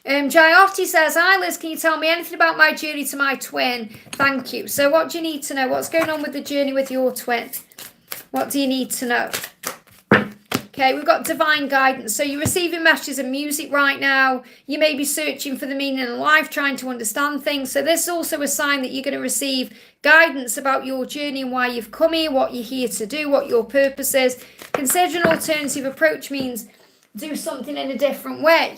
Jayoti says, hi Liz, can you tell me anything about my journey to my twin? Thank you. So what do you need to know? What's going on with the journey with your twin? What do you need to know? Okay, we've got divine guidance. So you're receiving messages and music right now. You may be searching for the meaning in life, trying to understand things. So this is also a sign that you're going to receive guidance about your journey and why you've come here, what you're here to do, what your purpose is. Consider an alternative approach means do something in a different way.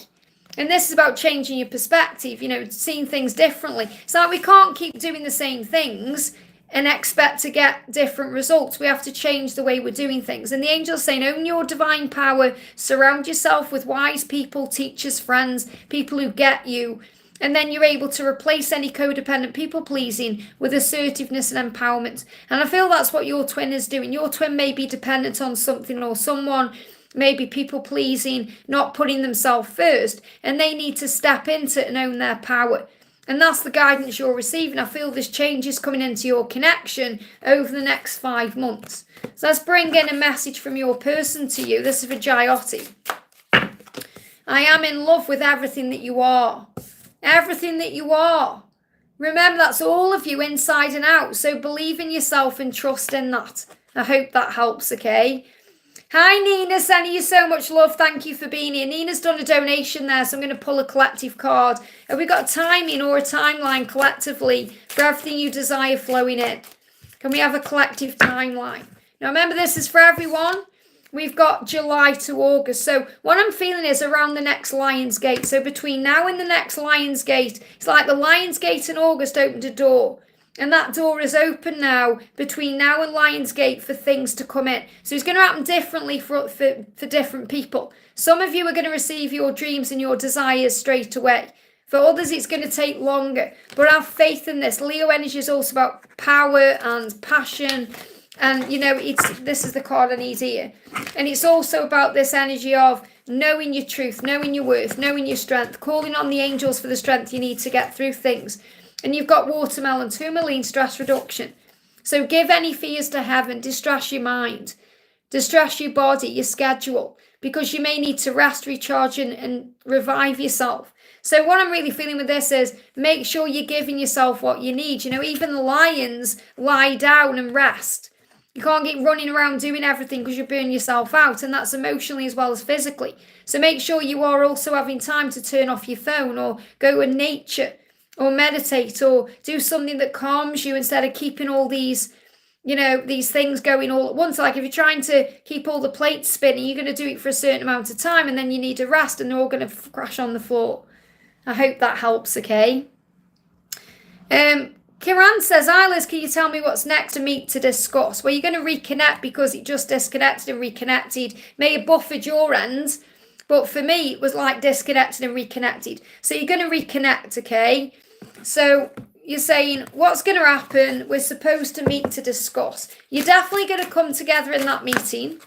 And this is about changing your perspective, you know, seeing things differently. So we can't keep doing the same things and expect to get different results. We have to change the way we're doing things. And the angel's saying, own your divine power, surround yourself with wise people, teachers, friends, people who get you. And then you're able to replace any codependent people pleasing with assertiveness and empowerment. And I feel that's what your twin is doing. Your twin may be dependent on something or someone, maybe people pleasing, not putting themselves first. And they need to step into it and own their power. And that's the guidance you're receiving. I feel this change is coming into your connection over the next 5 months. So let's bring in a message from your person to you. This is for Jayoti. I am in love with everything that you are. Everything that you are. Remember, that's all of you inside and out. So believe in yourself and trust in that. I hope that helps, okay? Hi, Nina, sending you so much love. Thank you for being here. Nina's done a donation there, so I'm going to pull a collective card. Have we got a timing or a timeline collectively for everything you desire flowing in? Can we have a collective timeline? Now, remember, this is for everyone. We've got July to August. So what I'm feeling is around the next Lion's Gate. So between now and the next Lion's Gate, it's like the Lion's Gate in August opened a door. And that door is open now, between now and Lion's Gate, for things to come in. So it's going to happen differently for different people. Some of you are going to receive your dreams and your desires straight away. For others, it's going to take longer. But have faith in this. Leo energy is also about power and passion. And, you know, this is the card I need here. And it's also about this energy of knowing your truth, knowing your worth, knowing your strength, calling on the angels for the strength you need to get through things. And you've got watermelon, tourmaline, stress reduction. So give any fears to heaven, distress your mind, distress your body, your schedule, because you may need to rest, recharge, and revive yourself. So what I'm really feeling with this is make sure you're giving yourself what you need. You know, even the lions lie down and rest. You can't get running around doing everything because you burn yourself out, and that's emotionally as well as physically. So make sure you are also having time to turn off your phone or go in nature, or meditate, or do something that calms you instead of keeping all these, you know, these things going all at once. Like if you're trying to keep all the plates spinning, you're going to do it for a certain amount of time, and then you need a rest, and they're all going to crash on the floor. I hope that helps, okay? Kiran says, hi Liz, can you tell me what's next to meet to discuss? Well, you're going to reconnect because it just disconnected and reconnected. May have buffered your end, but for me, it was like disconnected and reconnected. So you're going to reconnect, okay? So you're saying, what's going to happen? We're supposed to meet to discuss. You're definitely going to come together in that meeting.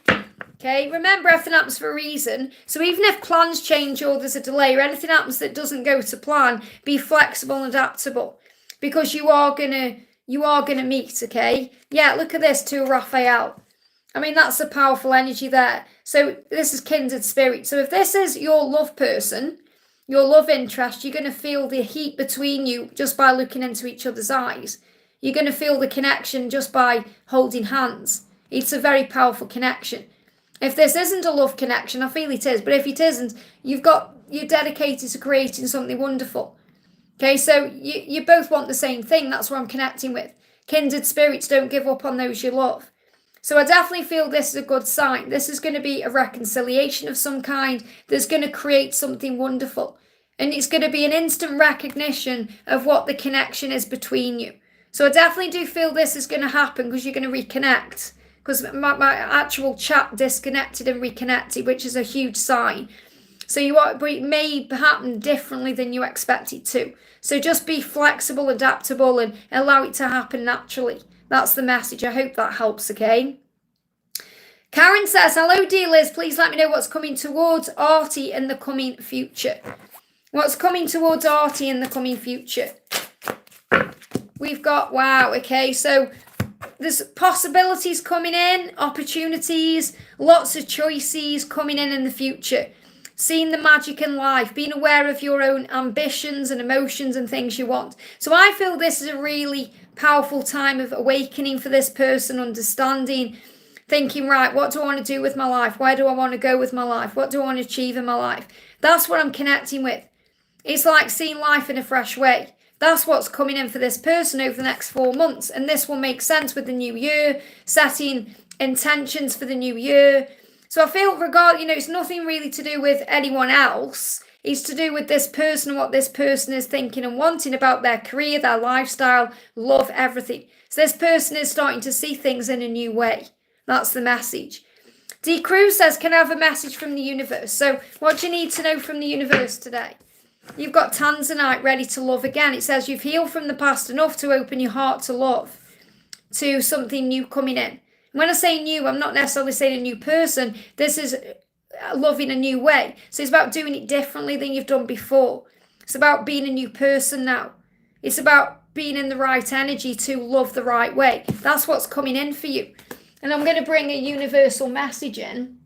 Okay, remember, everything happens for a reason. So even if plans change or there's a delay or anything happens that doesn't go to plan, be flexible and adaptable, because you are gonna meet, okay? Yeah, look at this, to Raphael. I mean, that's a powerful energy there. So this is kindred spirit. So if this is your love person, your love interest, you're going to feel the heat between you just by looking into each other's eyes. You're going to feel the connection just by holding hands. It's a very powerful connection. If this isn't a love connection, I feel it is, but if it isn't, you're dedicated to creating something wonderful. Okay, so you both want the same thing. That's what I'm connecting with. Kindred spirits, don't give up on those you love. So I definitely feel this is a good sign. This is going to be a reconciliation of some kind that's going to create something wonderful. And it's going to be an instant recognition of what the connection is between you. So I definitely do feel this is going to happen because you're going to reconnect. Because my actual chat disconnected and reconnected, which is a huge sign. So it may happen differently than you expect it to. So just be flexible, adaptable, and allow it to happen naturally. That's the message. I hope that helps, okay? Karen says, hello, dear Liz. Please let me know what's coming towards Artie in the coming future. What's coming towards Artie in the coming future? We've got, wow, okay, so there's possibilities coming in, opportunities, lots of choices coming in the future. Seeing the magic in life, being aware of your own ambitions and emotions and things you want. So I feel this is a really powerful time of awakening for this person, understanding, thinking, right, what do I want to do with my life? Where do I want to go with my life? What do I want to achieve in my life? That's what I'm connecting with. It's like seeing life in a fresh way. That's what's coming in for this person over the next 4 months. And this will make sense with the new year, setting intentions for the new year. So I feel it's nothing really to do with anyone else. It's to do with this person and what this person is thinking and wanting about their career, their lifestyle, love, everything. So this person is starting to see things in a new way. That's the message. D. Cruz says, can I have a message from the universe? So what do you need to know from the universe today? You've got Tanzanite ready to love again. It says you've healed from the past enough to open your heart to love, to something new coming in. When I say new, I'm not necessarily saying a new person. This is love in a new way. So it's about doing it differently than you've done before. It's about being a new person now. It's about being in the right energy to love the right way. That's what's coming in for you. And I'm going to bring a universal message in.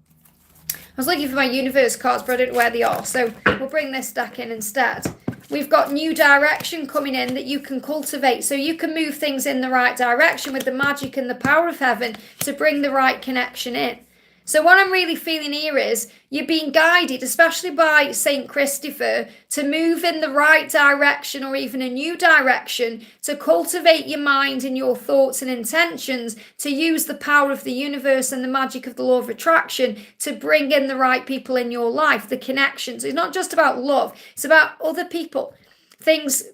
I was looking for my universe cards, but I don't know where they are. So we'll bring this deck in instead. We've got new direction coming in that you can cultivate. So you can move things in the right direction with the magic and the power of heaven to bring the right connection in. So what I'm really feeling here is you're being guided, especially by St. Christopher, to move in the right direction or even a new direction, to cultivate your mind and your thoughts and intentions, to use the power of the universe and the magic of the law of attraction to bring in the right people in your life, the connections. It's not just about love, it's about other people. Things,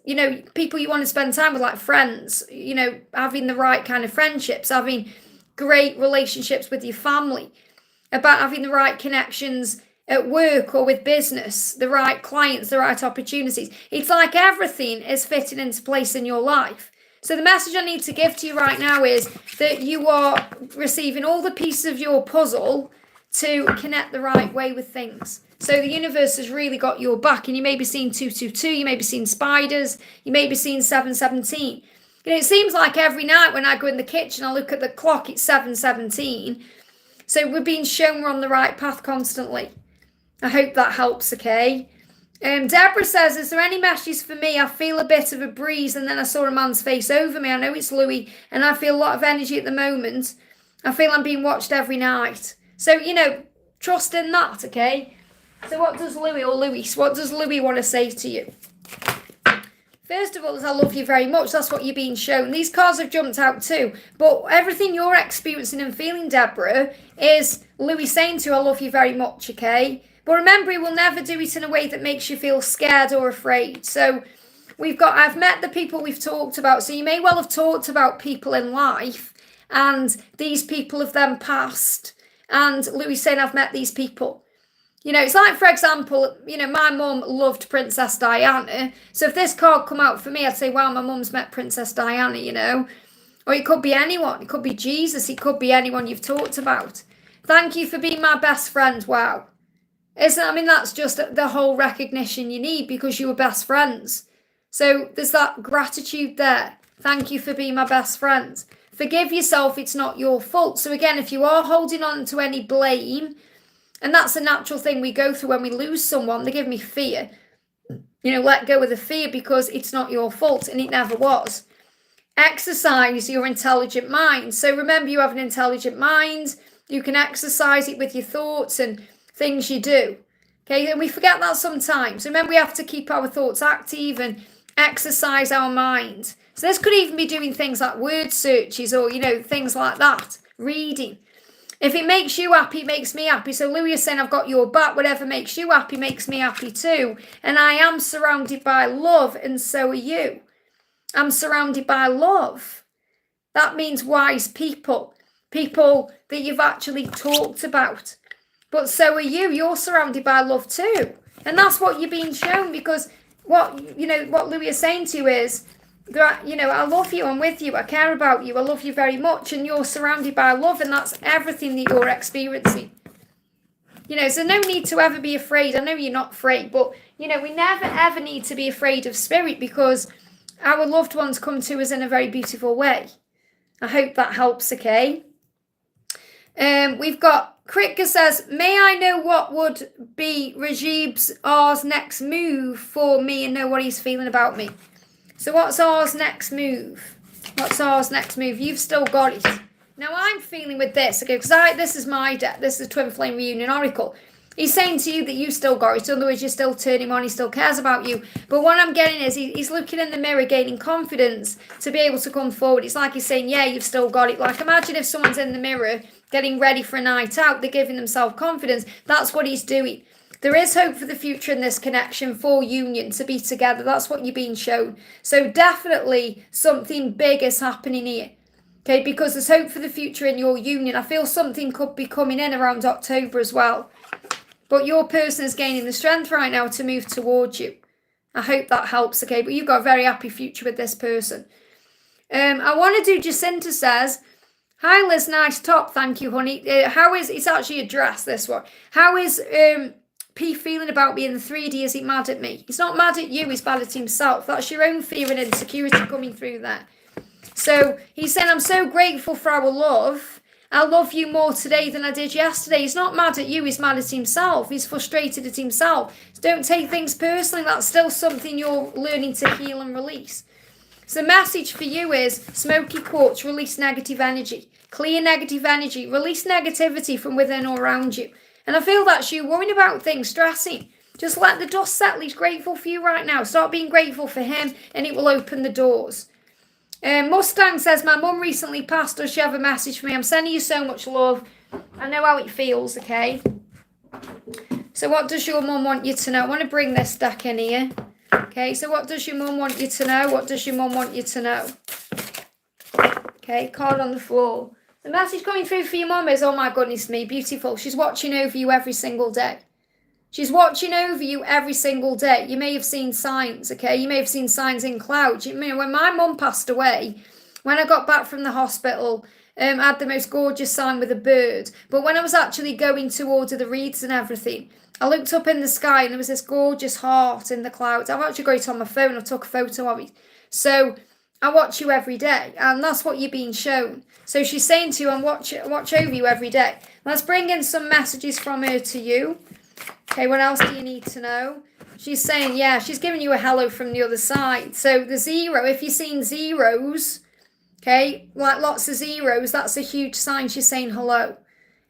people you want to spend time with, like friends, having the right kind of friendships, having great relationships with your family, about having the right connections at work or with business, the right clients, the right opportunities. It's like everything is fitting into place in your life. So the message I need to give to you right now is that you are receiving all the pieces of your puzzle to connect the right way with things. So the universe has really got your back, and you may be seeing 222, you may be seeing spiders, you may be seeing 717. It seems like every night when I go in the kitchen, I look at the clock, it's 7:17. So we're being shown we're on the right path constantly. I hope that helps, okay? Deborah says, is there any messages for me? I feel a bit of a breeze and then I saw a man's face over me. I know it's Louis and I feel a lot of energy at the moment. I feel I'm being watched every night. So, trust in that, okay? So what does Louis want to say to you? First of all, is I love you very much. That's what you're being shown. These cards have jumped out too. But everything you're experiencing and feeling, Deborah, is Louis saying to you, I love you very much, okay? But remember, he will never do it in a way that makes you feel scared or afraid. So I've met the people we've talked about. So you may well have talked about people in life and these people have then passed. And Louis saying, I've met these people. It's like, for example, my mum loved Princess Diana. So if this card come out for me, I'd say, wow, my mum's met Princess Diana, Or it could be anyone. It could be Jesus. It could be anyone you've talked about. Thank you for being my best friend. Wow. That's just the whole recognition you need because you were best friends. So there's that gratitude there. Thank you for being my best friend. Forgive yourself. It's not your fault. So again, if you are holding on to any blame, and that's a natural thing we go through when we lose someone. They give me fear. let go of the fear, because it's not your fault and it never was. Exercise your intelligent mind. So remember, you have an intelligent mind. You can exercise it with your thoughts and things you do. Okay, and we forget that sometimes. Remember, we have to keep our thoughts active and exercise our mind. So this could even be doing things like word searches or, things like that. Reading. If it makes you happy, it makes me happy. So Louis is saying, I've got your back. Whatever makes you happy makes me happy too. And I am surrounded by love, and so are you. I'm surrounded by love. That means wise people. People that you've actually talked about. But so are you. You're surrounded by love too. And that's what you're being shown, because what Louis is saying to you is, I love you, I'm with you, I care about you, I love you very much, and you're surrounded by love, and that's everything that you're experiencing. So no need to ever be afraid. I know you're not afraid, but, we never ever need to be afraid of spirit, because our loved ones come to us in a very beautiful way. I hope that helps, okay? We've got Kritka says, may I know what would be Rajib's next move for me and know what he's feeling about me? So what's ours next move? What's ours next move? You've still got it. Now I'm feeling with this, okay, because this is my deck. This is Twin Flame Reunion Oracle. He's saying to you that you still got it. In other words, you're still turning on. He still cares about you. But what I'm getting is he's looking in the mirror, gaining confidence to be able to come forward. It's like he's saying, yeah, you've still got it. Like, imagine if someone's in the mirror getting ready for a night out. They're giving themselves confidence. That's what he's doing. There is hope for the future in this connection, for union, to be together. That's what you're being shown. So definitely something big is happening here. Okay, because there's hope for the future in your union. I feel something could be coming in around October as well. But your person is gaining the strength right now to move towards you. I hope that helps, okay? But you've got a very happy future with this person. I want to do, Jacinta says, hi Liz, nice top, thank you, honey. It's actually a dress, this one. How is P feeling about me in the 3D? Is he mad at me? He's not mad at you, he's mad at himself. That's your own fear and insecurity coming through there. So he's saying, I'm so grateful for our love. I love you more today than I did yesterday. He's not mad at you, he's mad at himself. He's frustrated at himself. So don't take things personally. That's still something you're learning to heal and release. So the message for you is, smoky quartz, release negative energy. Clear negative energy. Release negativity from within or around you. And I feel that's you worrying about things, stressing. Just let the dust settle. He's grateful for you right now. Start being grateful for him and it will open the doors. Mustang says, my mum recently passed. Does she have a message for me? I'm sending you so much love. I know how it feels, okay? So what does your mum want you to know? I want to bring this deck in here. Okay, so what does your mum want you to know? What does your mum want you to know? Okay, card on the floor. The message coming through for your mum is, oh my goodness me, beautiful. She's watching over you every single day. She's watching over you every single day. You may have seen signs, okay? You may have seen signs in clouds. When my mum passed away, when I got back from the hospital, I had the most gorgeous sign with a bird. But when I was actually going to order the wreaths and everything, I looked up in the sky and there was this gorgeous heart in the clouds. I've actually got it on my phone. I took a photo of it. So I watch you every day, and that's what you're being shown. So she's saying to you, and watch over you every day. Let's bring in some messages from her to you. Okay, what else do you need to know? She's saying, yeah, she's giving you a hello from the other side. So the zero, if you're seeing zeros, okay, like lots of zeros, that's a huge sign she's saying hello.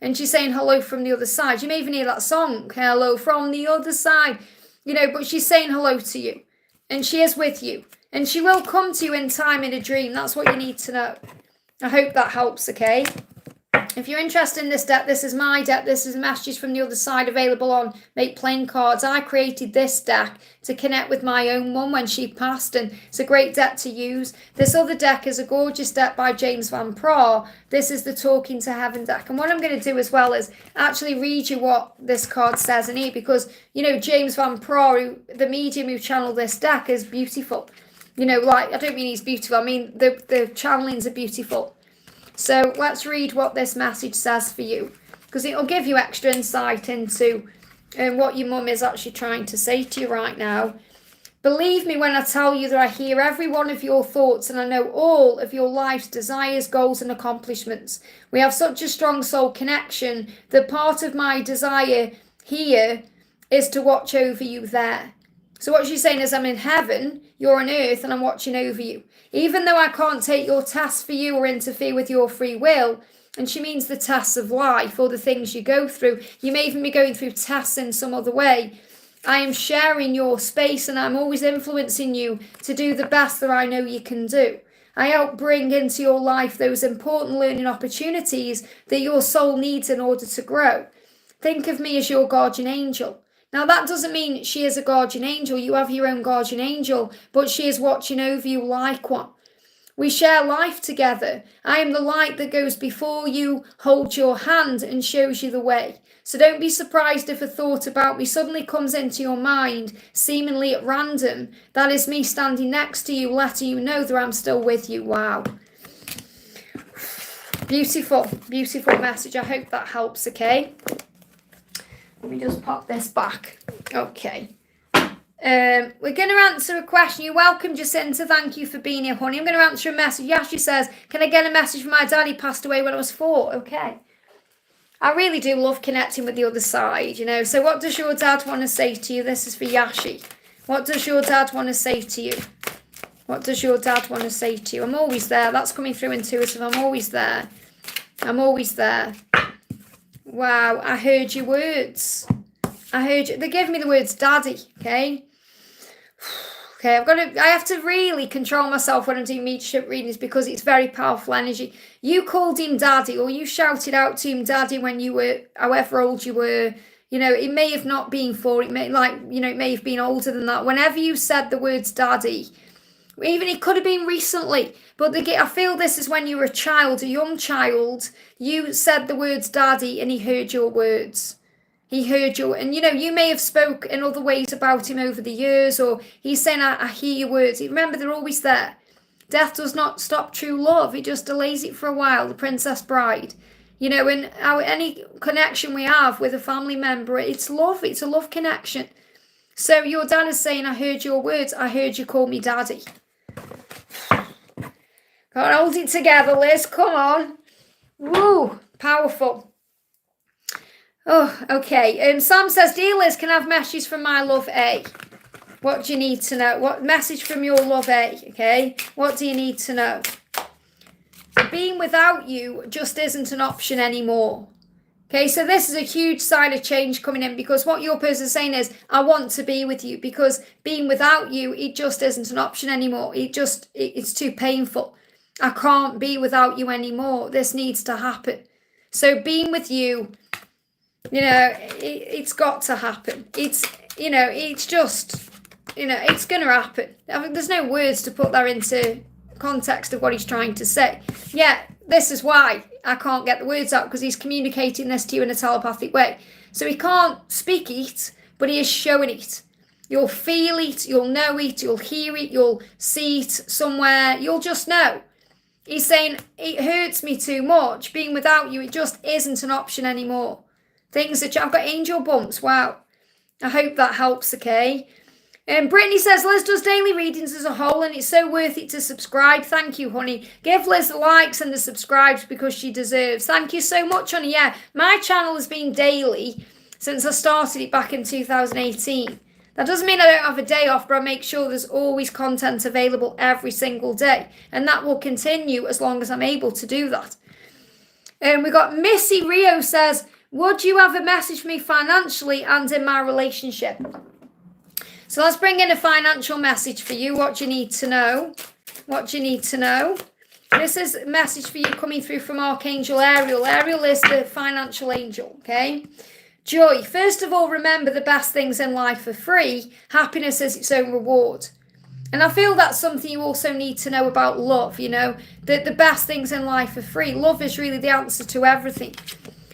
And she's saying hello from the other side. You may even hear that song, hello from the other side. But she's saying hello to you. And she is with you. And she will come to you in time in a dream. That's what you need to know. I hope that helps, okay? If you're interested in this deck, this is my deck. This is messages from the other side available on Make Plain Cards. I created this deck to connect with my own mum when she passed, and it's a great deck to use. This other deck is a gorgeous deck by James Van Praagh. This is the Talking to Heaven deck. And what I'm going to do as well is actually read you what this card says in here, because, James Van Praagh, the medium who channeled this deck, is beautiful. I don't mean he's beautiful. I mean, the channelings are beautiful. So let's read what this message says for you, because it'll give you extra insight into what your mum is actually trying to say to you right now. Believe me when I tell you that I hear every one of your thoughts and I know all of your life's desires, goals and accomplishments. We have such a strong soul connection that part of my desire here is to watch over you there. So what she's saying is, I'm in heaven, you're on earth, and I'm watching over you. Even though I can't take your tasks for you or interfere with your free will, and she means the tasks of life or the things you go through. You may even be going through tasks in some other way. I am sharing your space, and I'm always influencing you to do the best that I know you can do. I help bring into your life those important learning opportunities that your soul needs in order to grow. Think of me as your guardian angel. Now, that doesn't mean she is a guardian angel. You have your own guardian angel, but she is watching over you like one. We share life together. I am the light that goes before you, holds your hand, and shows you the way. So don't be surprised if a thought about me suddenly comes into your mind, seemingly at random. That is me standing next to you, letting you know that I'm still with you. Wow. Beautiful, beautiful message. I hope that helps, okay? Let me just pop this back. Okay. We're going to answer a question. You're welcome, Jacinta. Thank you for being here, honey. I'm going to answer a message. Yashi says, can I get a message from my daddy? Passed away when I was 4. Okay. I really do love connecting with the other side, you know. So what does your dad want to say to you? This is for Yashi. What does your dad want to say to you? What does your dad want to say to you? I'm always there. That's coming through intuitive. I'm always there. I'm always there. Wow, I heard your words. I heard you. They gave me the words daddy, okay? Okay, I have to really control myself when I'm doing mediumship readings because it's very powerful energy. You called him daddy, or you shouted out to him daddy when you were, however old you were. You know, it may have not been 4, it may have been older than that. Whenever you said the words daddy, even it could have been recently, but I feel this is when you were a child, a young child, you said the words daddy and he heard your words. He heard you, and you may have spoke in other ways about him over the years, or he's saying, I hear your words. Remember, they're always there. Death does not stop true love. It just delays it for a while, the Princess Bride. And any connection we have with a family member, it's love. It's a love connection. So your dad is saying, I heard your words. I heard you call me daddy. God, hold it together, Liz. Come on. Woo, powerful. Oh, okay. Sam says, dear Liz, can I have messages from my love A? What do you need to know? What message from your love A, okay? What do you need to know? Being without you just isn't an option anymore. Okay, so this is a huge sign of change coming in, because what your person is saying is, I want to be with you, because being without you, it just isn't an option anymore. It's too painful. I can't be without you anymore. This needs to happen. So being with you, it's got to happen. It's just, it's going to happen. I mean, there's no words to put that into context of what he's trying to say. Yeah, this is why I can't get the words out, because he's communicating this to you in a telepathic way. So he can't speak it, but he is showing it. You'll feel it, you'll know it, you'll hear it, you'll see it somewhere, you'll just know. He's saying, it hurts me too much. Being without you, it just isn't an option anymore. Things that I've got angel bumps. Wow. I hope that helps, okay? Brittany says, Liz does daily readings as a whole, and it's so worth it to subscribe. Thank you, honey. Give Liz the likes and the subscribes, because she deserves. Thank you so much, honey. Yeah, my channel has been daily since I started it back in 2018. That doesn't mean I don't have a day off, but I make sure there's always content available every single day. And that will continue as long as I'm able to do that. We got Missy Rio says, would you have a message for me financially and in my relationship? So let's bring in a financial message for you. What do you need to know? What do you need to know? This is a message for you coming through from Archangel Ariel. Ariel is the financial angel, okay? Joy. First of all, remember the best things in life are free. Happiness is its own reward. And I feel that's something you also need to know about love, that the best things in life are free. Love is really the answer to everything.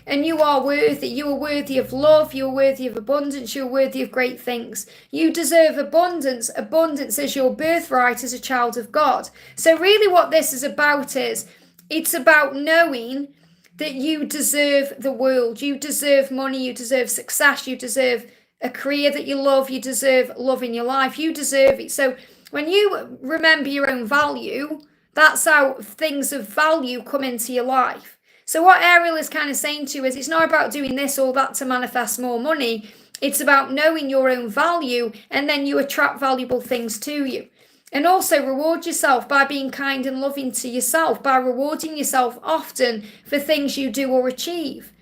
And you are worthy. You are worthy of love. You are worthy of abundance. You are worthy of great things. You deserve abundance. Abundance is your birthright as a child of God. So really what this is about it's about knowing that you deserve the world. You deserve money. You deserve success. You deserve a career that you love. You deserve love in your life. You deserve it. So when you remember your own value, that's how things of value come into your life. So what Ariel is kind of saying to you is, it's not about doing this or that to manifest more money. It's about knowing your own value, and then you attract valuable things to you. And also reward yourself by being kind and loving to yourself, by rewarding yourself often for things you do or achieve.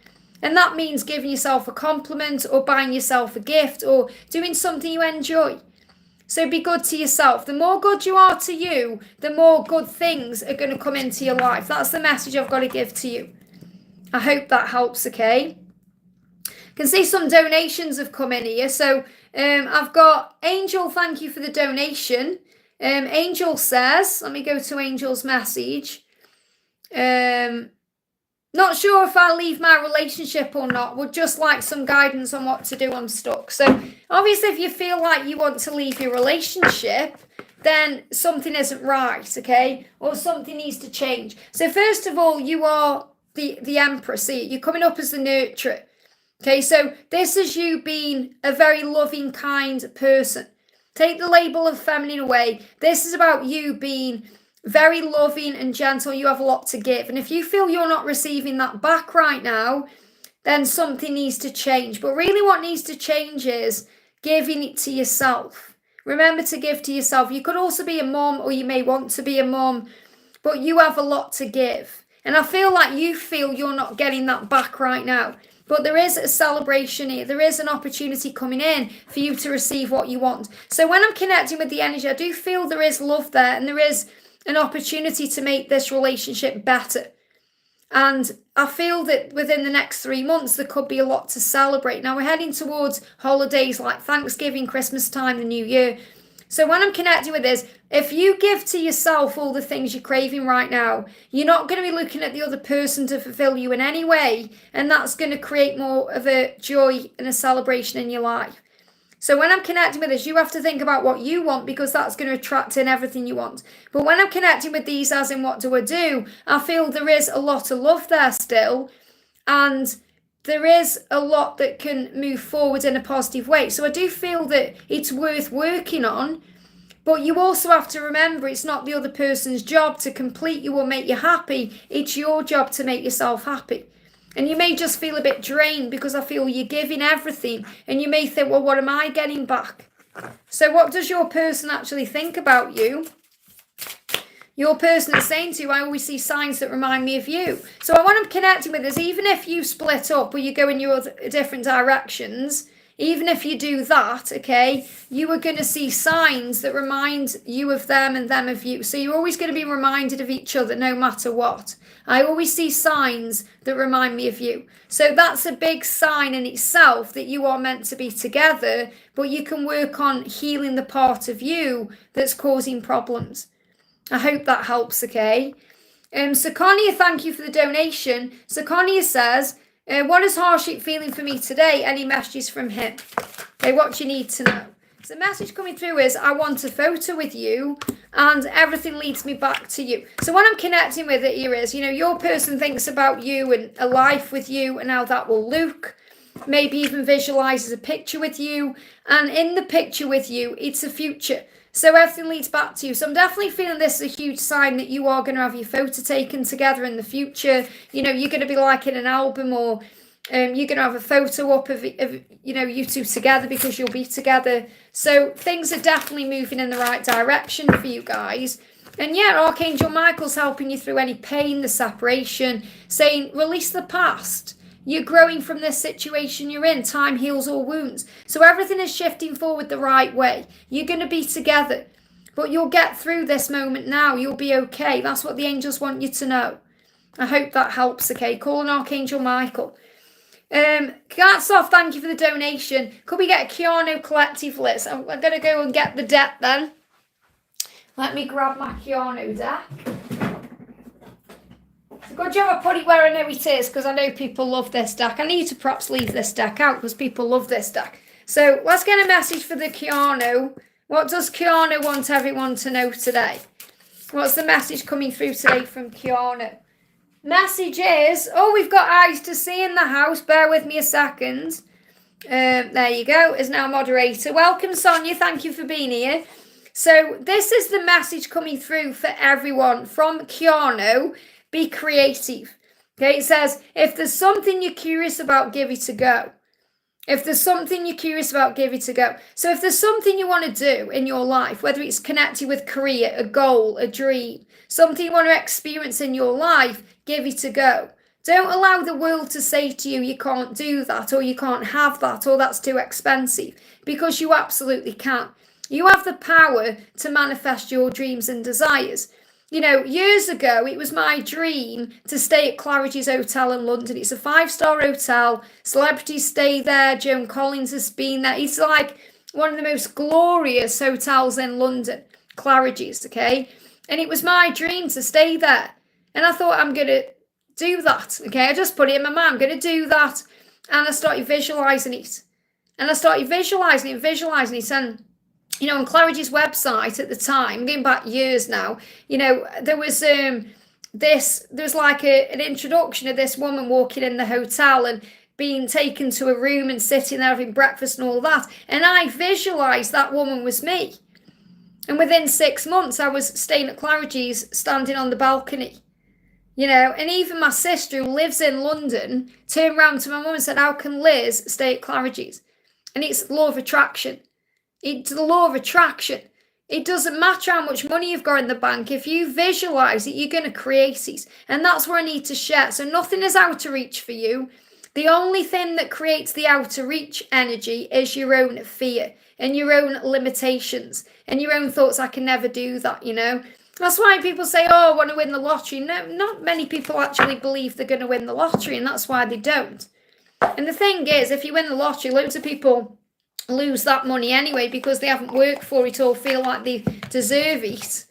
And that means giving yourself a compliment or buying yourself a gift or doing something you enjoy. So be good to yourself. The more good you are to you, the more good things are going to come into your life. That's the message I've got to give to you. I hope that helps, okay? Can see some donations have come in here. So I've got Angel, thank you for the donation. Angel says, let me go to Angel's message. Not sure if I'll leave my relationship or not. Would just like some guidance on what to do. I'm stuck. So obviously if you feel like you want to leave your relationship, then something isn't right, okay? Or something needs to change. So first of all, you are the Empress. See, you're coming up as the nurturer. Okay, so this is you being a very loving, kind person. Take the label of feminine away. This is about you being very loving and gentle. You have a lot to give. And if you feel you're not receiving that back right now, then something needs to change. But really what needs to change is giving it to yourself. Remember to give to yourself. You could also be a mom, or you may want to be a mom, but you have a lot to give. And I feel like you feel you're not getting that back right now. But there is a celebration here. There is an opportunity coming in for you to receive what you want. So when I'm connecting with the energy, I do feel there is love there, and there is an opportunity to make this relationship better. And I feel that within the next 3 months, there could be a lot to celebrate. Now, we're heading towards holidays like Thanksgiving, Christmas time, the New Year. So when I'm connecting with this, if you give to yourself all the things you're craving right now, you're not going to be looking at the other person to fulfill you in any way. And that's going to create more of a joy and a celebration in your life. So when I'm connecting with this, you have to think about what you want, because that's going to attract in everything you want. But when I'm connecting with these as in what do, I feel there is a lot of love there still. And there is a lot that can move forward in a positive way. So I do feel that it's worth working on. But you also have to remember it's not the other person's job to complete you or make you happy. It's your job to make yourself happy. And you may just feel a bit drained because I feel you're giving everything. And you may think, well, what am I getting back? So what does your person actually think about you? Your person is saying to you, I always see signs that remind me of you. So I want to connect with this. Even if you split up or you go in your different directions, even if you do that, okay, you are going to see signs that remind you of them and them of you. So you're always going to be reminded of each other no matter what. I always see signs that remind me of you. So that's a big sign in itself that you are meant to be together, but you can work on healing the part of you that's causing problems. I hope that helps, okay? So Connie, thank you for the donation. So Connie says, what is Harshit feeling for me today? Any messages from him? Okay, what you need to know. So the message coming through is, I want a photo with you and everything leads me back to you. So what I'm connecting with it here is, your person thinks about you and a life with you and how that will look. Maybe even visualizes a picture with you. And in the picture with you, it's a future. So everything leads back to you. So I'm definitely feeling this is a huge sign that you are going to have your photo taken together in the future. You're going to be like in an album, or you're going to have a photo up of you two together because you'll be together. So things are definitely moving in the right direction for you guys. And yeah, Archangel Michael's helping you through any pain, the separation, saying release the past. You're growing from this situation you're in. Time heals all wounds. So everything is shifting forward the right way. You're going to be together. But you'll get through this moment now. You'll be okay. That's what the angels want you to know. I hope that helps, okay? Call on Archangel Michael. Katsoff, thank you for the donation. Could we get a Keanu collective list? I'm going to go and get the deck then. Let me grab my Keanu deck. It's a good job I put it where I know it is, because I know people love this deck. I need to perhaps leave this deck out because people love this deck. So let's get a message for the Keanu. What does Keanu want everyone to know today? What's the message coming through today from Keanu? Message is, we've got eyes to see in the house. Bear with me a second. There you go, is now moderator. Welcome, Sonia. Thank you for being here. So this is the message coming through for everyone from Keanu. Be creative. Okay, it says, if there's something you're curious about, give it a go. If there's something you're curious about, give it a go. So if there's something you want to do in your life, whether it's connected with career, a goal, a dream, something you want to experience in your life, give it a go. Don't allow the world to say to you, you can't do that, or you can't have that, or that's too expensive, because you absolutely can. You have the power to manifest your dreams and desires. You know, years ago, it was my dream to stay at Claridge's Hotel in London. It's a 5-star hotel. Celebrities stay there. Joan Collins has been there. It's like one of the most glorious hotels in London, Claridge's, okay? And it was my dream to stay there. And I thought, I'm going to do that, okay? I just put it in my mind, I'm going to do that. And I started visualising it. And and you know, on Claridge's website at the time, going back years now, you know, there was like an introduction of this woman walking in the hotel and being taken to a room and sitting there having breakfast and all that. And I visualised that woman was me. And within 6 months, I was staying at Claridge's, standing on the balcony. You know, and even my sister who lives in London turned around to my mum and said, how can Liz stay at Claridge's? And it's law of attraction. It's the law of attraction. It doesn't matter how much money you've got in the bank. If you visualize it, you're going to create it. And that's what I need to share. So nothing is out of reach for you. The only thing that creates the out of reach energy is your own fear and your own limitations and your own thoughts. I can never do that, you know. That's why people say, oh, I want to win the lottery. No, not many people actually believe they're going to win the lottery, and that's why they don't. And the thing is, if you win the lottery, loads of people lose that money anyway because they haven't worked for it or feel like they deserve it.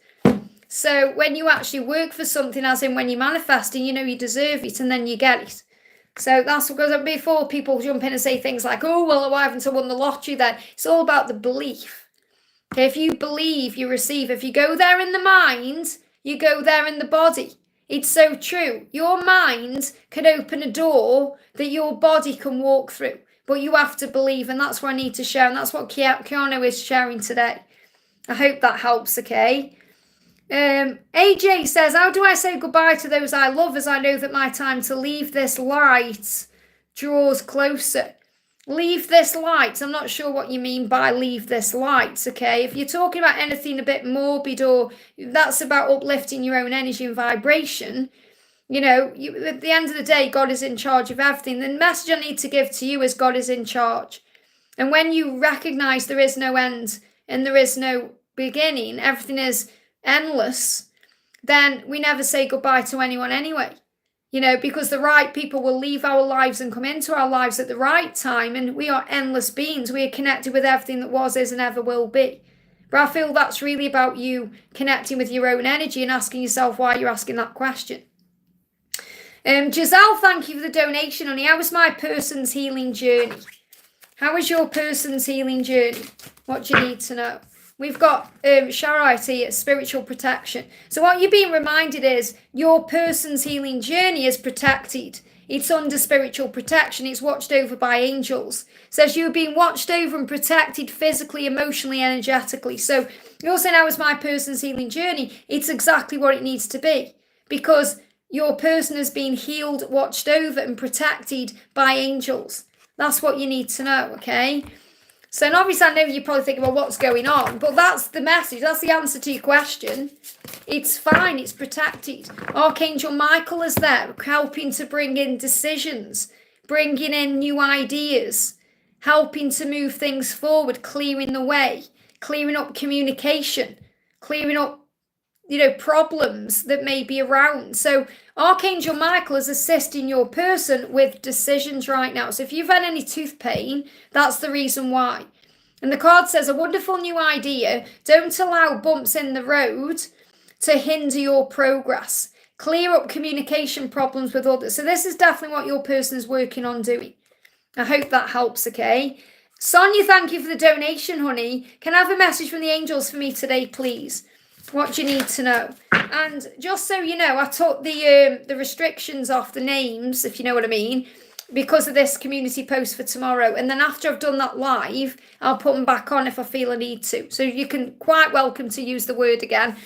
So when you actually work for something, as in when you're manifesting, you know you deserve it and then you get it. So that's because before people jump in and say things like, oh, well, why haven't I won the lottery then? It's all about the belief. Okay, if you believe, you receive. If you go there in the mind, you go there in the body. It's so true. Your mind can open a door that your body can walk through. But you have to believe, and that's what I need to share, and that's what Keanu is sharing today. I hope that helps, okay? AJ says, how do I say goodbye to those I love as I know that my time to leave this light draws closer? Leave this light. I'm not sure what you mean by leave this light, okay? If you're talking about anything a bit morbid or that's about uplifting your own energy and vibration, you know, at the end of the day, God is in charge of everything. The message I need to give to you is God is in charge. And when you recognize there is no end and there is no beginning, everything is endless, then we never say goodbye to anyone anyway. You know, because the right people will leave our lives and come into our lives at the right time. And we are endless beings. We are connected with everything that was, is, and ever will be. But I feel that's really about you connecting with your own energy and asking yourself why you're asking that question. Giselle, thank you for the donation, honey. How was my person's healing journey? How was your person's healing journey? What do you need to know? We've got Sharite here, spiritual protection. So what you're being reminded is your person's healing journey is protected. It's under spiritual protection. It's watched over by angels. It says you're being watched over and protected physically, emotionally, energetically. So you're saying, how was my person's healing journey? It's exactly what it needs to be. Because your person has been healed, watched over, and protected by angels. That's what you need to know, okay? So, and obviously, I know you're probably thinking, well, what's going on? But that's the message. That's the answer to your question. It's fine. It's protected. Archangel Michael is there, helping to bring in decisions, bringing in new ideas, helping to move things forward, clearing the way, clearing up communication, clearing up, you know, problems that may be around. So Archangel Michael is assisting your person with decisions right now. So if you've had any tooth pain, that's the reason why. And the card says, a wonderful new idea. Don't allow bumps in the road to hinder your progress. Clear up communication problems with others. So this is definitely what your person is working on doing. I hope that helps, okay? Sonia, thank you for the donation, honey. Can I have a message from the angels for me today, please? What do you need to know? And just so you know, I took the restrictions off the names, if you know what I mean, because of this community post for tomorrow. And then after I've done that live, I'll put them back on if I feel I need to. So you can quite welcome to use the word again.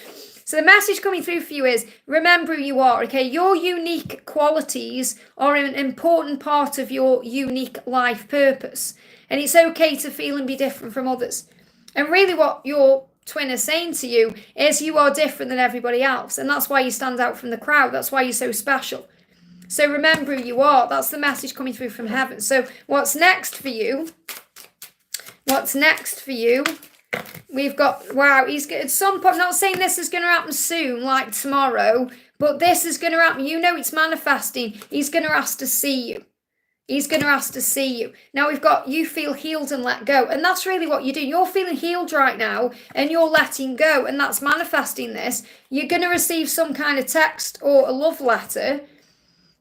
So the message coming through for you is, remember who you are, okay? Your unique qualities are an important part of your unique life purpose. And it's okay to feel and be different from others. And really what your twin is saying to you is you are different than everybody else. And that's why you stand out from the crowd. That's why you're so special. So remember who you are. That's the message coming through from heaven. So what's next for you? What's next for you? We've got, wow, he's at some point, I'm not saying this is going to happen soon, like tomorrow, but this is going to happen. You know it's manifesting. He's going to ask to see you. He's going to ask to see you. Now we've got, you feel healed and let go. And that's really what you're doing. You're feeling healed right now and you're letting go. And that's manifesting this. You're going to receive some kind of text or a love letter.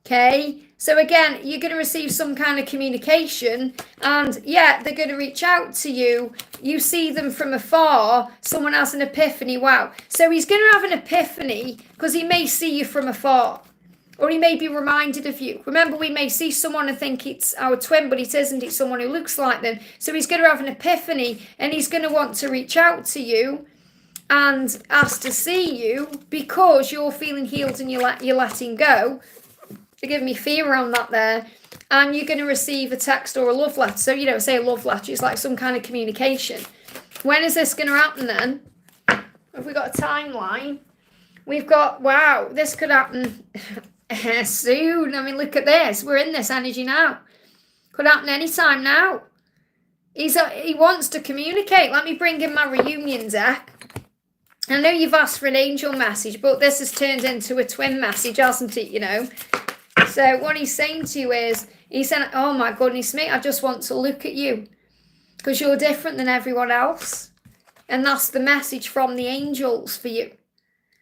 Okay, so again, you're going to receive some kind of communication and yeah, they're going to reach out to you. You see them from afar. Someone has an epiphany. Wow. So he's going to have an epiphany because he may see you from afar or he may be reminded of you. Remember, we may see someone and think it's our twin, but it isn't. It's someone who looks like them. So he's going to have an epiphany and he's going to want to reach out to you and ask to see you because you're feeling healed and you're letting go. They're giving me fear around that there. And you're going to receive a text or a love letter. So, you know, say a love letter. It's like some kind of communication. When is this going to happen then? Have we got a timeline? We've got, wow, this could happen soon. I mean, look at this. We're in this energy now. Could happen anytime now. He wants to communicate. Let me bring in my reunion deck. I know you've asked for an angel message, but this has turned into a twin message, hasn't it, you know? So what he's saying to you is, he said, oh my goodness me, I just want to look at you because you're different than everyone else. And that's the message from the angels for you.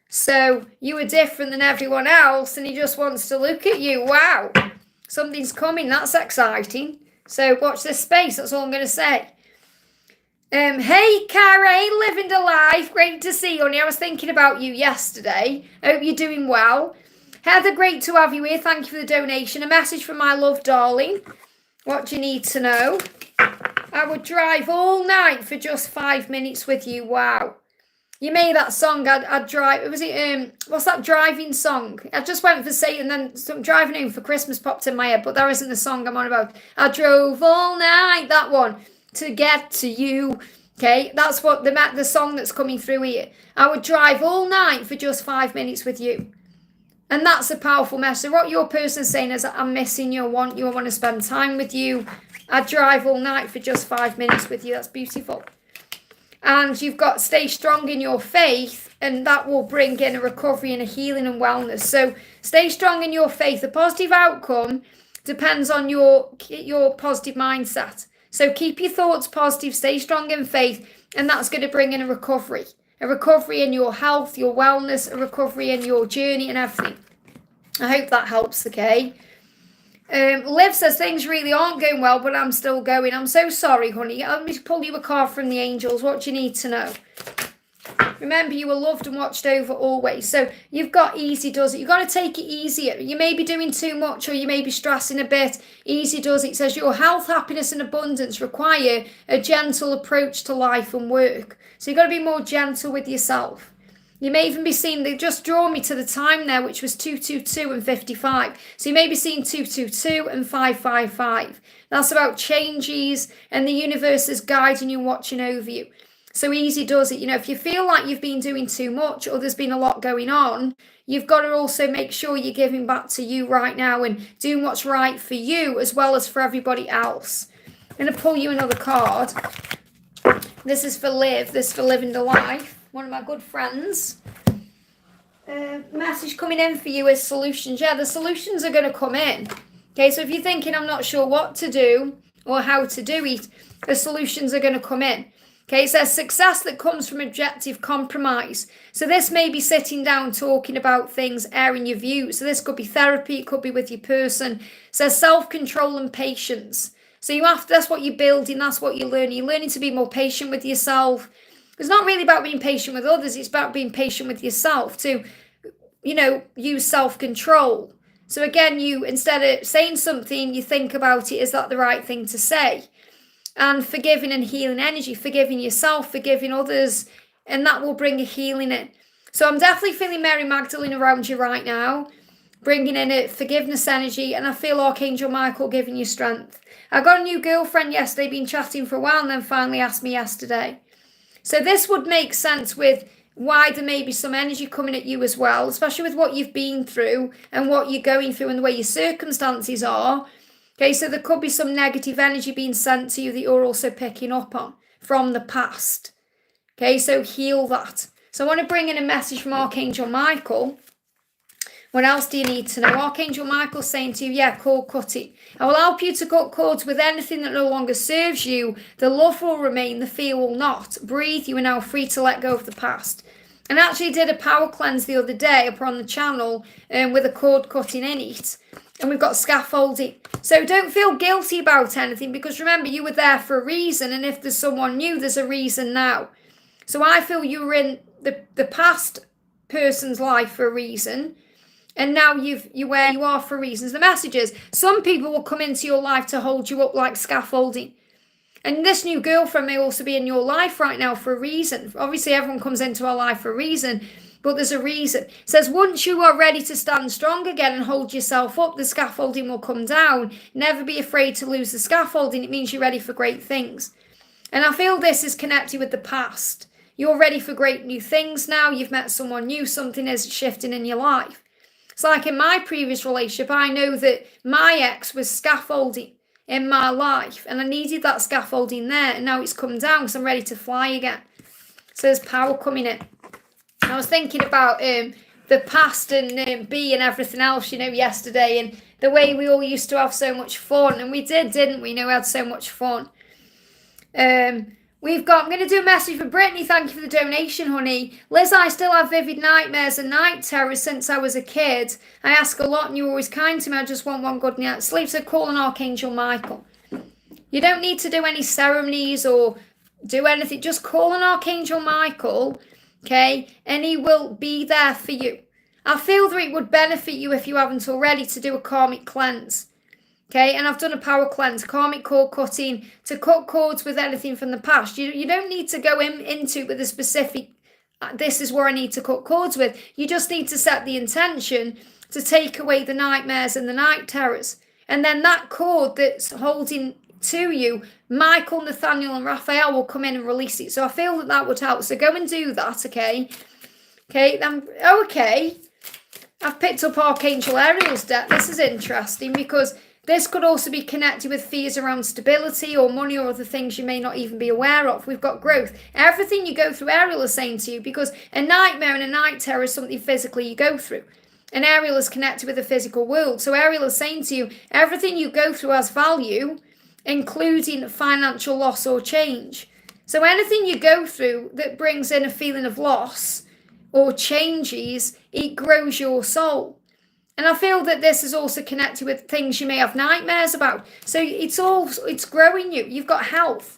So you are different than everyone else and he just wants to look at you. Wow, something's coming. That's exciting. So watch this space. That's all I'm going to say. Hey, Carrie, living the life. Great to see you, honey. I was thinking about you yesterday. Hope you're doing well. Heather, great to have you here. Thank you for the donation. A message from my love, darling. What do you need to know? I would drive all night for just 5 minutes with you. Wow. You made that song. I'd drive. Was it, what's that driving song? I just went for Satan, then some driving home for Christmas popped in my head, but that isn't the song I'm on about. I drove all night, that one, to get to you. Okay, that's what the song that's coming through here. I would drive all night for just 5 minutes with you. And that's a powerful message. So what your person's saying is, I'm missing you, I want to spend time with you. I'd drive all night for just 5 minutes with you. That's beautiful. And you've got stay strong in your faith, and that will bring in a recovery and a healing and wellness. So stay strong in your faith. The positive outcome depends on your positive mindset. So keep your thoughts positive, stay strong in faith, and that's going to bring in a recovery. A recovery in your health, your wellness, a recovery in your journey and everything. I hope that helps, okay? Liv says, things really aren't going well, but I'm still going. I'm so sorry, honey. Let me pull you a card from the angels. What do you need to know? Remember, you were loved and watched over always. So you've got easy does it. You've got to take it easier. You may be doing too much or you may be stressing a bit. Easy does it. It says your health, happiness and abundance require a gentle approach to life and work. So you've got to be more gentle with yourself. You may even be seeing, they just draw me to the time there, which was 222 and 55. So you may be seeing 222 and 555. That's about changes and the universe is guiding you and watching over you. So easy does it. You know, if you feel like you've been doing too much or there's been a lot going on, you've got to also make sure you're giving back to you right now and doing what's right for you as well as for everybody else. I'm going to pull you another card. This is for Liv. This is for Living the Life. One of my good friends. Message coming in for you is solutions. Yeah, the solutions are going to come in. Okay, so if you're thinking, I'm not sure what to do or how to do it, the solutions are going to come in. Okay, it says success that comes from objective compromise. So this may be sitting down, talking about things, airing your views. So this could be therapy, it could be with your person. It says self-control and patience. So you have to, that's what you're building, that's what you're learning. You're learning to be more patient with yourself. It's not really about being patient with others, it's about being patient with yourself to, you know, use self-control. So again, you, instead of saying something, you think about it, is that the right thing to say? And forgiving and healing energy, forgiving yourself, forgiving others, and that will bring a healing in. So I'm definitely feeling Mary Magdalene around you right now, bringing in a forgiveness energy, and I feel Archangel Michael giving you strength. I got a new girlfriend yesterday, been chatting for a while, and then finally asked me yesterday. So this would make sense with why there may be some energy coming at you as well, especially with what you've been through and what you're going through and the way your circumstances are. Okay, so there could be some negative energy being sent to you that you're also picking up on from the past. Okay, so heal that. So I want to bring in a message from Archangel Michael. What else do you need to know? Archangel Michael saying to you, yeah, cord cutting. I will help you to cut cords with anything that no longer serves you. The love will remain, the fear will not. Breathe, you are now free to let go of the past. And actually did a power cleanse the other day up on the channel with a cord cutting in it. And we've got scaffolding. So don't feel guilty about anything, because remember, you were there for a reason. And if there's someone new, there's a reason now. So I feel you were in the past person's life for a reason. And now you're where you are for reasons. The message is, some people will come into your life to hold you up like scaffolding. And this new girlfriend may also be in your life right now for a reason. Obviously, everyone comes into our life for a reason, but there's a reason. It says, once you are ready to stand strong again and hold yourself up, the scaffolding will come down. Never be afraid to lose the scaffolding. It means you're ready for great things. And I feel this is connected with the past. You're ready for great new things now. You've met someone new. Something is shifting in your life. It's like in my previous relationship, I know that my ex was scaffolding in my life, and I needed that scaffolding there, and now it's come down because I'm ready to fly again. So there's power coming in. I was thinking about the past and B and everything else, yesterday, and the way we all used to have so much fun, and we did, didn't we? We had so much fun. I'm going to do a message for Brittany. Thank you for the donation, honey. Liz, I still have vivid nightmares and night terrors since I was a kid. I ask a lot and you're always kind to me. I just want one good night's sleep. So call on Archangel Michael. You don't need to do any ceremonies or do anything. Just call on Archangel Michael, okay? And he will be there for you. I feel that it would benefit you, if you haven't already, to do a karmic cleanse. Okay, and I've done a power cleanse, karmic cord cutting, to cut cords with anything from the past. You don't need to go into it with a specific, this is where I need to cut cords with. You just need to set the intention to take away the nightmares and the night terrors. And then that cord that's holding to you, Michael, Nathaniel and Raphael will come in and release it. So I feel that would help. So go and do that, okay? Okay, okay. I've picked up Archangel Ariel's deck. This is interesting because this could also be connected with fears around stability or money or other things you may not even be aware of. We've got growth. Everything you go through, Ariel is saying to you, because a nightmare and a night terror is something physically you go through. And Ariel is connected with the physical world. So Ariel is saying to you, everything you go through has value, including financial loss or change. So anything you go through that brings in a feeling of loss or changes, it grows your soul. And I feel that this is also connected with things you may have nightmares about. So it's growing you. You've got health.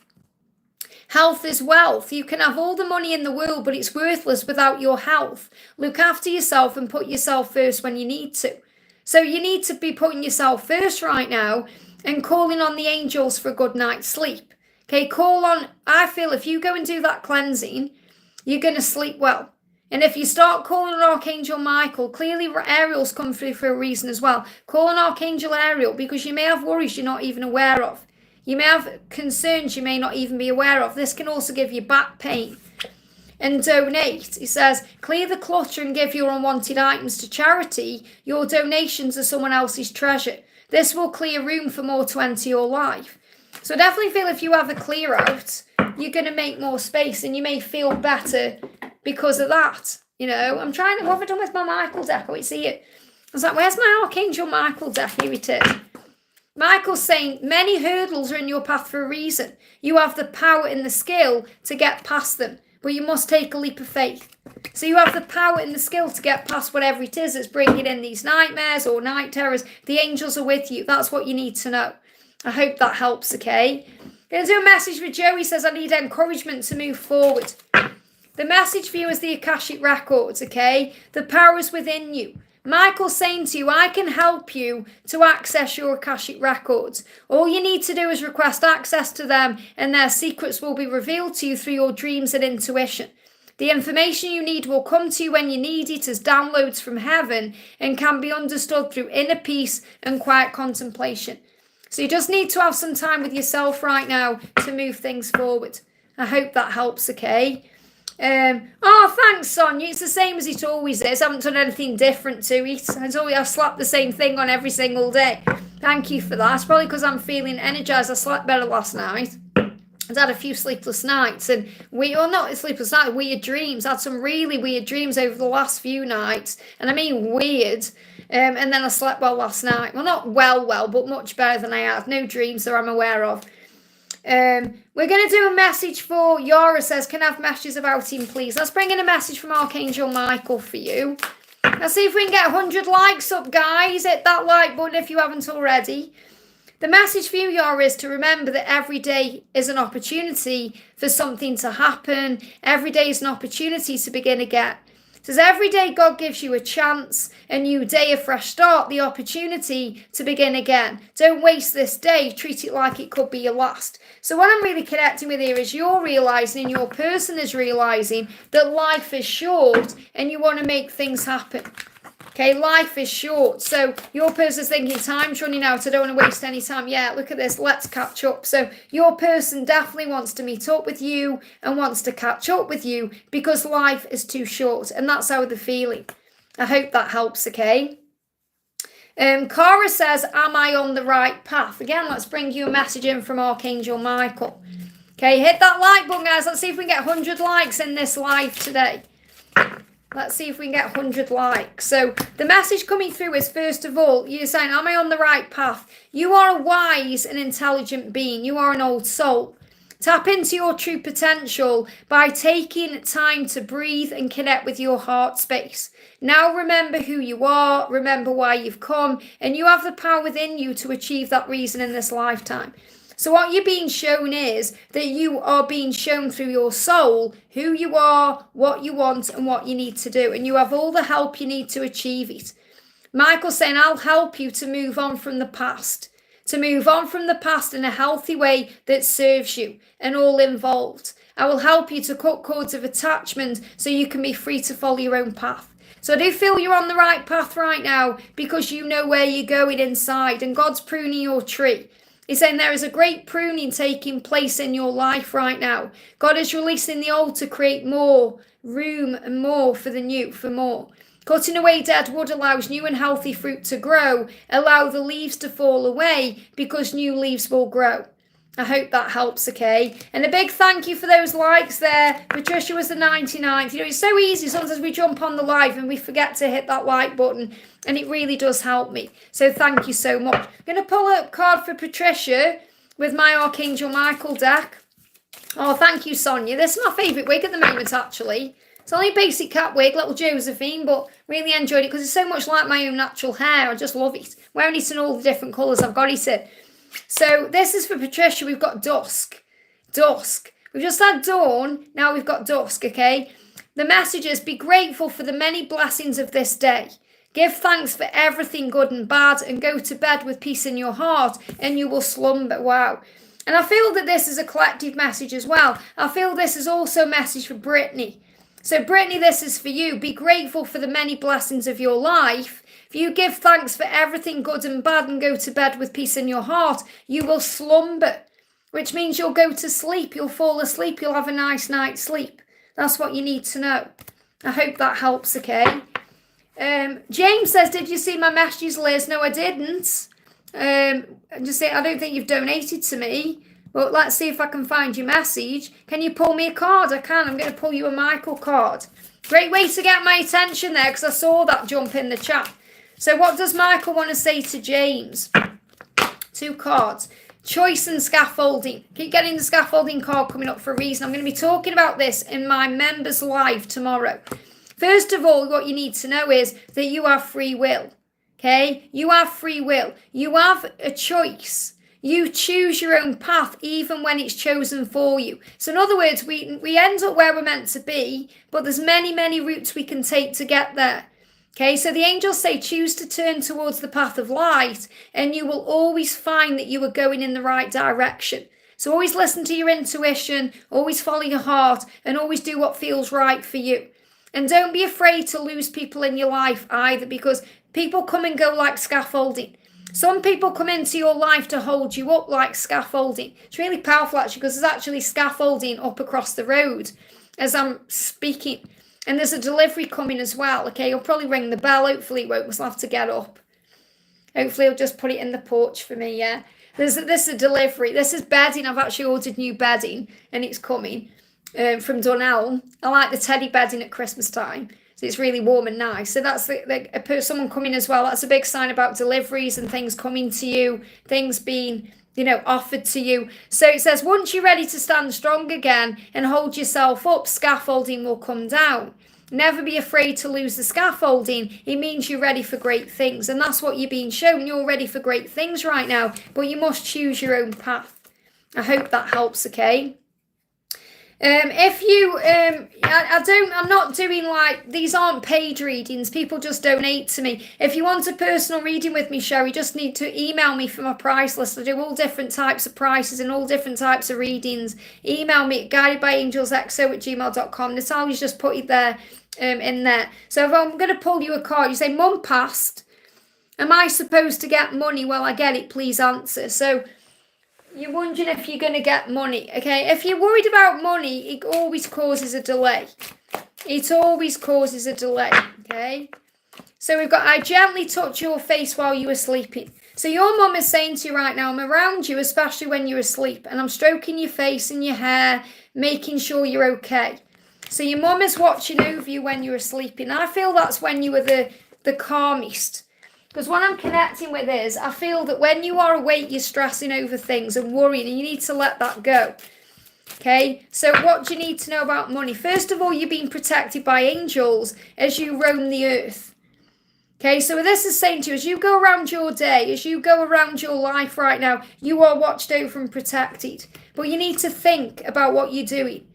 Health is wealth. You can have all the money in the world, but it's worthless without your health. Look after yourself and put yourself first when you need to. So you need to be putting yourself first right now and calling on the angels for a good night's sleep. Okay, I feel if you go and do that cleansing, you're going to sleep well. And if you start calling on Archangel Michael, clearly Ariel's come through for a reason as well. Call on Archangel Ariel because you may have worries you're not even aware of. You may have concerns you may not even be aware of. This can also give you back pain. And donate. It says, clear the clutter and give your unwanted items to charity. Your donations are someone else's treasure. This will clear room for more to enter your life. So I definitely feel if you have a clear out, you're going to make more space and you may feel better because of that. What have I done with my Michael deck? Oh, it's here. I was like, where's my Archangel Michael deck? Here it is. Michael's saying, many hurdles are in your path for a reason. You have the power and the skill to get past them, but you must take a leap of faith. So you have the power and the skill to get past whatever it is that's bringing in these nightmares or night terrors. The angels are with you. That's what you need to know. I hope that helps, okay? Going to do a message for Joey. Says, I need encouragement to move forward. The message for you is the Akashic Records, okay? The power is within you. Michael's saying to you, I can help you to access your Akashic Records. All you need to do is request access to them and their secrets will be revealed to you through your dreams and intuition. The information you need will come to you when you need it as downloads from heaven and can be understood through inner peace and quiet contemplation. So you just need to have some time with yourself right now to move things forward. I hope that helps, okay? Thanks, Sonia. It's the same as it always is. I haven't done anything different to it. I've slapped the same thing on every single day. Thank you for that. It's probably because I'm feeling energized. I slept better last night. I've had a few sleepless nights and not sleepless nights, weird dreams. I had some really weird dreams over the last few nights. And I mean weird. And then I slept well last night. Well, not well, but much better than I have. No dreams that I'm aware of. We're going to do a message for Yara says, can I have messages about him, please? Let's bring in a message from Archangel Michael for you. Let's see if we can get 100 likes up, guys. Hit that like button if you haven't already. The message for you, Yara, is to remember that every day is an opportunity for something to happen. Every day is an opportunity to begin again. It says every day God gives you a chance, a new day, a fresh start, the opportunity to begin again. Don't waste this day. Treat it like it could be your last. So what I'm really connecting with here is you're realising, your person is realising that life is short and you want to make things happen. Okay, life is short. So your person's thinking, time's running out. I don't want to waste any time. Yeah, look at this. Let's catch up. So your person definitely wants to meet up with you and wants to catch up with you because life is too short. And that's how they're feeling. I hope that helps, okay? Cara says, am I on the right path? Again, let's bring you a message in from Archangel Michael. Okay, hit that like button, guys. Let's see if we can get 100 likes in this live today. Let's see if we can get 100 likes. So the message coming through is, first of all, you're saying, am I on the right path? You are a wise and intelligent being. You are an old soul. Tap into your true potential by taking time to breathe and connect with your heart space. Now remember who you are, remember why you've come, and you have the power within you to achieve that reason in this lifetime. So what you're being shown is that you are being shown through your soul who you are, what you want, and what you need to do. And you have all the help you need to achieve it. Michael's saying, I'll help you to move on from the past. To move on from the past in a healthy way that serves you and all involved. I will help you to cut cords of attachment so you can be free to follow your own path. So I do feel you're on the right path right now because you know where you're going inside and God's pruning your tree. He's saying there is a great pruning taking place in your life right now. God is releasing the old to create more room and more for the new, for more. Cutting away dead wood allows new and healthy fruit to grow. Allow the leaves to fall away because new leaves will grow. I hope that helps, okay? And a big thank you for those likes there. Patricia was the 99th. You know, it's so easy. Sometimes we jump on the live and we forget to hit that like button. And it really does help me. So thank you so much. I'm going to pull a card for Patricia with my Archangel Michael deck. Oh, thank you, Sonia. This is my favourite wig at the moment, actually. It's only a basic cat wig, little Josephine, but really enjoyed it because it's so much like my own natural hair. I just love it. Wearing it in all the different colours I've got it in. So this is for Patricia. We've got dusk. Dusk. We've just had dawn. Now we've got dusk, okay? The message is, be grateful for the many blessings of this day. Give thanks for everything good and bad and go to bed with peace in your heart and you will slumber. Wow. And I feel that this is a collective message as well. I feel this is also a message for Brittany. So Brittany, this is for you. Be grateful for the many blessings of your life. If you give thanks for everything good and bad and go to bed with peace in your heart, you will slumber, which means you'll go to sleep. You'll fall asleep. You'll have a nice night's sleep. That's what you need to know. I hope that helps, okay? James says, did you see my messages, Liz? No, I didn't. Just say, I don't think you've donated to me. But let's see if I can find your message. Can you pull me a card? I can. I'm going to pull you a Michael card. Great way to get my attention there because I saw that jump in the chat. So what does Michael want to say to James? 2 cards. Choice and scaffolding. Keep getting the scaffolding card coming up for a reason. I'm going to be talking about this in my members live tomorrow. First of all, what you need to know is that you have free will. Okay? You have free will. You have a choice. You choose your own path even when it's chosen for you. So in other words, we end up where we're meant to be, but there's many, many routes we can take to get there. Okay, so the angels say choose to turn towards the path of light and you will always find that you are going in the right direction. So always listen to your intuition, always follow your heart, and always do what feels right for you. And don't be afraid to lose people in your life either, because people come and go like scaffolding. Some people come into your life to hold you up like scaffolding. It's really powerful actually, because there's actually scaffolding up across the road as I'm speaking. And there's a delivery coming as well. Okay, you'll probably ring the bell. Hopefully it won't, because I'll have to get up. Hopefully he'll just put it in the porch for me, yeah. This is a delivery. This is bedding. I've actually ordered new bedding and it's coming from Dunelm. I like the teddy bedding at Christmas time. So it's really warm and nice. So that's someone coming as well. That's a big sign about deliveries and things coming to you, things being, offered to you. So it says, once you're ready to stand strong again and hold yourself up, scaffolding will come down. Never be afraid to lose the scaffolding. It means you're ready for great things. And that's what you're being shown. You're ready for great things right now. But you must choose your own path. I hope that helps, okay? If you, I'm not doing these aren't paid readings. People just donate to me. If you want a personal reading with me, Sherry, just need to email me for my price list. I do all different types of prices and all different types of readings. Email me at guidedbyangelsxo@gmail.com. Natalia's just put it there, in there. So if I'm going to pull you a card, you say, Mum passed. Am I supposed to get money? Well, I get it. Please answer. So you're wondering if you're going to get money, okay? If you're worried about money, it always causes a delay. It always causes a delay, okay? So we've got, I gently touch your face while you were sleeping. So your mum is saying to you right now, I'm around you, especially when you're asleep, and I'm stroking your face and your hair, making sure you're okay. So your mum is watching over you when you're sleeping. I feel that's when you were the calmest. Because what I'm connecting with is, I feel that when you are awake, you're stressing over things and worrying, and you need to let that go. Okay, so what do you need to know about money? First of all, you're being protected by angels as you roam the earth. Okay, so this is saying to you, as you go around your day, as you go around your life right now, you are watched over and protected. But you need to think about what you're doing.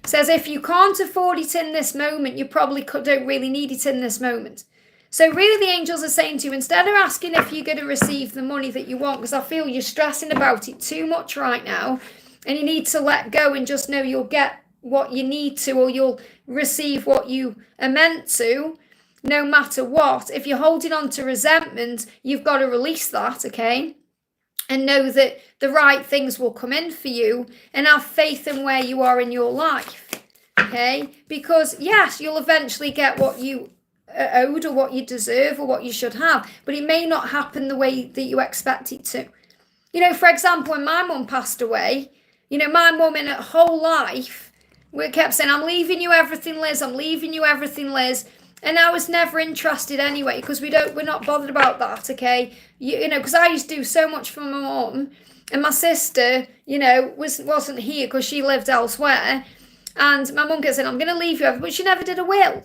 It says if you can't afford it in this moment, you probably don't really need it in this moment. So really the angels are saying to you, instead of asking if you're going to receive the money that you want, because I feel you're stressing about it too much right now, and you need to let go and just know you'll get what you need to, or you'll receive what you are meant to, no matter what. If you're holding on to resentment, you've got to release that, okay? And know that the right things will come in for you, and have faith in where you are in your life, okay? Because yes, you'll eventually get what you owed, or what you deserve, or what you should have, but it may not happen the way that you expect it to. For example, when my mum passed away, my mum in her whole life, we kept saying, I'm leaving you everything, Liz, I'm leaving you everything, Liz. And I was never interested anyway, because we're not bothered about that, okay? Because I used to do so much for my mum, and my sister, wasn't here because she lived elsewhere. And my mum kept saying, I'm going to leave you everything, but she never did a will.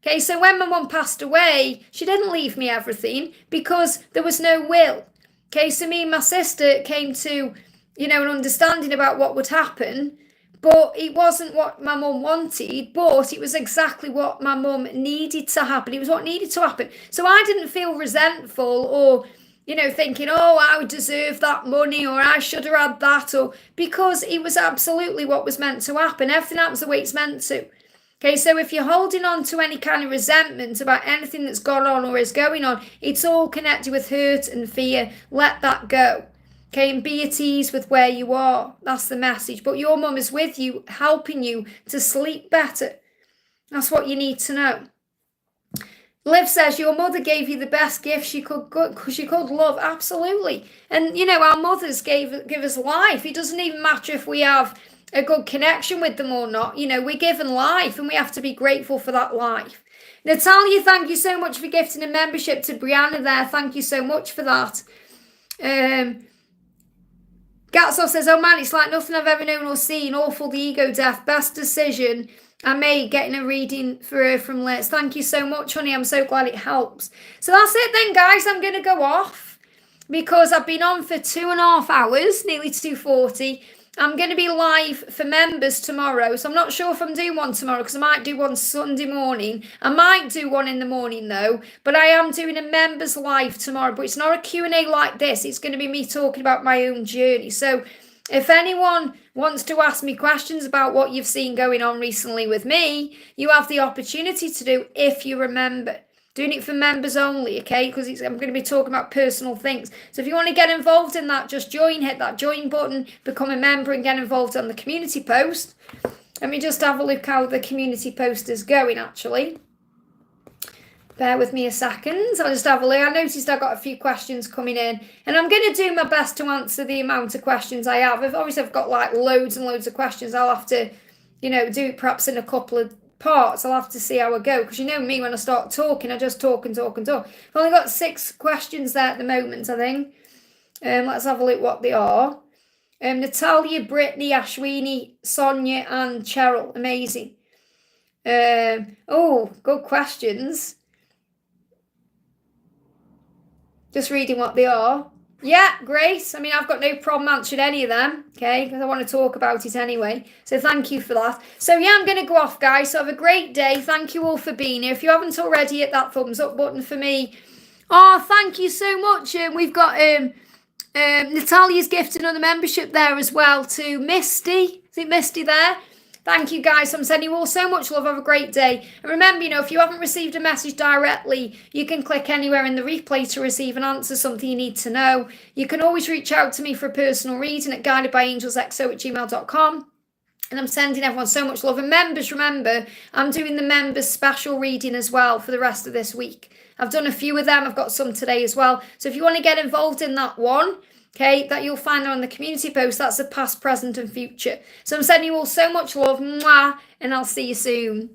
Okay, so when my mum passed away, she didn't leave me everything because there was no will. Okay, so me and my sister came to, an understanding about what would happen, but it wasn't what my mum wanted, but it was exactly what my mum needed to happen. It was what needed to happen. So I didn't feel resentful or, thinking, oh, I would deserve that money, or I should have had that, or because it was absolutely what was meant to happen. Everything happens the way it's meant to. Okay, so if you're holding on to any kind of resentment about anything that's gone on or is going on, it's all connected with hurt and fear. Let that go. Okay, and be at ease with where you are. That's the message. But your mum is with you, helping you to sleep better. That's what you need to know. Liv says, your mother gave you the best gift she could love. Absolutely. And, our mothers give us life. It doesn't even matter if we have a good connection with them or not. We're given life, and we have to be grateful for that life. Natalia, thank you so much for gifting a membership to Brianna there. Thank you so much for that. Gatso says, oh man, it's like nothing I've ever known or seen. Awful, the ego death. Best decision I made getting a reading for her from Liz. Thank you so much, honey. I'm so glad it helps. So that's it then, guys. I'm going to go off because I've been on for 2.5 hours, nearly 2:40. I'm going to be live for members tomorrow, so I'm not sure if I'm doing one tomorrow, because I might do one Sunday morning. I might do one in the morning though, but I am doing a members live tomorrow, but it's not a Q&A like this. It's going to be me talking about my own journey. So If anyone wants to ask me questions about what you've seen going on recently with me, you have the opportunity to do if you remember. Doing it for members only, okay? Because I'm going to be talking about personal things. So if you want to get involved in that, just join, hit that join button, become a member and get involved on the community post. Let me just have a look how the community post is going, actually. Bear with me a second. I'll just have a look. I noticed I got a few questions coming in, and I'm going to do my best to answer the amount of questions I have. If obviously I've got like loads and loads of questions, I'll have to, do it perhaps in a couple of parts. I'll have to see how I go, because you know me, when I start talking, I just talk and talk and talk. I've only got 6 questions there at the moment, I think. Let's have a look what they are. Natalia, Brittany, Ashwini, Sonia, and Cheryl. Amazing. Oh, good questions. Just reading what they are. Yeah, Grace. I mean, I've got no problem answering any of them, okay, because I want to talk about it anyway. So thank you for that. So yeah, I'm going to go off, guys. So have a great day. Thank you all for being here. If you haven't already, hit that thumbs up button for me. Oh, thank you so much. We've got Natalia's gifted another membership there as well to Misty. Is it Misty there? Thank you, guys. I'm sending you all so much love. Have a great day. And remember, if you haven't received a message directly, you can click anywhere in the replay to receive an answer, something you need to know. You can always reach out to me for a personal reading at guidedbyangelsxo@gmail.com. And I'm sending everyone so much love. And members, remember, I'm doing the members special reading as well for the rest of this week. I've done a few of them. I've got some today as well. So if you want to get involved in that one, okay, that you'll find there on the community post, that's the past, present, and future. So I'm sending you all so much love, mwah, and I'll see you soon.